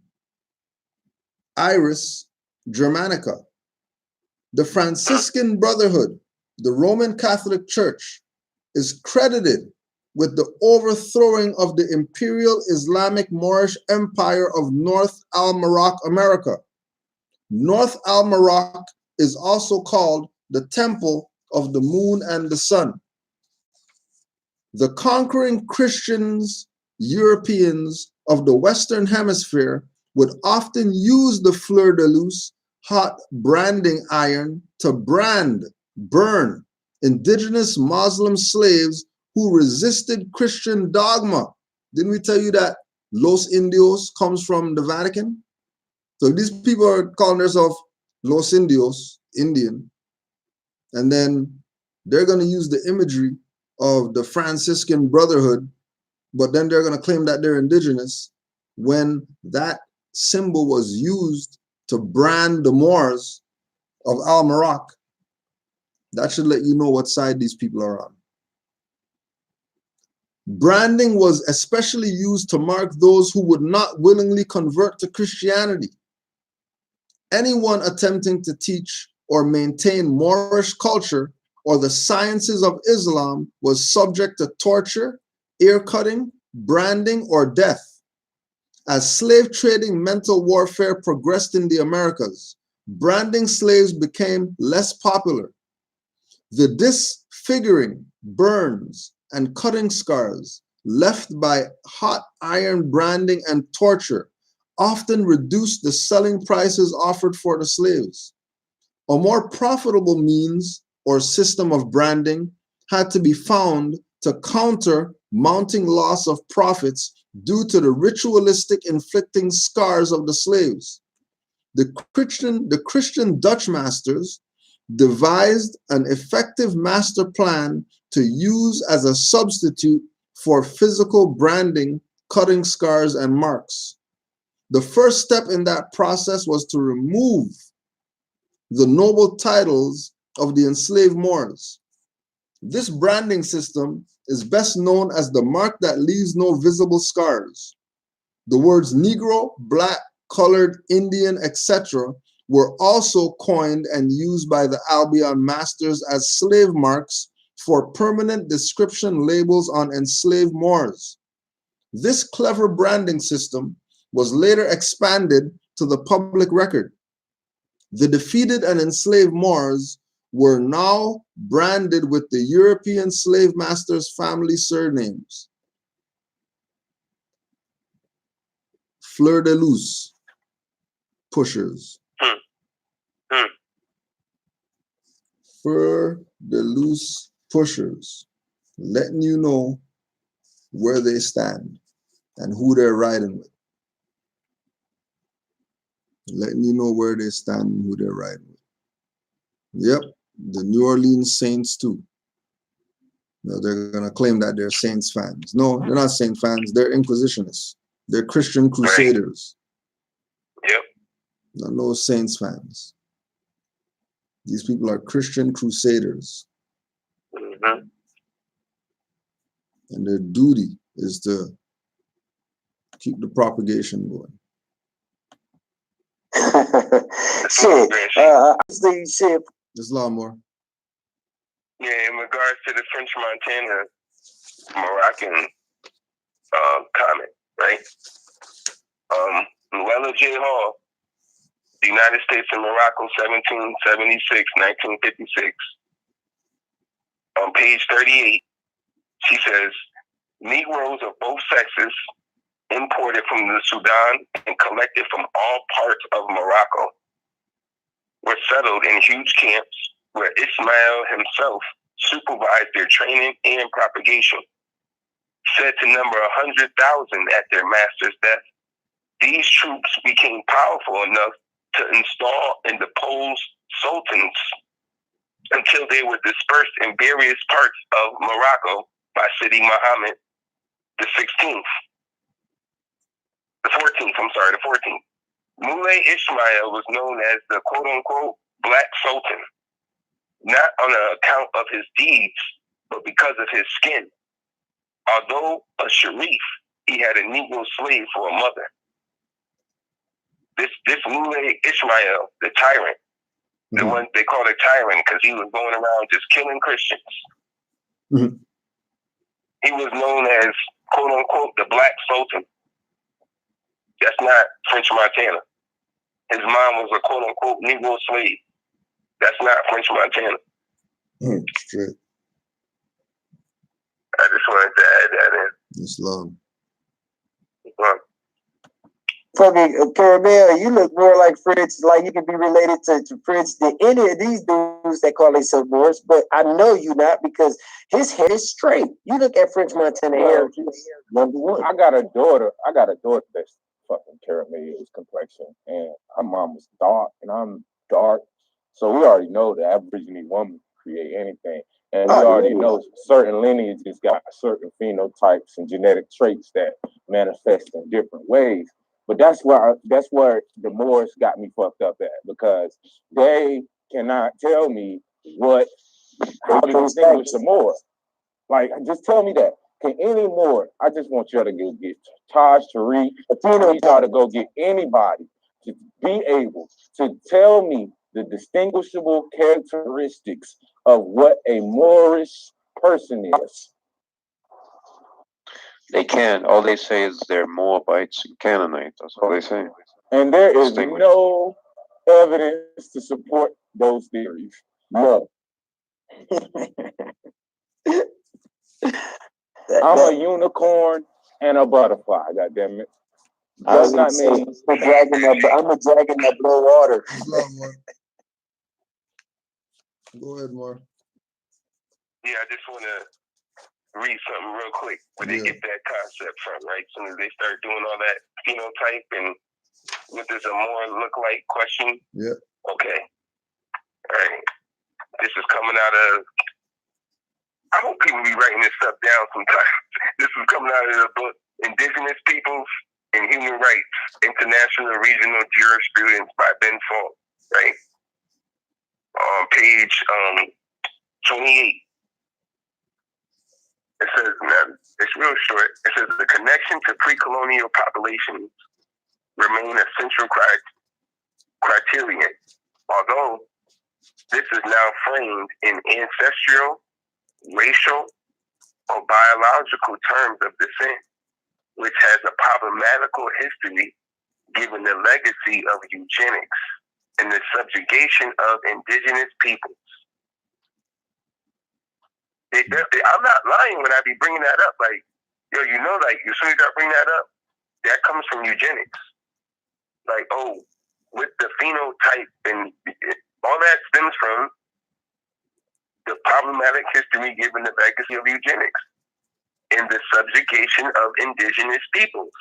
Iris Germanica. The Franciscan Brotherhood, the Roman Catholic Church, is credited with the overthrowing of the Imperial Islamic Moorish Empire of North Al-Maroc, America. North Al-Maroc is also called the Temple of the Moon and the Sun. The conquering Christians, Europeans of the Western Hemisphere would often use the fleur-de-lis, hot branding iron, to burn indigenous Muslim slaves who resisted Christian dogma. Didn't we tell you that Los Indios comes from the Vatican? So these people are calling themselves Los Indios, Indian, and then they're going to use the imagery of the Franciscan Brotherhood, but then they're going to claim that they're indigenous when that symbol was used to brand the Moors of Al-Marak. That should let you know what side these people are on. Branding was especially used to mark those who would not willingly convert to Christianity. Anyone attempting to teach or maintain Moorish culture or the sciences of Islam was subject to torture, ear cutting, branding, or death. As slave trading mental warfare progressed in the Americas, branding slaves became less popular. The disfiguring, burns, and cutting scars left by hot iron branding and torture often reduced the selling prices offered for the slaves. A more profitable means or system of branding had to be found to counter mounting loss of profits due to the ritualistic inflicting scars of the slaves. The Christian Dutch masters devised an effective master plan to use as a substitute for physical branding, cutting scars, and marks. The first step in that process was to remove the noble titles of the enslaved Moors. This branding system is best known as the mark that leaves no visible scars. The words Negro, Black, Colored, Indian, etc. were also coined and used by the Albion masters as slave marks for permanent description labels on enslaved Moors. This clever branding system was later expanded to the public record. The defeated and enslaved Moors were now branded with the European slave masters' family surnames. Fleur-de-lis, pushers. Fleur-de-lis pushers, letting you know where they stand and who they're riding with. Letting you know where they stand and who they're riding with. Yep, the New Orleans Saints too. Now they're gonna claim that they're Saints fans. No, they're not Saint fans, they're Inquisitionists. They're Christian Crusaders. Yep. No Saints fans. These people are Christian Crusaders. Mm-hmm. And their duty is to keep the propagation going. Shit. Shit. There's a lot more. Yeah, in regards to the French Montana Moroccan comment, right? Luella J. Hall, the United States and Morocco, 1776-1956. On page 38, she says, Negroes of both sexes imported from the Sudan and collected from all parts of Morocco were settled in huge camps where Ismail himself supervised their training and propagation. Said to number 100,000 at their master's death, these troops became powerful enough to install and depose sultans until they were dispersed in various parts of Morocco by Sidi Muhammad the 14th. Moulay Ismail was known as the quote-unquote Black Sultan, not on account of his deeds, but because of his skin. Although a Sharif, he had a Negro slave for a mother. This Moulay Ismail, the tyrant, the one they called a tyrant because he was going around just killing Christians. He was known as, quote-unquote, the Black Sultan. That's not French Montana. His mom was a quote-unquote Negro slave. That's not French Montana. Straight. I just wanted to add that in. Islam. fucking Caramel, you look more like Fritz, like you can be related to Fritz than any of these dudes that call themselves Moorish, but I know you not because his head is straight. You look at French Montana hair, number one. I got a daughter that's fucking Caramel's complexion, and her mom was dark, and I'm dark. So we already know the Aborigine woman create anything. And we already know certain lineages got certain phenotypes and genetic traits that manifest in different ways. But that's where the Moors got me fucked up at, because they cannot tell me how to distinguish the Moor. Like, just tell me that. Can any Moor? I just want y'all to go get Taj Tariq. I need y'all to go get anybody to be able to tell me the distinguishable characteristics of what a Moorish person is. They can't. All they say is they're Moabites and Canaanites. That's all they say. And there is no evidence to support those theories. No. I'm a unicorn and a butterfly, goddammit. Does not mean I'm a dragon that blow water. Go ahead, Mar. Yeah, I just want to read something real quick where they get that concept from, right? As soon as they start doing all that phenotype and what does a Moor look like question. Yeah. Okay. All right. This is coming out of, I hope people be writing this stuff down sometimes. This is coming out of the book, Indigenous Peoples and Human Rights, International and Regional Jurisprudence by Ben Falk, right? On page 28. It says, it's real short. It says, the connection to pre-colonial populations remain a central criterion, although this is now framed in ancestral, racial, or biological terms of descent, which has a problematical history given the legacy of eugenics and the subjugation of indigenous peoples. I'm not lying when I be bringing that up. Like, yo, you know, like, as soon as I bring that up, that comes from eugenics. Like, oh, with the phenotype and all that stems from the problematic history given the legacy of eugenics and the subjugation of indigenous peoples.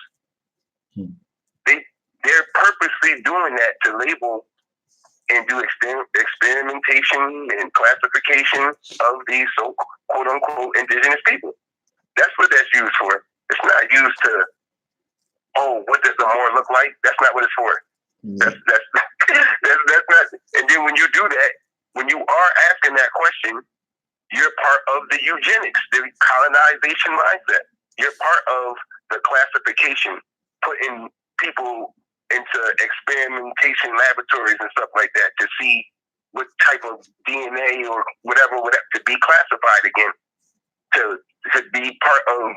They're purposely doing that to label and do experimentation and classification of these quote-unquote indigenous people. That's what that's used for. It's not used to, oh, what does the Moor look like? That's not what it's for. That's not. And then when you do that, when you are asking that question, you're part of the eugenics, the colonization mindset. You're part of the classification, putting people into experimentation laboratories and stuff like that to see what type of DNA or whatever to be classified again, to be part of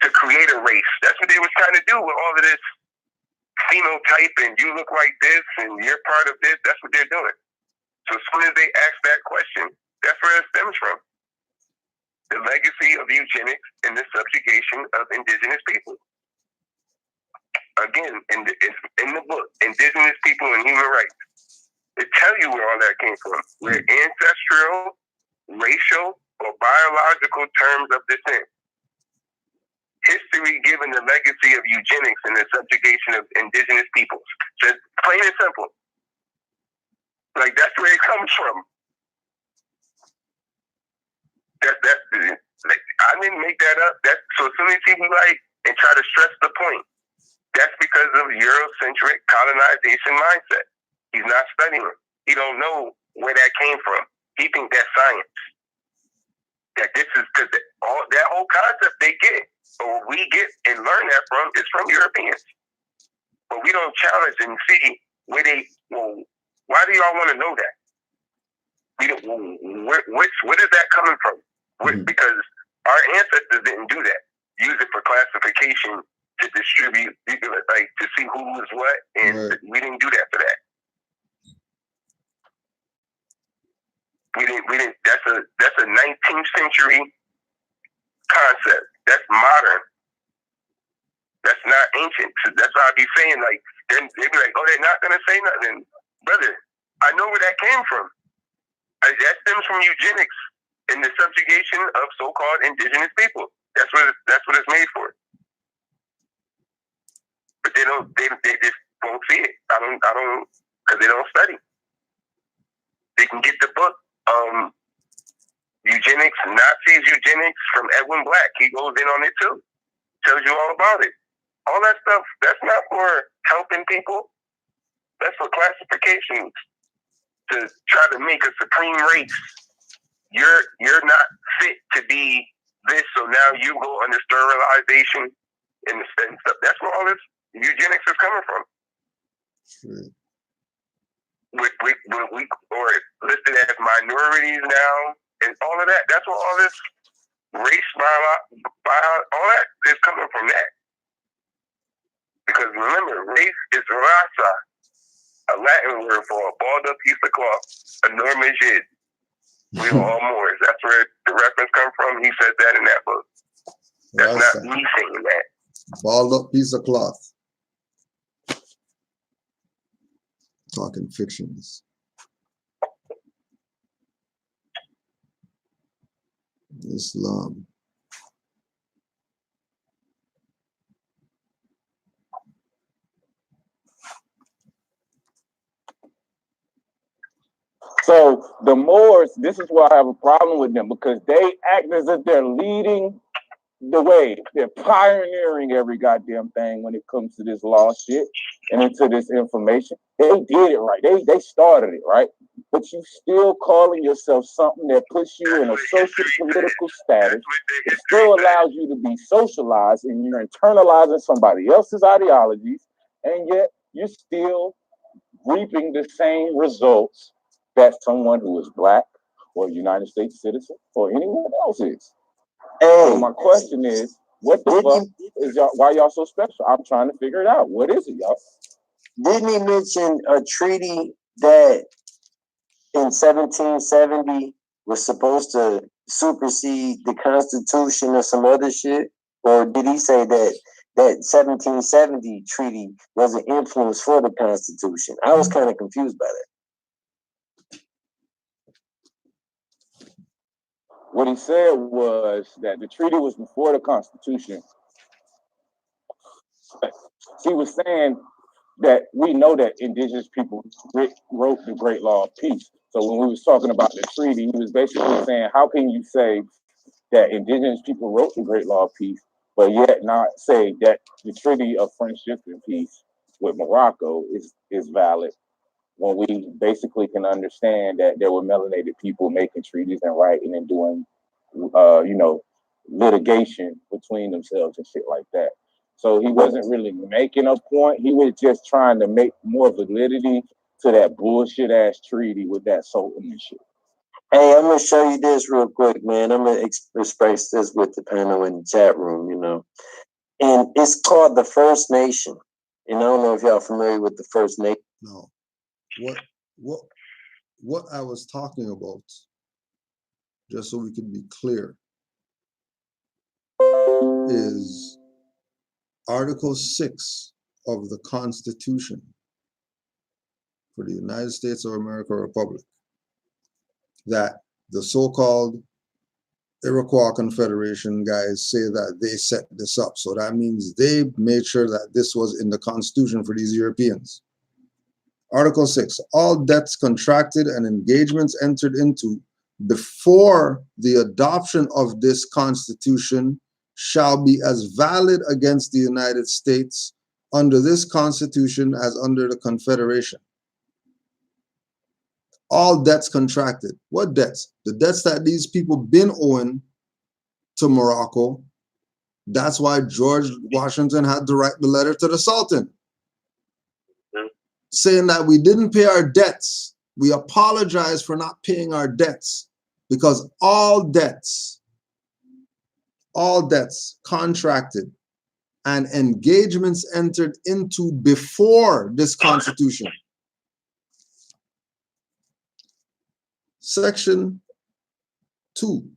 to create a race. That's what they was trying to do with all of this phenotype and you look like this and you're part of this. That's what they're doing. So as soon as they ask that question, that's where it stems from. The legacy of eugenics and the subjugation of indigenous people. Again, in the book, Indigenous People and Human Rights, it tells you where all that came from. Where ancestral, racial, or biological terms of descent. History given the legacy of eugenics and the subjugation of indigenous peoples. Just plain and simple. Like, that's where it comes from. I didn't make that up. So as soon as people like and try to stress the point, that's because of Eurocentric colonization mindset. He's not studying it. He don't know where that came from. He thinks that's science. That this is because that whole concept they get, or we get and learn that from, is from Europeans. But we don't challenge and see where why do y'all want to know that? Where is that coming from? Because our ancestors didn't do that. Use it for classification to distribute, like to see who was what, and we didn't do that for that. We didn't. That's a 19th century concept. That's modern. That's not ancient. So that's why I be saying, like, then they be like, oh, they're not gonna say nothing, brother. I know where that came from. That stems from eugenics and the subjugation of so-called indigenous people. That's what it's made for. But they just won't see it. I don't, because they don't study. They can get the book, Eugenics, Nazis Eugenics from Edwin Black. He goes in on it too. Tells you all about it. All that stuff, that's not for helping people. That's for classifications to try to make a supreme race. You're not fit to be this, so now you go under sterilization and stuff. That's where all this eugenics is coming from. True. We or listed as minorities now, and all of that. That's what all this race, all that is coming from that. Because remember, race is raza, a Latin word for a balled up piece of cloth, a normigid. We are all Moors. That's where the reference comes from. He said that in that book. That's not me saying that. Balled up piece of cloth. Talking fictions. Islam. So the Moors, this is why I have a problem with them, because they act as if they're leading the way. They're pioneering every goddamn thing when it comes to this law shit and into this information. They did it right. They started it right. But you still calling yourself something that puts you in a social political status. It still allows you to be socialized, and you're internalizing somebody else's ideologies, and yet you're still reaping the same results that someone who is Black or a United States citizen or anyone else is. So my question is, what the fuck is y'all? Why y'all so special? I'm trying to figure it out. What is it, y'all? Didn't he mention a treaty that in 1770 was supposed to supersede the Constitution or some other shit? Or did he say that 1770 treaty was an influence for the Constitution? I was kind of confused by that. What he said was that the treaty was before the Constitution. He was saying that we know that indigenous people wrote the Great Law of Peace. So when we was talking about the treaty, he was basically saying, how can you say that indigenous people wrote the Great Law of Peace, but yet not say that the Treaty of Friendship and Peace with Morocco is valid, when we basically can understand that there were melanated people making treaties and writing and doing, litigation between themselves and shit like that. So he wasn't really making a point. He was just trying to make more validity to that bullshit ass treaty with that Sultan and shit. Hey, I'm gonna show you this real quick, man. I'm gonna express this with the panel in the chat room, and it's called the First Nation. And I don't know if y'all familiar with the First Nation. No. What I was talking about, just so we can be clear, is Article 6 of the Constitution for the United States of America Republic, that the so-called Iroquois Confederation guys say that they set this up. So that means they made sure that this was in the Constitution for these Europeans. Article 6, all debts contracted and engagements entered into before the adoption of this Constitution shall be as valid against the United States under this Constitution as under the Confederation. All debts contracted. What debts? The debts that these people been owing to Morocco. That's why George Washington had to write the letter to the Sultan, saying that we didn't pay our debts. We apologize for not paying our debts, because all debts contracted and engagements entered into before this Constitution. Section 2.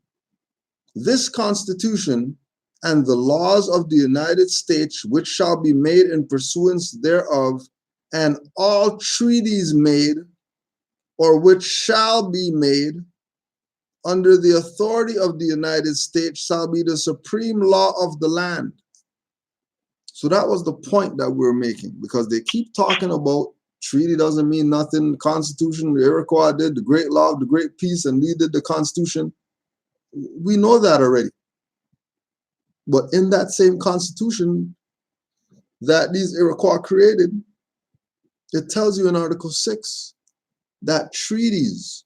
This Constitution and the laws of the United States, which shall be made in pursuance thereof, and all treaties made, or which shall be made, under the authority of the United States, shall be the supreme law of the land. So that was the point that we're making, because they keep talking about treaty doesn't mean nothing, Constitution, the Iroquois did the great law, the great peace, and we did the Constitution. We know that already. But in that same Constitution that these Iroquois created, it tells you in Article 6 that treaties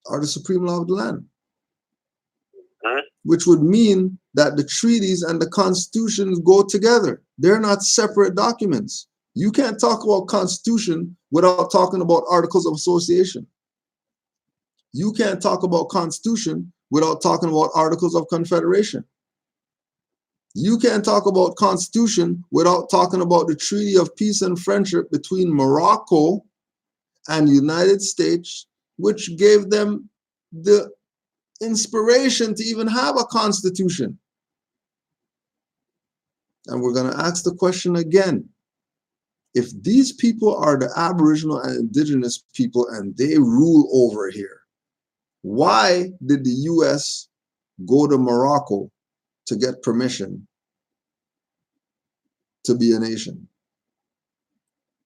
are the supreme law of the land, which would mean that the treaties and the constitutions go together. They're not separate documents. You can't talk about Constitution without talking about Articles of Association. You can't talk about Constitution without talking about Articles of Confederation. You can't talk about Constitution without talking about the Treaty of Peace and Friendship between Morocco and United States, which gave them the inspiration to even have a constitution. And we're going to ask the question again. If these people are the Aboriginal and Indigenous people and they rule over here, why did the US go to Morocco to get permission to be a nation?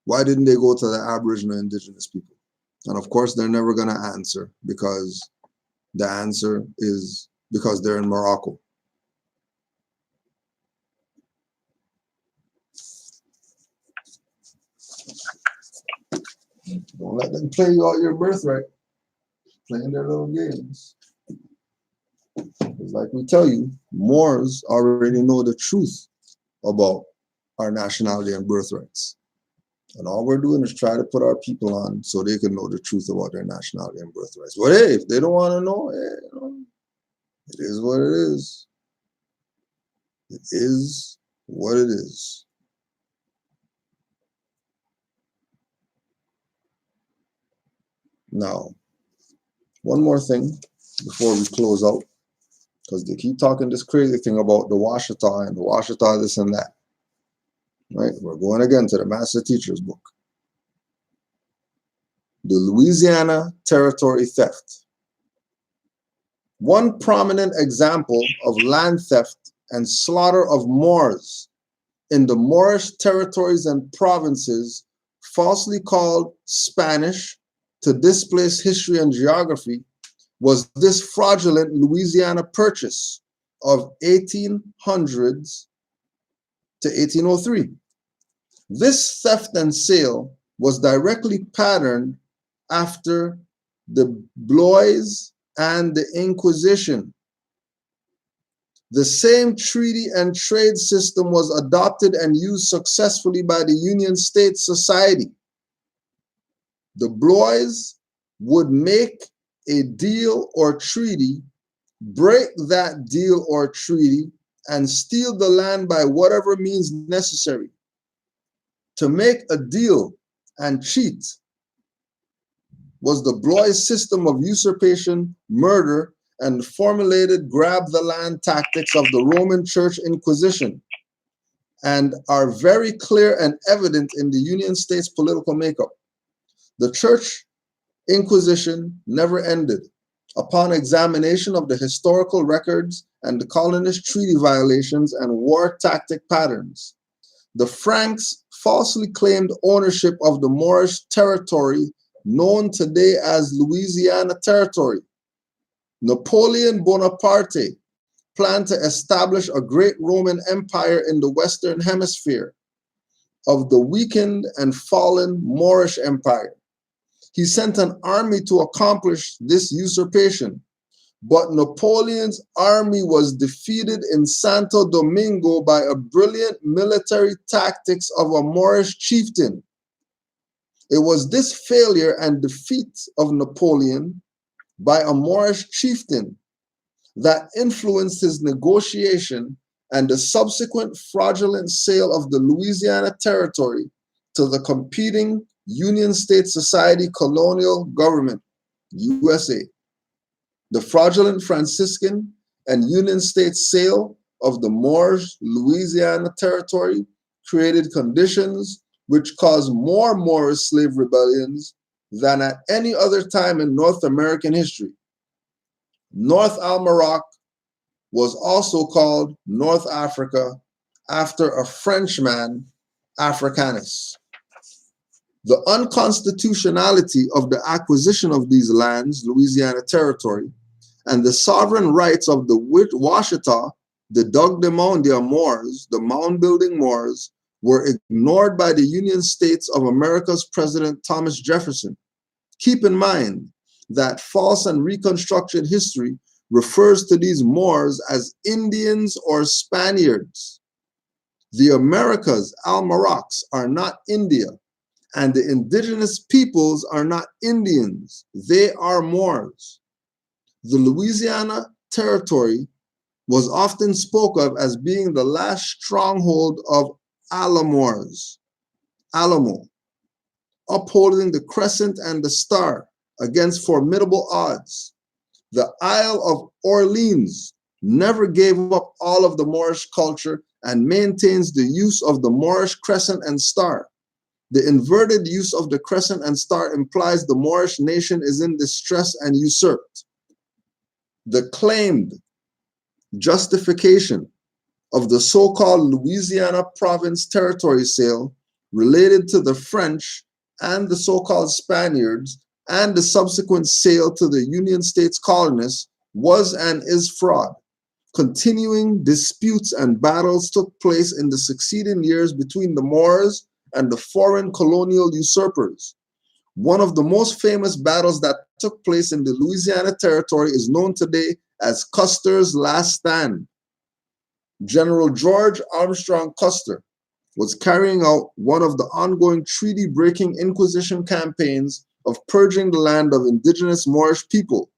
Why didn't they go to the Aboriginal and Indigenous people? And of course, they're never going to answer, because the answer is because they're in Morocco. Don't let them play you out your birthright, playing their little games. Because like we tell you, Moors already know the truth about our nationality and birthrights. And all we're doing is try to put our people on so they can know the truth about their nationality and birthrights. But hey, if they don't want to know, hey, you know, it is what it is. It is what it is. Now, one more thing before we close out, because they keep talking this crazy thing about the Washita and the Washita this and that. Right? We're going again to the Master Teacher's book. The Louisiana Territory Theft. One prominent example of land theft and slaughter of Moors in the Moorish territories and provinces, falsely called Spanish to displace history and geography, was this fraudulent Louisiana purchase of 1800s to 1803. This theft and sale was directly patterned after the Blois and the Inquisition. The same treaty and trade system was adopted and used successfully by the Union States Society. The Blois would make a deal or treaty, break that deal or treaty, and steal the land by whatever means necessary. To make a deal and cheat was the Blois system of usurpation, murder, and formulated grab the land tactics of the Roman Church Inquisition, and are very clear and evident in the Union States political makeup. The Church Inquisition never ended. Upon examination of the historical records and the colonist treaty violations and war tactic patterns, the Franks falsely claimed ownership of the Moorish territory known today as Louisiana Territory. Napoleon Bonaparte planned to establish a great Roman Empire in the Western Hemisphere of the weakened and fallen Moorish Empire. He sent an army to accomplish this usurpation, but Napoleon's army was defeated in Santo Domingo by a brilliant military tactics of a Moorish chieftain. It was this failure and defeat of Napoleon by a Moorish chieftain that influenced his negotiation and the subsequent fraudulent sale of the Louisiana Territory to the competing Union States Society Colonial Government, USA. The fraudulent Franciscan and Union States sale of the Moorish Louisiana Territory created conditions which caused more Moorish slave rebellions than at any other time in North American history. North Almarac was also called North Africa after a Frenchman, Africanus. The unconstitutionality of the acquisition of these lands, Louisiana Territory, and the sovereign rights of the Washita, the Dug-de-Moundia Moors, the mound-building Moors, were ignored by the Union States of America's President Thomas Jefferson. Keep in mind that false and reconstructed history refers to these Moors as Indians or Spaniards. The Americas, Almaracs, are not India, and the indigenous peoples are not Indians. They are Moors. The Louisiana Territory was often spoke of as being the last stronghold of Alamo, upholding the crescent and the star against formidable odds. The Isle of Orleans never gave up all of the Moorish culture and maintains the use of the Moorish crescent and star. The inverted use of the crescent and star implies the Moorish nation is in distress and usurped. The claimed justification of the so-called Louisiana Province territory sale related to the French and the so-called Spaniards and the subsequent sale to the Union States colonists was and is fraud. Continuing disputes and battles took place in the succeeding years between the Moors and the foreign colonial usurpers. One of the most famous battles that took place in the Louisiana Territory is known today as Custer's Last Stand. General George Armstrong Custer was carrying out one of the ongoing treaty-breaking Inquisition campaigns of purging the land of indigenous Moorish people.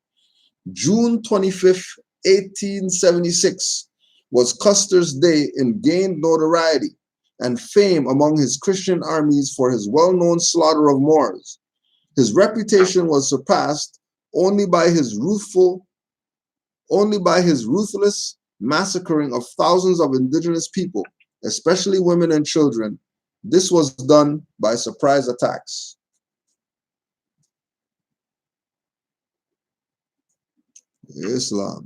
June 25th, 1876 was Custer's day and gained notoriety and fame among his Christian armies for his well-known slaughter of Moors. His reputation was surpassed only by his ruthless massacring of thousands of indigenous people, especially women and children. This was done by surprise attacks. Islam.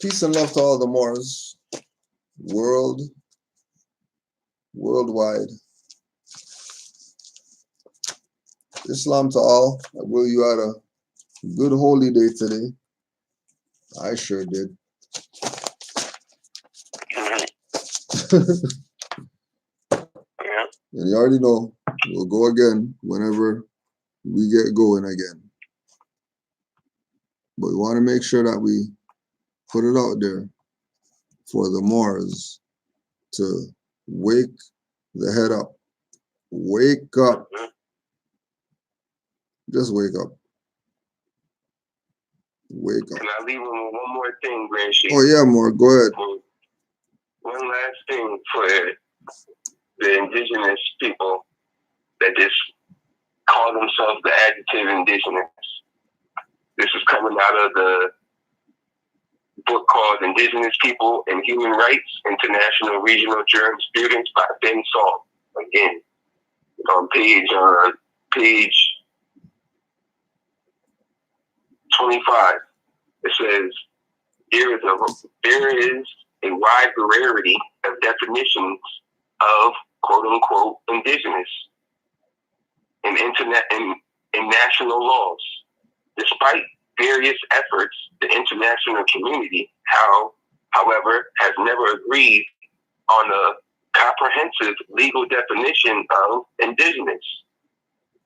Peace and love to all the Moors, worldwide. Islam to all. I will you had a good holy day today. I sure did. And you already know, we'll go again whenever we get going again. But we want to make sure that we put it out there for the Moors to wake the head up. Wake up. Just wake up. Wake up. Can I leave with one more thing, Grand Chief? Oh yeah, Moore, go ahead. One last thing for the indigenous people that just call themselves the adjective indigenous. This is coming out of the book called Indigenous People and Human Rights, International Regional Jurisprudence by Ben Saul. Again, on page 25, it says, there is a wide variety of definitions of quote-unquote indigenous in national laws. Despite various efforts, the international community, however, has never agreed on a comprehensive legal definition of indigenous.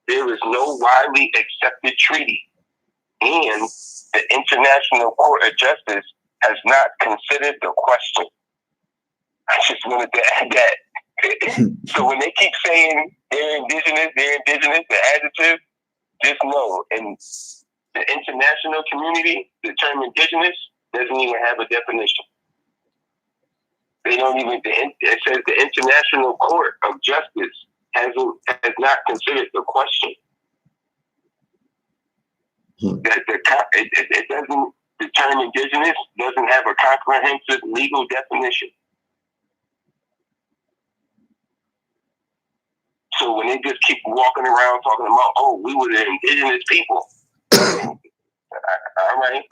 There is no widely accepted treaty, and the International Court of Justice has not considered the question. I just wanted to add that. So when they keep saying they're indigenous, the adjective, just know, and the international community, the term indigenous doesn't even have a definition. They don't even, it says the International Court of Justice has not considered the question. It doesn't, the term indigenous doesn't have a comprehensive legal definition. So when they just keep walking around talking about, oh, we were the indigenous people. All right.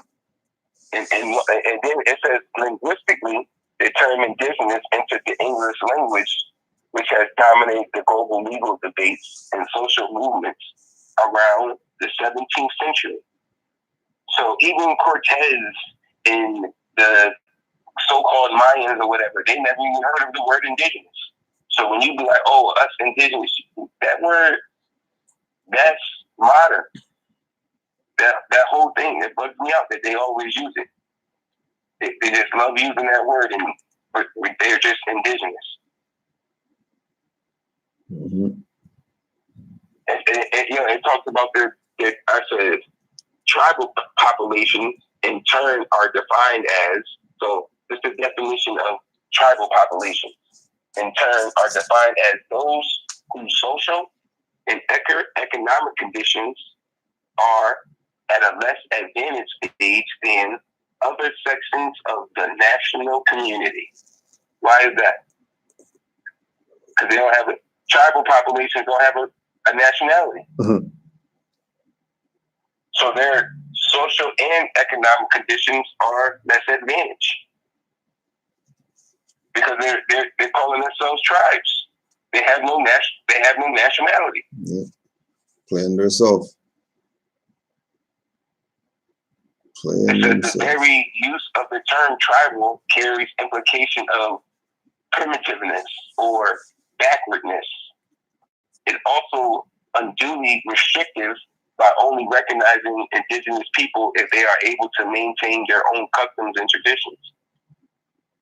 And then it says linguistically, the term indigenous entered the English language, which has dominated the global legal debates and social movements around the 17th century. So even Cortez and the so-called Mayans or whatever, they never even heard of the word indigenous. So when you be like, oh, us indigenous, that word, that's modern. That whole thing, it bugs me out that they always use it. They just love using that word, but they're just indigenous. Mm-hmm. And it talks about I said, tribal populations in turn are defined as, so this is the definition of tribal populations. In turn are defined as those whose social and economic conditions are at a less advantaged stage than other sections of the national community. Why is that? Because they don't have tribal populations don't have a nationality. Mm-hmm. So their social and economic conditions are less advantaged. Because they're calling themselves tribes. They have no nationality. Yeah. Playing themselves. The very use of the term tribal carries implication of primitiveness or backwardness. It's also unduly restrictive by only recognizing indigenous people if they are able to maintain their own customs and traditions.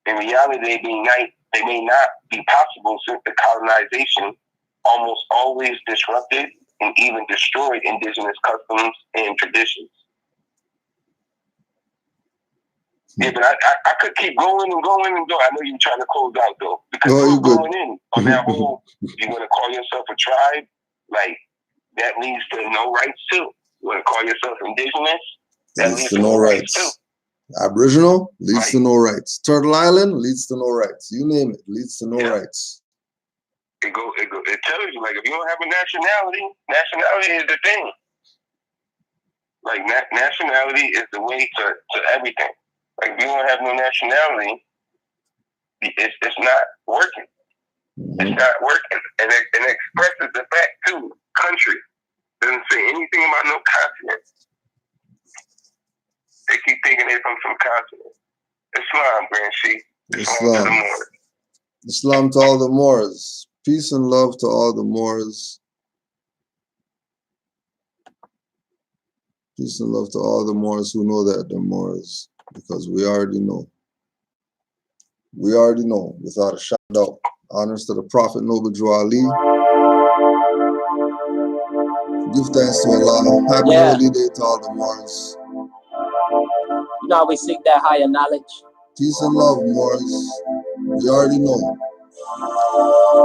In reality, they may not be possible since the colonization almost always disrupted and even destroyed indigenous customs and traditions. Yeah, but I could keep going and going and going. I know you're trying to close out though, because you're going in on that whole. You want to call yourself a tribe, like that leads to no rights too. You want to call yourself indigenous, that leads to no rights too. Aboriginal leads to no rights. Turtle Island leads to no rights. You name it, leads to no rights. It tells you, like, if you don't have a nationality is the thing. Like nationality is the way to everything. Like, if you don't have no nationality, it's not working. Mm-hmm. It's not working. And it expresses the fact, too, country. Doesn't say anything about no continent. They keep taking it from some continent. Islam, Grand Sheik. Islam to the Moors. Islam to all the Moors. Peace and love to all the Moors. Peace and love to all the Moors who know that they're Moors. Because we already know. We already know, without a shout out. Honors to the Prophet Noble Drew Ali. Give thanks to Allah. Happy Holy Day to all the Moors. You know how we seek that higher knowledge. Peace and love, Moors. We already know.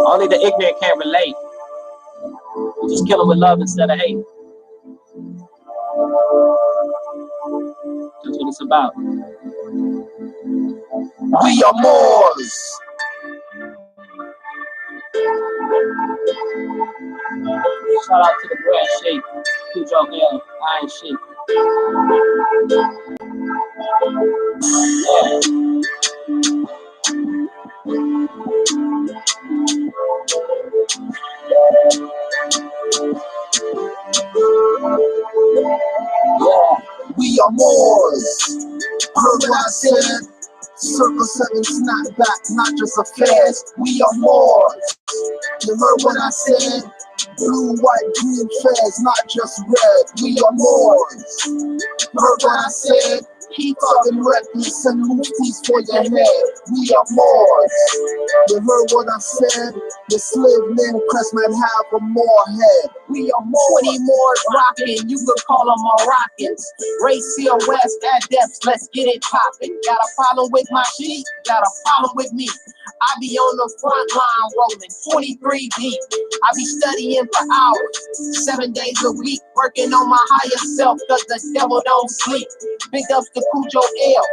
Only the ignorant can't relate. We just kill them with love instead of hate. That's what it's about. We are Moors. Shout out to the Grand Sheik, Cujo Hill, Iron Sheik. We are Moors. Heard what I said? Circle 7 snapback, not just affairs. We are Moors. You heard what I said? Blue, white, green flags, not just red. We are Moors. Heard what I said? Keep talking reckless and muftis for your head. We are Moors. You heard what I said? The slave name crest might have a Moor head. We are more. 20 more rockin', you could call them Moroccans. Racial West adepts, let's get it poppin'. Got a problem with my sheet? Got a problem with me? I be on the front line rolling 23 deep. I be studying for hours, 7 days a week, working on my higher self, cause the devil don't sleep. Big ups to Cujo L,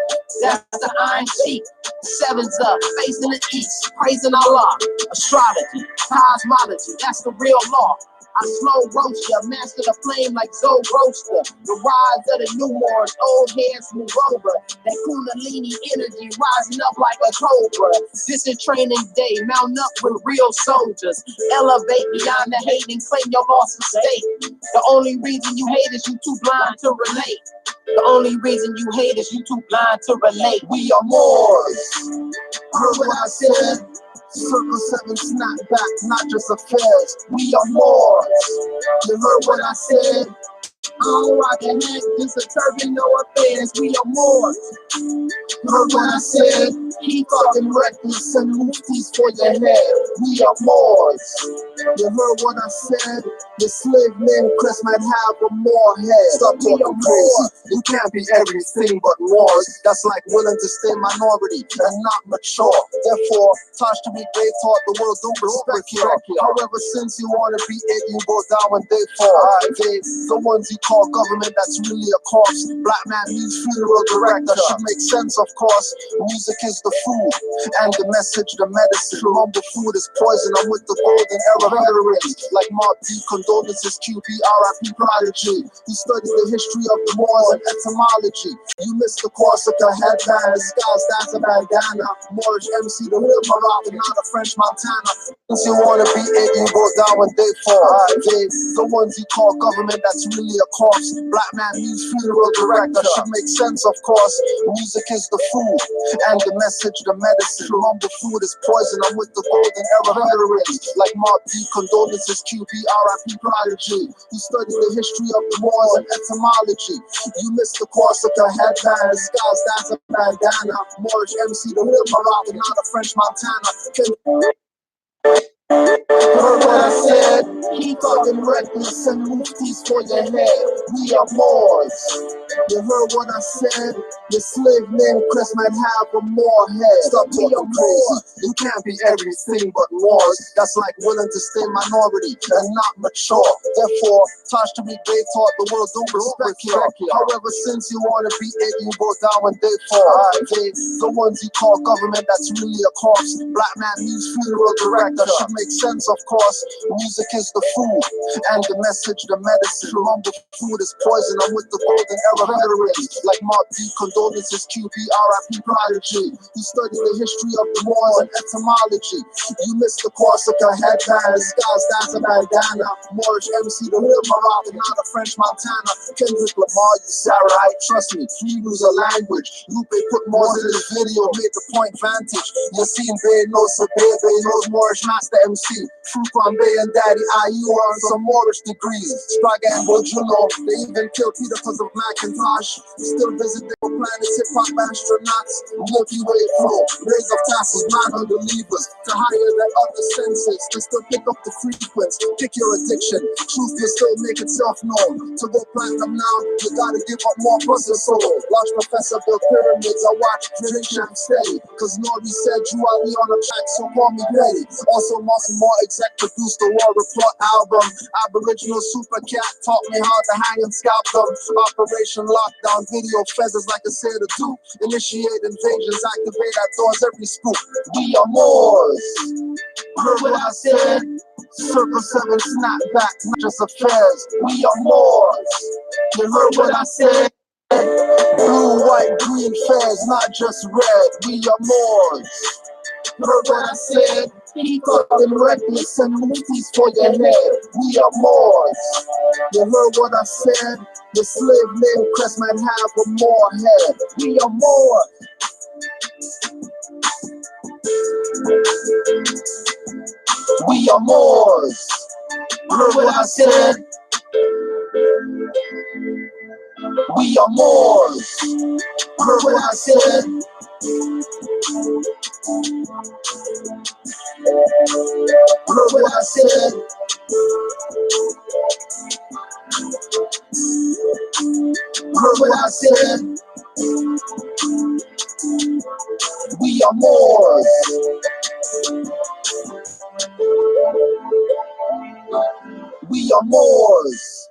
that's the Iron Sheik. Sevens up, facing the east, praising Allah. Astrology, cosmology, that's the real law. I slow roast ya, master the flame like Zoe Roaster. The rise of the new Moors, old heads move over. That Kundalini energy rising up like a cobra. This is training day, mount up with real soldiers. Elevate beyond the hate and claim your lost estate. The only reason you hate is you too blind to relate. The only reason you hate is you too blind to relate. We are Moors. Heard what I said? Circle 7 snap back, not just affairs. We are Moors. You heard what I said? I don't rock a head, just a turban, no affairs. We are Moors. Heard what I said? Keep talking reckless and muftis for your head. We are Moors. You heard what I said? The slave name Chris might have a more head. Stop talking crazy. You can't be everything but Moors. That's like willing to stay minority and not mature. Therefore, Tosh to be great taught the world don't respect you. However, since you want to be it, you go down when they fall. They, the ones you call government, that's really a corpse. Black man means funeral director. Should make sense, of course. Music is the food, and the message, the medicine. Remember, food is poison. I'm with the golden era veterans, like Mark D. Condolences, QB, RIP Prodigy, who studied the history of the Moors and etymology. You missed the Corsica headband, disguised as a bandana. Moorish MC, the real Moroccan, not a French Montana. Since you wanna be it, you go down when they fall. They, the ones you call government, that's really a corpse. Black man means funeral director. Should make sense, of course. Music is the food, and the message, the medicine. Remember, food is poison. I'm with the golden era veterans, like Mark D. Condolences, QB, RIP Prodigy, who studied the history of the Moors and etymology. You missed the Corsica headband, disguised as a bandana. Moorish MC, the real Moroccan, not a French Montana. Heard what I said? Keep talking reckless and muftis for your head. We are Moors. You heard what I said? Your slave named Chris might have a more head. Stop talking crazy. You can't be everything but Moors. That's like willing to stay minority and not mature. Therefore, Tosh to be great taught the world don't respect you. However, since you want to be it, you go down when they fall. They, the ones you call government, that's really a corpse. Black man means funeral director. Should make sense, of course. Music is the food, and the message, the medicine. Remember, food is poison. I'm with the golden era veterans, like Mark D. Condolences, QB, RIP Prodigy, who studied the history of the Moors and etymology. You missed the Corsica headband, disguised as a bandana. Moorish MC, the real Moroccan, not a French Montana. Kendrick Lamar, you Sarahite, trust me, you use a language. Lupe put Moors in his video, made the point vantage. Yassine Bey knows Sabay, Bey knows Moorish Master MC. Fruquan Bey and Daddy IU are on some Moorish degrees. Spraga and Bojuno, they even killed Peter because of Macintosh. Still visit their planets, hip-hop astronauts. Milky Way flow, rays of tassels, non-unbelievers. To higher than other senses, to still pick up the frequency. Pick your addiction, truth will still make itself known. To go platinum now, you gotta give up more puzzle soul. Watch Professor build pyramids, I watch drink champ steady. Cause Nori said you are on a track, so call me Betty. Also, more exec produced the War Report album. Aboriginal Super Cat taught me how to hang and scalp them. Operation Lockdown, video feathers like I said to do. Initiate invasions, activate outdoors every spook. We are Moors. Heard what I said? Circle 7 snap back, not just affairs. We are Moors. You heard what I said? Blue, white, green fairs, not just red. We are Moors. Heard what I said? Keep talking reckless and muftis for your head. We are Moors. You heard what I said? The slave named Chris might have a more head. We are Moors. We are Moors. Heard what I said? We are Moors. Heard what I said? Heard what I said? are Moors. We are Moors.